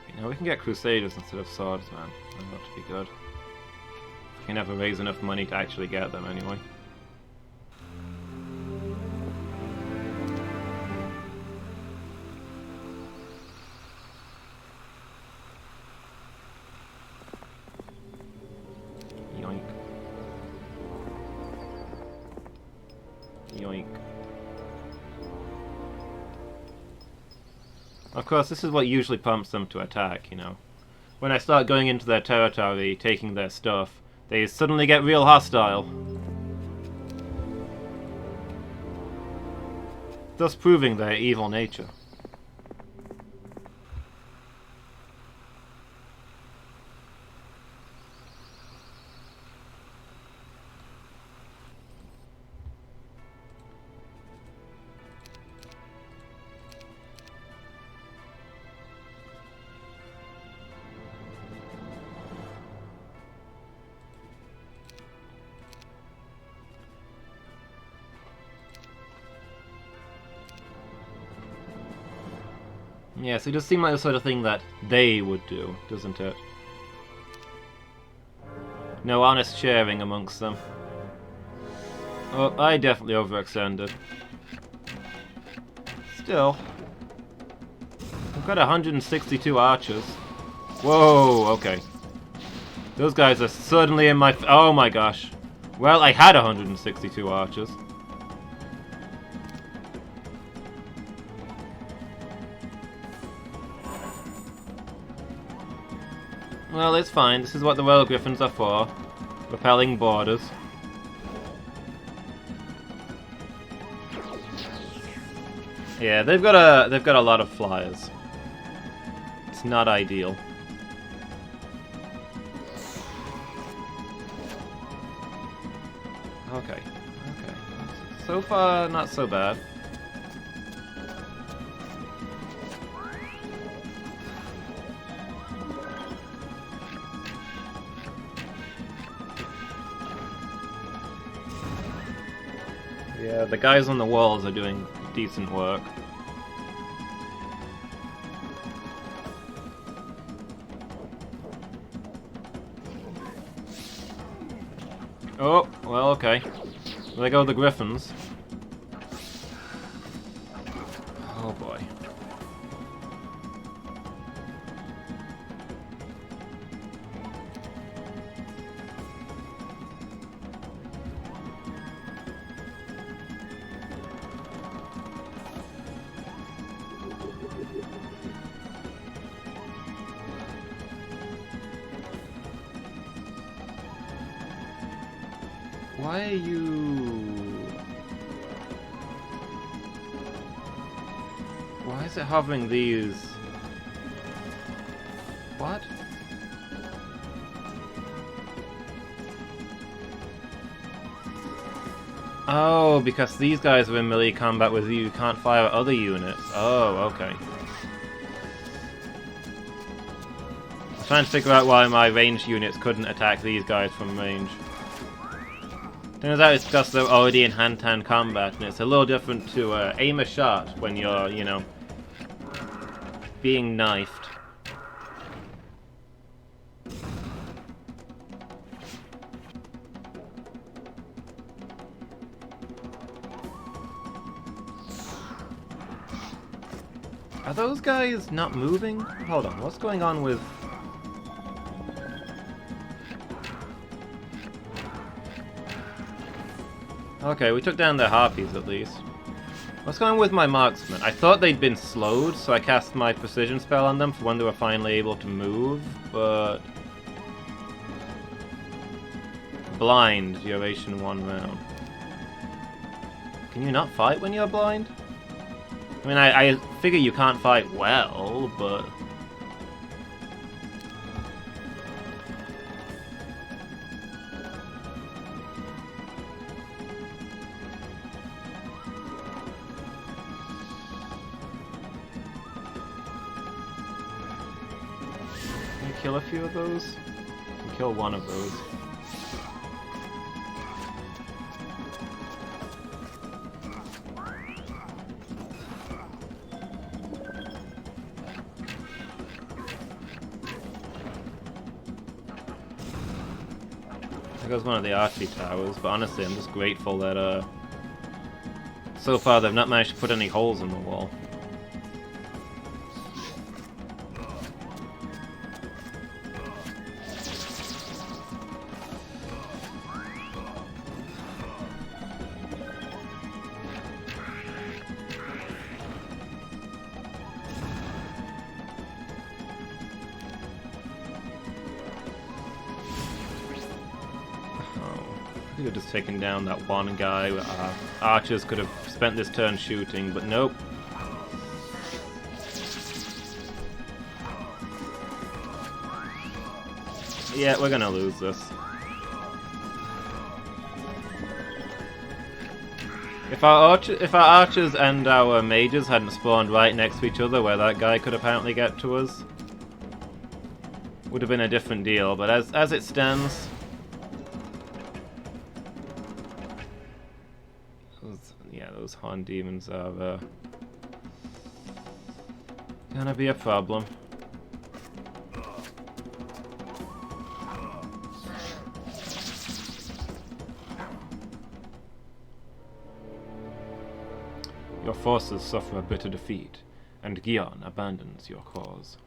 You know, we can get Crusaders instead of swords, man. That ought to be good. We can never raise enough money to actually get them anyway. Yoink. Yoink. Of course, this is what usually prompts them to attack, you know. When I start going into their territory, taking their stuff, they suddenly get real hostile. Thus proving their evil nature. Yes, it does seem like the sort of thing that they would do, doesn't it? No honest sharing amongst them. Oh, I definitely overextended. Still. I've got 162 archers. Whoa, okay. Those guys are suddenly in my... oh my gosh. Well, I had 162 archers. Well, it's fine. This is what the Royal Griffins are for. Repelling borders. Yeah, they've got a lot of flyers. It's not ideal. Okay. Okay. So far, not so bad. Yeah, the guys on the walls are doing decent work. Oh, well, okay. There go the griffins. Oh boy. Why are you... Why is it hovering these... What? Oh, because these guys are in melee combat with you can't fire at other units. Oh, okay. I was trying to figure out why my ranged units couldn't attack these guys from range. Turns out it's because they're already in hand-to-hand combat, and it's a little different to aim a shot when you're, you know, being knifed. Are those guys not moving? Hold on, what's going on with... Okay, we took down their harpies at least. What's going on with my marksmen? I thought they'd been slowed, so I cast my precision spell on them for when they were finally able to move, but... Blind, duration 1 round. Can you not fight when you're blind? I mean, I figure you can't fight well, but... Kill a few of those? Kill one of those. There goes one of the archery towers, but honestly I'm just grateful that so far they've not managed to put any holes in the wall. Could have just taken down that one guy. Archers could have spent this turn shooting, but nope. Yeah, we're gonna lose this. If our archers and our mages hadn't spawned right next to each other where that guy could apparently get to us, would have been a different deal, but as it stands... Those Han demons are gonna be a problem. Your forces suffer a bitter defeat, and Gion abandons your cause.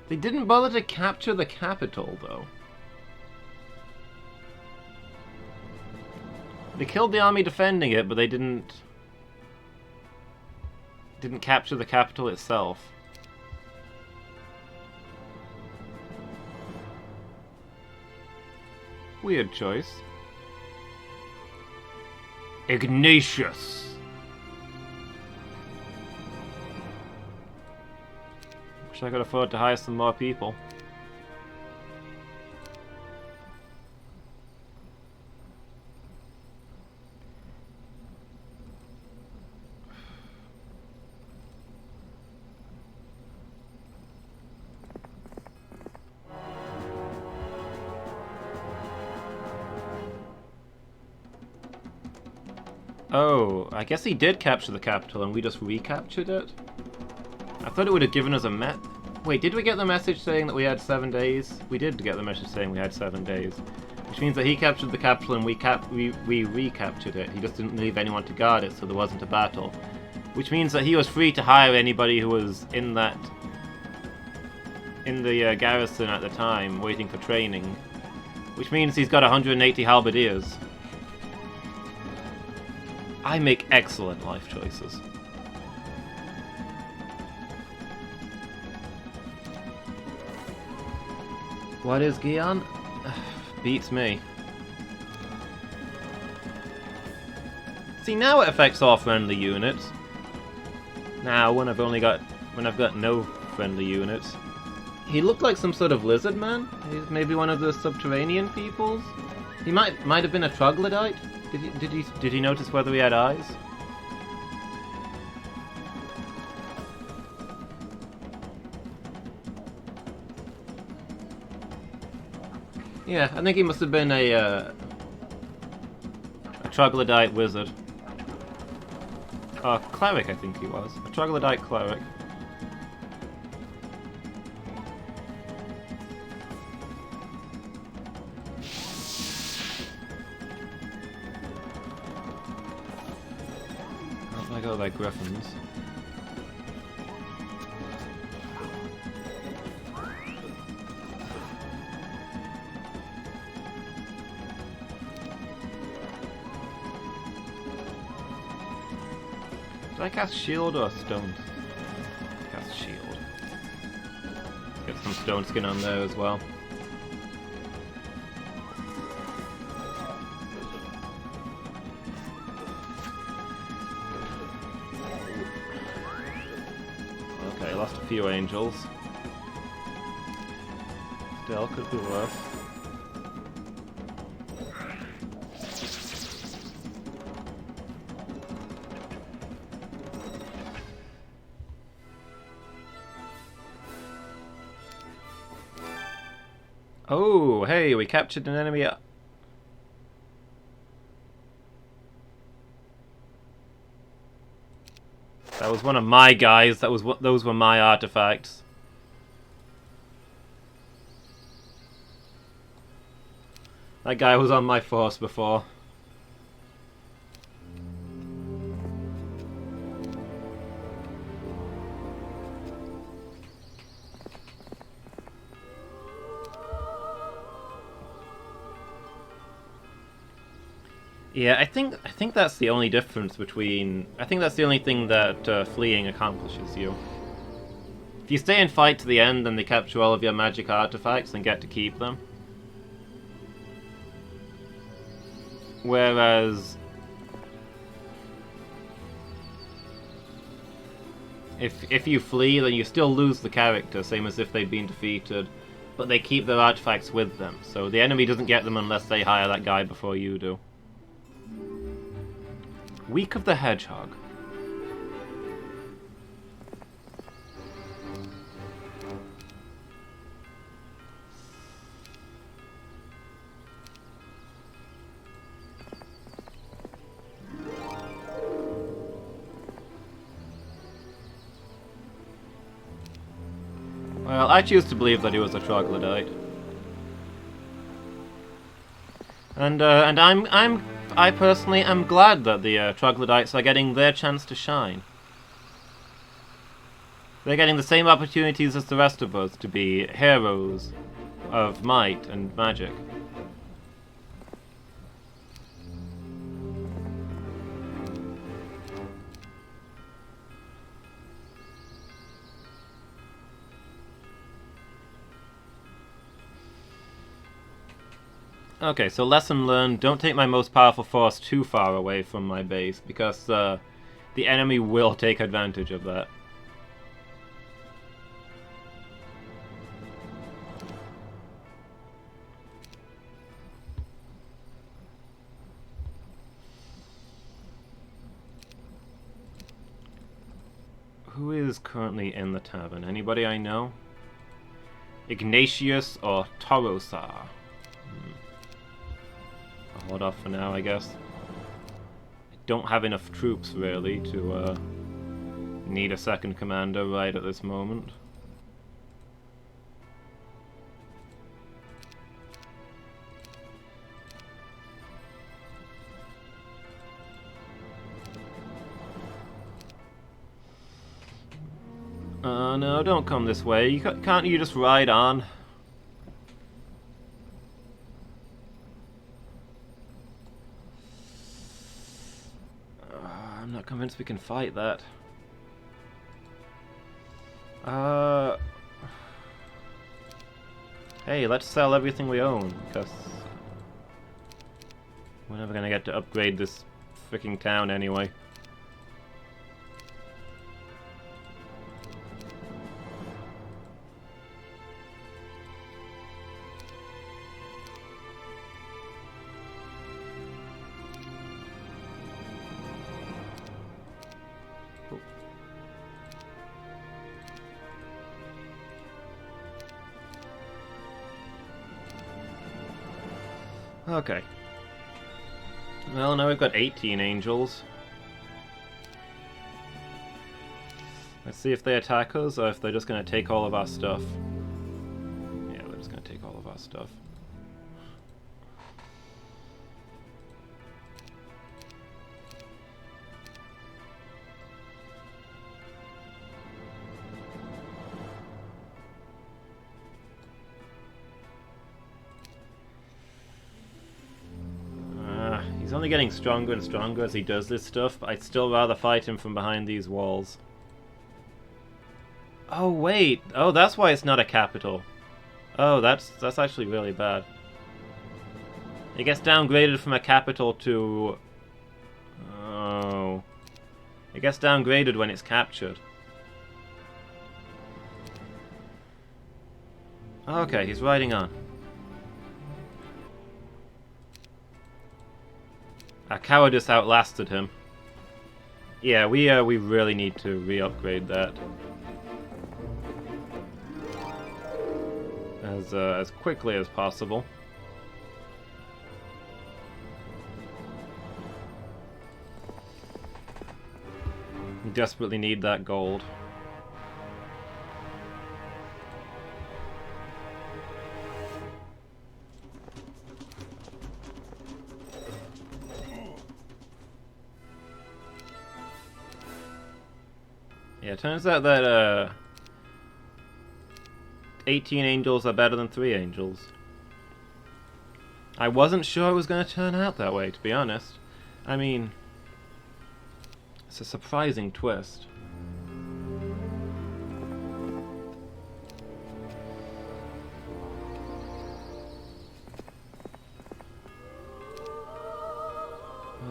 They didn't bother to capture the capital, though. They killed the army defending it, but they didn't capture the capital itself. Weird choice. Ignatius. Wish I could afford to hire some more people. Oh, I guess he did capture the capital and we just recaptured it? I thought it would have given us a Wait, did we get the message saying that we had 7 days? We did get the message saying we had 7 days. Which means that he captured the capital and we recaptured it. He just didn't leave anyone to guard it, so there wasn't a battle. Which means that he was free to hire anybody who was in the garrison at the time, waiting for training. Which means he's got 180 halberdiers. I make excellent life choices. What is Gian? Beats me. See, now it affects all friendly units. Now, when I've got no friendly units. He looked like some sort of lizard man. He's maybe one of the subterranean peoples. He might have been a troglodyte. Did he notice whether he had eyes? Yeah, I think he must have been a troglodyte wizard. Cleric, I think he was. A troglodyte cleric. I go by griffins. Did I cast shield or stone? Cast shield. Get some stone skin on there as well. Okay, lost a few angels. Still could be worse. Oh, hey, we captured an enemy. That was one of my guys. Those were my artifacts. That guy was on my force before. Yeah, I think that's the only difference between... I think that's the only thing that fleeing accomplishes you. If you stay and fight to the end, then they capture all of your magic artifacts and get to keep them. Whereas... If you flee, then you still lose the character, same as if they'd been defeated. But they keep their artifacts with them, so the enemy doesn't get them unless they hire that guy before you do. Week of the Hedgehog. Well, I choose to believe that he was a troglodyte. And I personally am glad that the troglodytes are getting their chance to shine. They're getting the same opportunities as the rest of us to be heroes of might and magic. Okay, so lesson learned, don't take my most powerful force too far away from my base, because the enemy will take advantage of that. Who is currently in the tavern? Anybody I know? Ignatius or Torosar? I'll hold off for now, I guess. I don't have enough troops, really, to need a second commander right at this moment. No, don't come this way. Can't you just ride on? I'm not convinced we can fight that. Hey, let's sell everything we own, because we're never gonna get to upgrade this freaking town anyway. Okay. Well, now we've got 18 angels. Let's see if they attack us, or if they're just going to take all of our stuff. Yeah, they're just going to take all of our stuff. He's only getting stronger and stronger as he does this stuff, but I'd still rather fight him from behind these walls. Oh wait! Oh, that's why it's not a capital. Oh, that's actually really bad. It gets downgraded from a capital to... Oh... It gets downgraded when it's captured. Okay, he's riding on. Our cowardice outlasted him. Yeah, we really need to re-upgrade that as quickly as possible. We desperately need that gold. Yeah, it turns out that 18 angels are better than 3 angels. I wasn't sure it was going to turn out that way, to be honest. I mean, it's a surprising twist.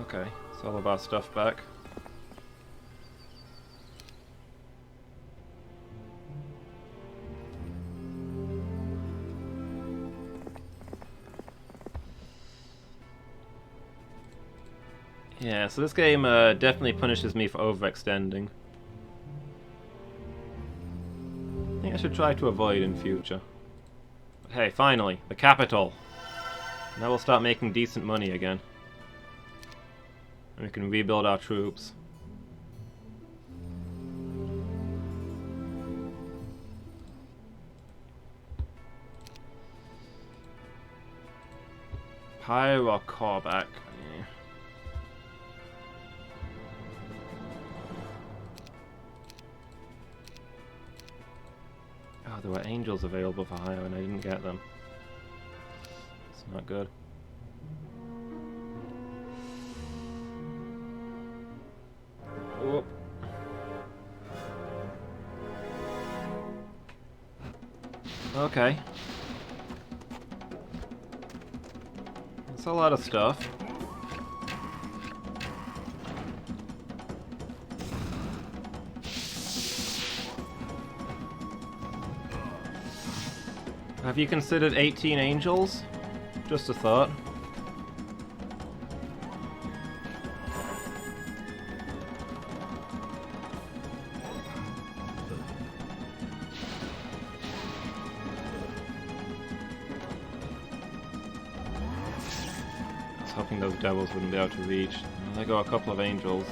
Okay, it's all of our stuff back. Yeah, so this game definitely punishes me for overextending. I think I should try to avoid in future. But hey, finally, the capital! Now we'll start making decent money again. And we can rebuild our troops. Pyre or Korvac? Oh, there were angels available for hire and I didn't get them. It's not good. Whoop. Okay. That's a lot of stuff. Have you considered 18 angels? Just a thought. I was hoping those devils wouldn't be able to reach. There go a couple of angels.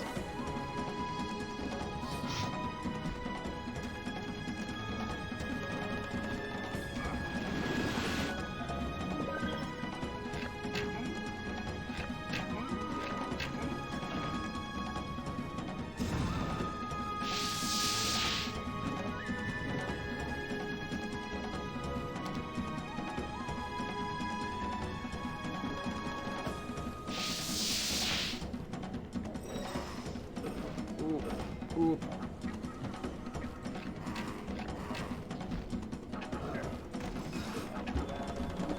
Ooh.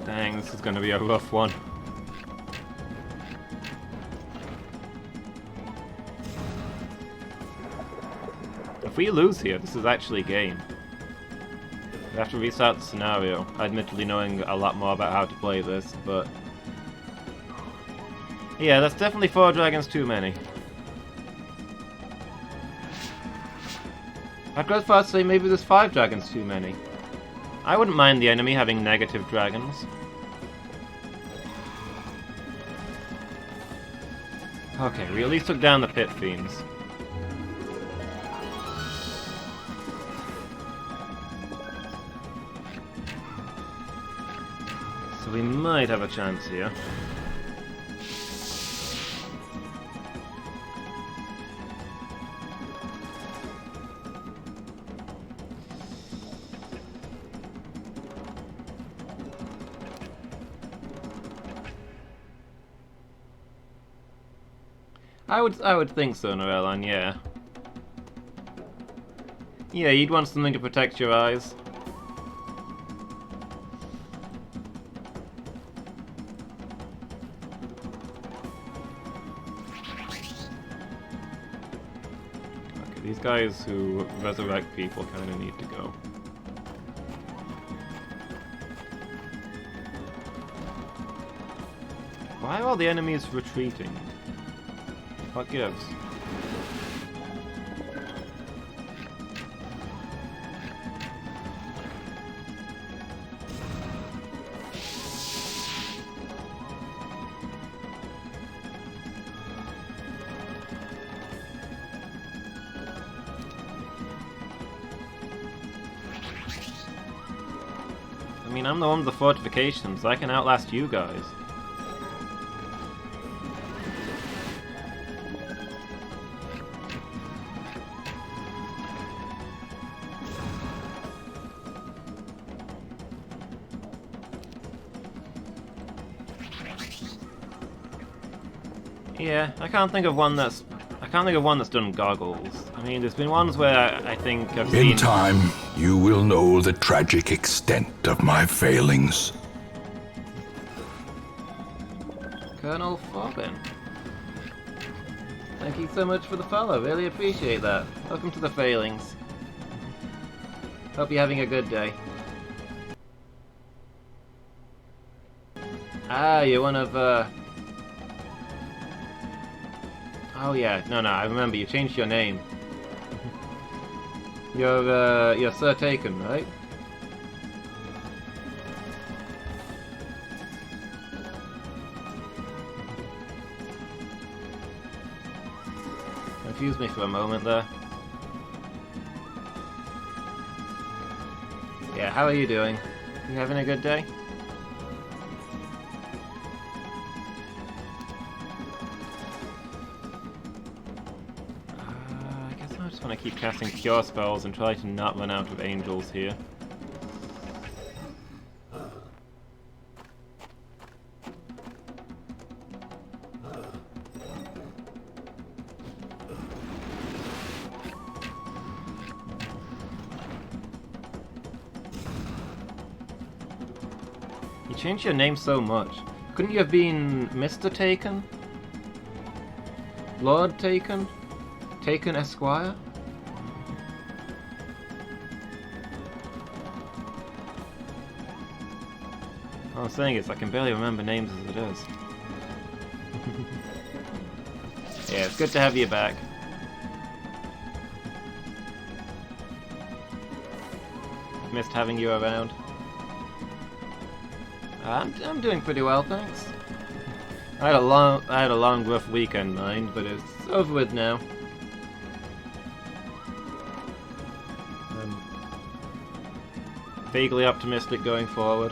Dang, this is gonna be a rough one. If we lose here, this is actually game. We have to restart the scenario, admittedly knowing a lot more about how to play this, but... yeah, that's definitely 4 dragons too many. I'd go as far as to say maybe there's 5 dragons too many. I wouldn't mind the enemy having negative dragons. Okay, we at least took down the pit fiends. So we might have a chance here. I would think so, Noelan, yeah. Yeah, you'd want something to protect your eyes. Okay, these guys who resurrect people kind of need to go. Why are all the enemies retreating? What gives? I mean, I'm the one with the fortifications. I can outlast you guys. Yeah, I can't think of one that's done goggles. I mean, there's been ones where I think I've seen... In time, you will know the tragic extent of my failings. Colonel Forbin. Thank you so much for the follow, really appreciate that. Welcome to the failings. Hope you're having a good day. Ah, you're one of, oh yeah, no, I remember, you changed your name. You're Sir Taken, right? Confused me for a moment there. Yeah, how are you doing? You having a good day? I just want to keep casting cure spells and try to not run out of angels here. You changed your name so much. Couldn't you have been Mr. Taken? Lord Taken? Taken Esquire? All I'm saying is I can barely remember names as it is. Yeah, it's good to have you back. Missed having you around. I'm doing pretty well, thanks. I had a long, rough weekend, mind, but it's over with now. I'm vaguely optimistic going forward.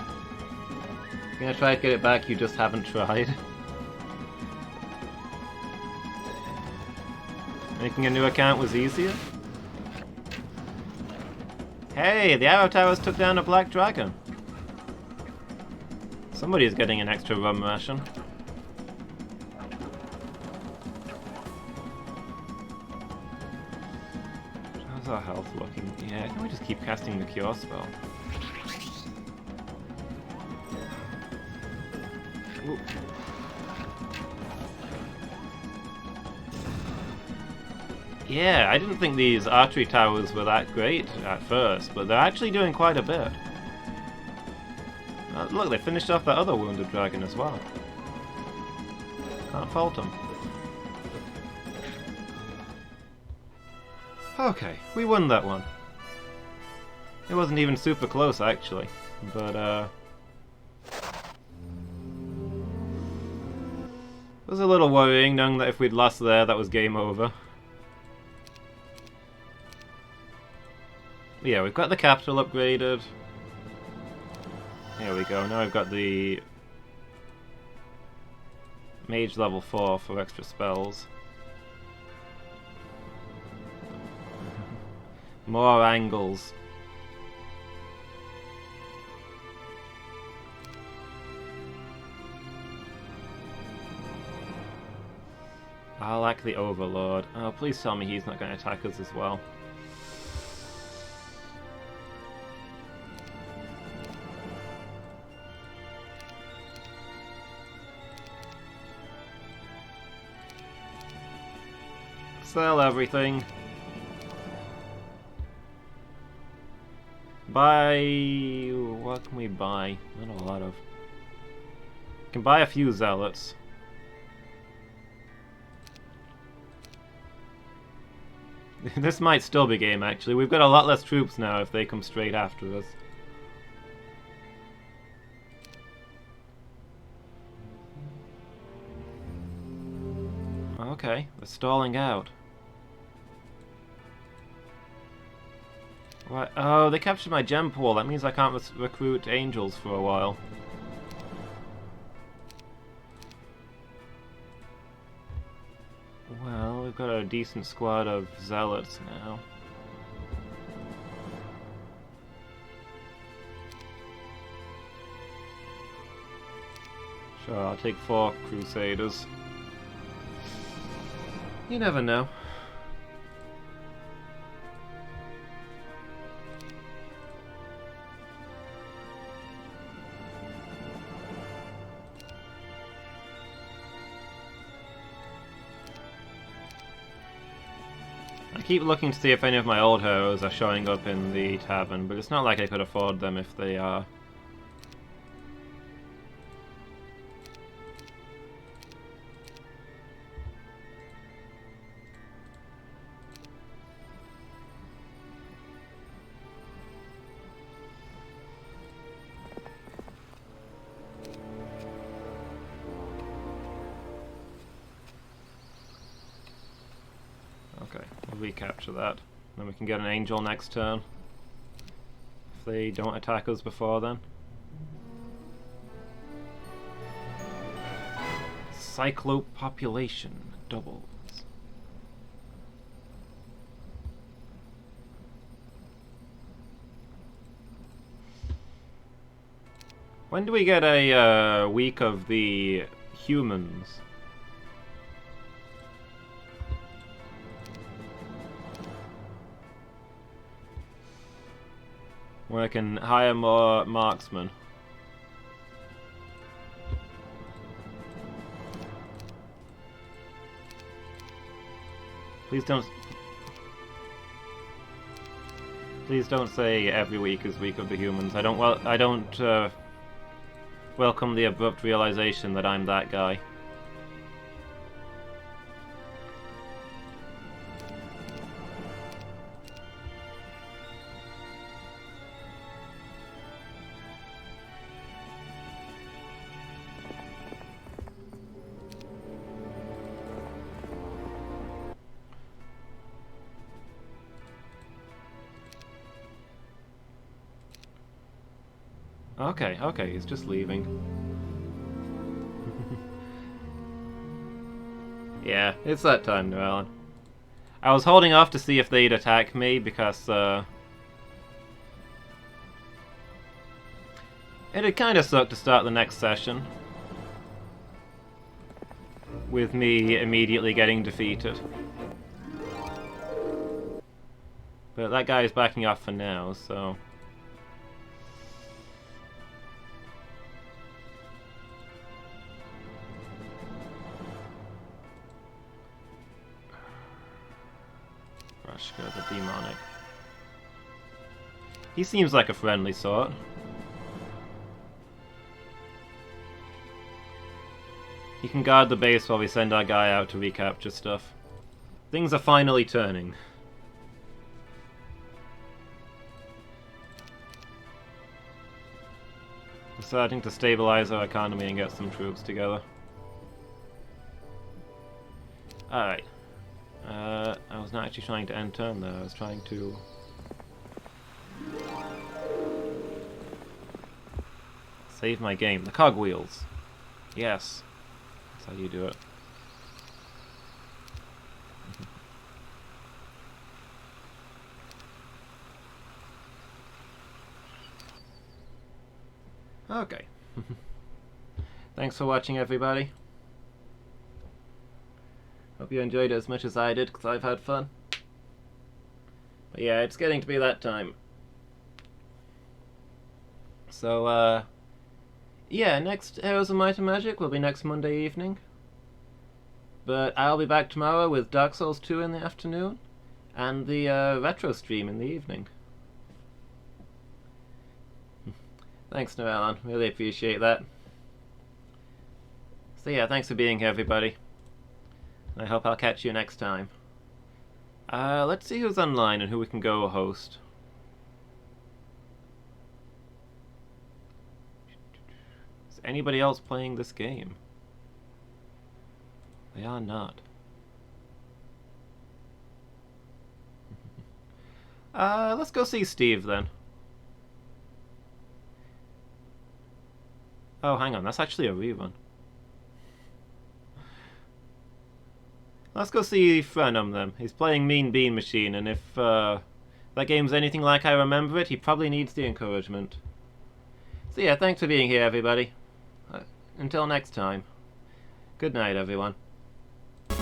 You're gonna try to get it back, you just haven't tried. Making a new account was easier? Hey, the Arrow Towers took down a black dragon. Somebody's getting an extra rum ration. How's our health looking? Yeah, can we just keep casting the cure spell? Ooh. Yeah, I didn't think these archery towers were that great at first, but they're actually doing quite a bit. Look, they finished off that other wounded dragon as well. Can't fault them. Okay, we won that one. It wasn't even super close, actually. But, it was a little worrying knowing that if we'd lost there, that was game over. Yeah, we've got the capital upgraded. Here we go, now I've got the mage level 4 for extra spells. More angles. I like the Overlord. Oh, please tell me he's not going to attack us as well. Sell everything. Buy... what can we buy? Not a lot of... can buy a few zealots. This might still be game, actually. We've got a lot less troops now if they come straight after us. Okay, they're stalling out. What? Oh, they captured my gem pool. That means I can't recruit angels for a while. Well, we've got a decent squad of zealots now. Sure, I'll take 4 crusaders. You never know. I keep looking to see if any of my old heroes are showing up in the tavern, but it's not like I could afford them if they are. Okay, we'll recapture that. Then we can get an angel next turn. If they don't attack us before then. Cyclope population doubles. When do we get a week of the humans? Where I can hire more marksmen. Please don't say every week is Week of the Humans. I don't welcome the abrupt realization that I'm that guy. Okay, okay, he's just leaving. Yeah, it's that time, Llewellyn. I was holding off to see if they'd attack me because, it'd kind of suck to start the next session with me immediately getting defeated. But that guy is backing off for now, so... Rashka, the demonic. He seems like a friendly sort. He can guard the base while we send our guy out to recapture stuff. Things are finally turning. We're starting to stabilize our economy and get some troops together. Alright. I was not actually trying to end turn there, I was trying to... save my game. The cogwheels. Yes. That's how you do it. Okay. Thanks for watching, everybody. Hope you enjoyed it as much as I did, because I've had fun. But yeah, it's getting to be that time. So, yeah, next Heroes of Might and Magic will be next Monday evening. But I'll be back tomorrow with Dark Souls 2 in the afternoon, and the retro stream in the evening. Thanks, Noellen. Really appreciate that. So yeah, thanks for being here, everybody. I hope I'll catch you next time. Let's see who's online and who we can go host. Is anybody else playing this game? They are not. Let's go see Steve then. Oh, hang on, that's actually a rerun. Let's go see Frenum then. He's playing Mean Bean Machine, and if that game's anything like I remember it, he probably needs the encouragement. So yeah, thanks for being here, everybody. Until next time. Good night, everyone.